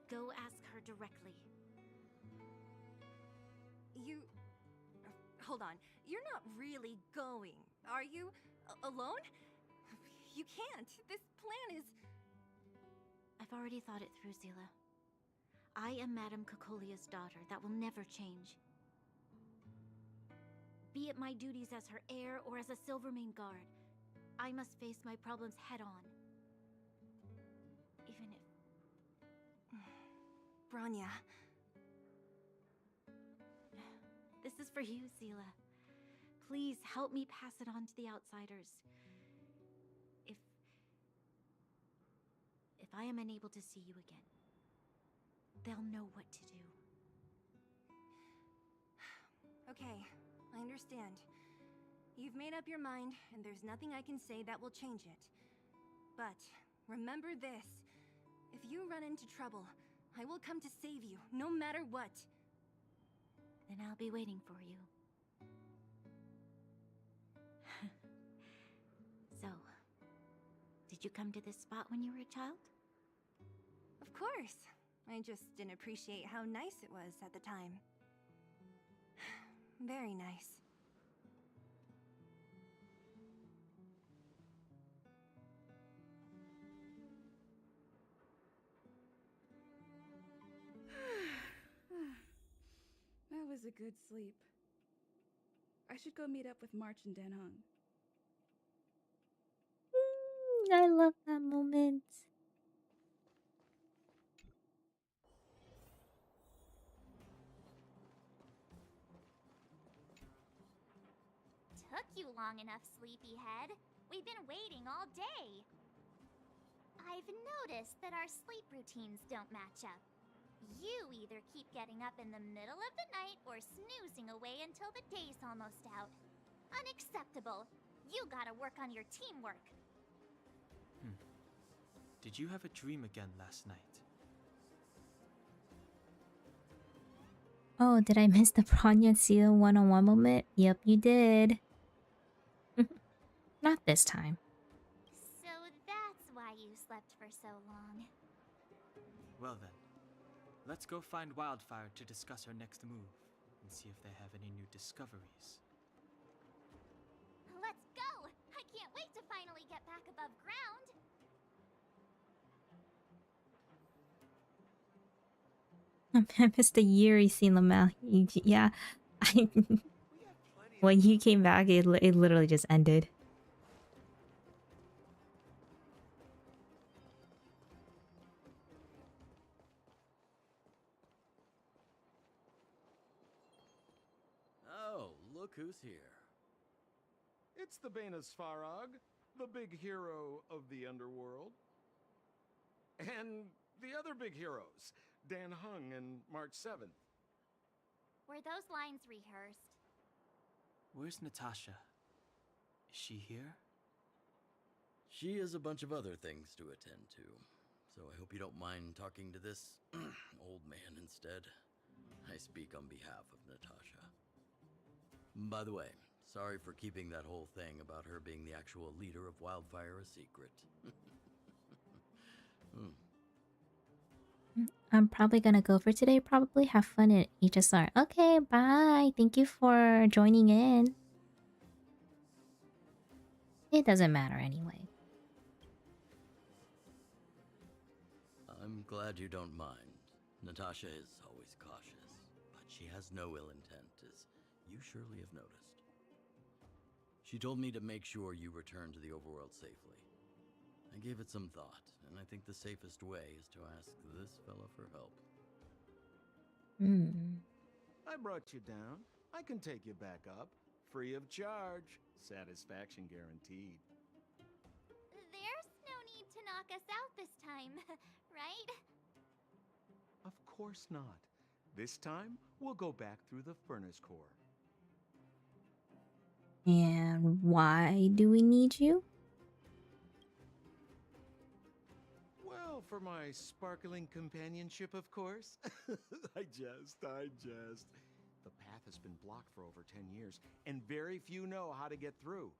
Go ask her directly. You... hold on. You're not really going, are you? Alone? You can't. This plan is... I've already thought it through, Zila. I am Madame Cocolia's daughter. That will never change. Be it my duties as her heir or as a Silvermane guard, I must face my problems head-on. Even if... Bronya. This is for you, Zila. Please help me pass it on to the outsiders. If I am unable to see you again, they'll know what to do. Okay, I understand. You've made up your mind, and there's nothing I can say that will change it. But remember this. If you run into trouble, I will come to save you, no matter what. Then I'll be waiting for you. So, did you come to this spot when you were a child? Of course. I just didn't appreciate how nice it was at the time. Very nice. That was a good sleep. I should go meet up with March and Dan Hung. I love that moment. Took you long enough, sleepyhead. We've been waiting all day. I've noticed that our sleep routines don't match up. You either keep getting up in the middle of the night or snoozing away until the day's almost out. Unacceptable. You gotta work on your teamwork. Did you have a dream again last night? Oh, did I miss the Bronya and Seal one-on-one moment? Yep, you did. Not this time. So that's why you slept for so long. Well then, let's go find Wildfire to discuss her next move and see if they have any new discoveries. Let's go! I can't wait to finally get back above ground! I missed the year you seen Lamel. Yeah. When you came back, it literally just ended. Oh, look who's here. It's the Bane of Svarog, the big hero of the underworld. And the other big heroes, Dan Hung and March 7th. Were those lines rehearsed? Where's Natasha? Is she here? She has a bunch of other things to attend to, so I hope you don't mind talking to this old man instead. I speak on behalf of Natasha. By the way, sorry for keeping that whole thing about her being the actual leader of Wildfire a secret. I'm probably gonna go for today. Probably have fun at HSR. Okay, bye. Thank you for joining in. It doesn't matter anyway. I'm glad you don't mind. Natasha is always cautious, but she has no ill intent, as you surely have noticed. She told me to make sure you return to the overworld safely. I gave it some thought, and I think the safest way is to ask this fella for help. I brought you down. I can take you back up, free of charge. Satisfaction guaranteed. There's no need to knock us out this time, right? Of course not. This time, we'll go back through the furnace core. And why do we need you? Well, for my sparkling companionship, of course. I jest. The path has been blocked for over 10 years, and very few know how to get through.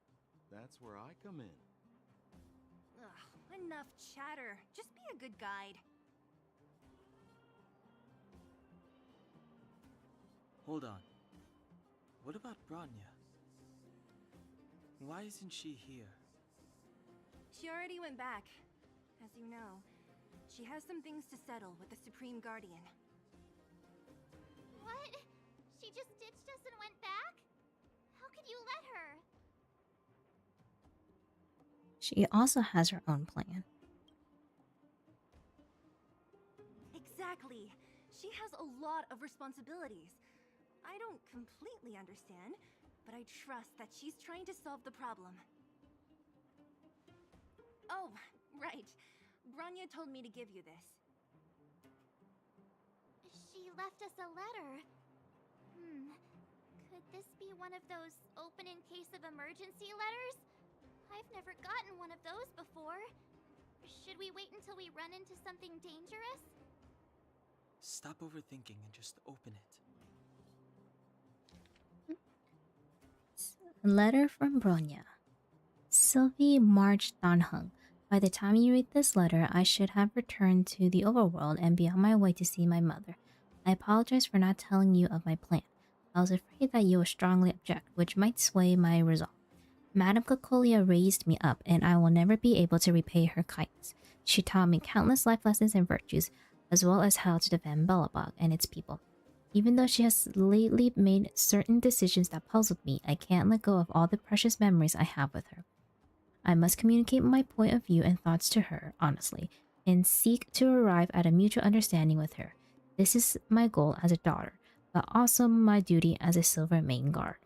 That's where I come in. Ugh, enough chatter. Just be a good guide. Hold on. What about Bronya? Why isn't she here? She already went back. As you know, she has some things to settle with the Supreme Guardian. What? She just ditched us and went back? How could you let her? She also has her own plan. Exactly. She has a lot of responsibilities. I don't completely understand, but I trust that she's trying to solve the problem. Oh, right. Bronya told me to give you this. She left us a letter. Could this be one of those open in case of emergency letters? I've never gotten one of those before. Should we wait until we run into something dangerous? Stop overthinking and just open it. Letter from Bronya. Sylvie March Donhung. By the time you read this letter, I should have returned to the overworld and be on my way to see my mother. I apologize for not telling you of my plan. I was afraid that you would strongly object, which might sway my resolve. Madame Cocolia raised me up, and I will never be able to repay her kindness. She taught me countless life lessons and virtues, as well as how to defend Belobog and its people. Even though she has lately made certain decisions that puzzled me, I can't let go of all the precious memories I have with her. I must communicate my point of view and thoughts to her, honestly, and seek to arrive at a mutual understanding with her. This is my goal as a daughter, but also my duty as a Silver Main Guard.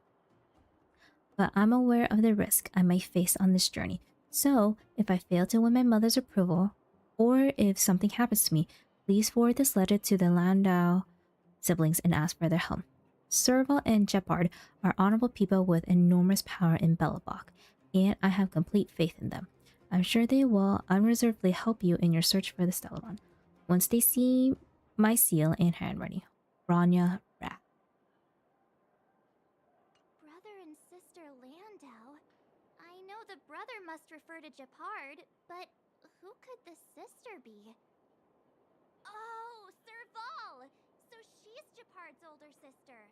But I'm aware of the risk I might face on this journey, so if I fail to win my mother's approval, or if something happens to me, please forward this letter to the Landau siblings and ask for their help. Serval and Jeopard are honorable people with enormous power in Belobog, and I have complete faith in them. I'm sure they will unreservedly help you in your search for the Stellaron. Once they see my seal and handwriting. Bronya Rat. Brother and sister Landau? I know the brother must refer to Japard, but who could the sister be? Oh, Serval! So she's Japard's older sister.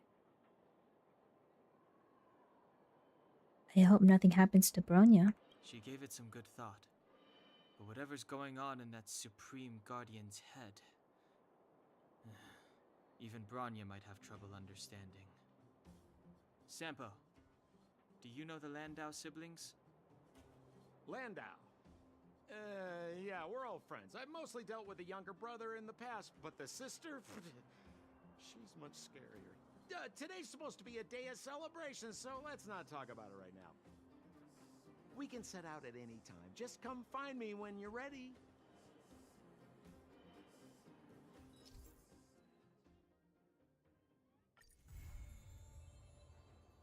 I hope nothing happens to Bronya. She gave it some good thought. But whatever's going on in that Supreme Guardian's head, even Bronya might have trouble understanding. Sampo, do you know the Landau siblings? Landau? Yeah, we're old friends. I've mostly dealt with the younger brother in the past, but the sister? She's much scarier. Today's supposed to be a day of celebration, so let's not talk about it right now. We can set out at any time. Just come find me when you're ready.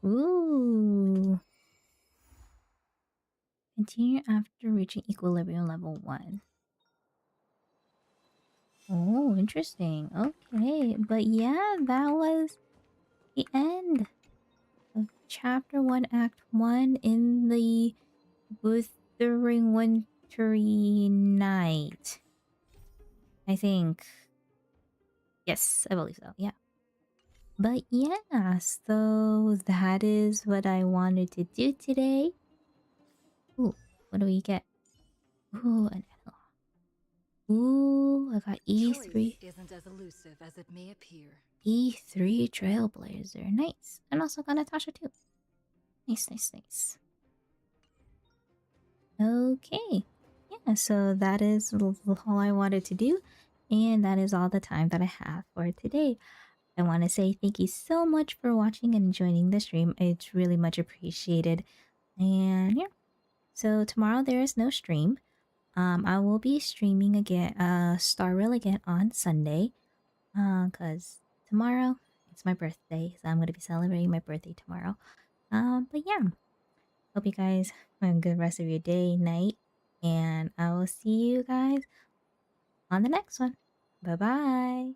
Ooh. Continue after reaching equilibrium level 1. Oh, interesting. Okay, but yeah, that was the end of Chapter 1, Act 1 in the Wuthering Wintry Night. I think. Yes, I believe so, yeah. But yeah, so that is what I wanted to do today. Ooh, what do we get? Ooh, an analog. Ooh, I got E3. Choice isn't as elusive as it may appear. E3 Trailblazer. Nice. And also got Natasha too. Nice, nice, nice. Okay. Yeah, so that is all I wanted to do. And that is all the time that I have for today. I want to say thank you so much for watching and joining the stream. It's really much appreciated. And yeah. So tomorrow there is no stream. I will be streaming again, Star Rail again on Sunday. Cause tomorrow it's my birthday, so I'm gonna be celebrating my birthday tomorrow. But yeah, hope you guys have a good rest of your day, night, and I will see you guys on the next one. Bye bye.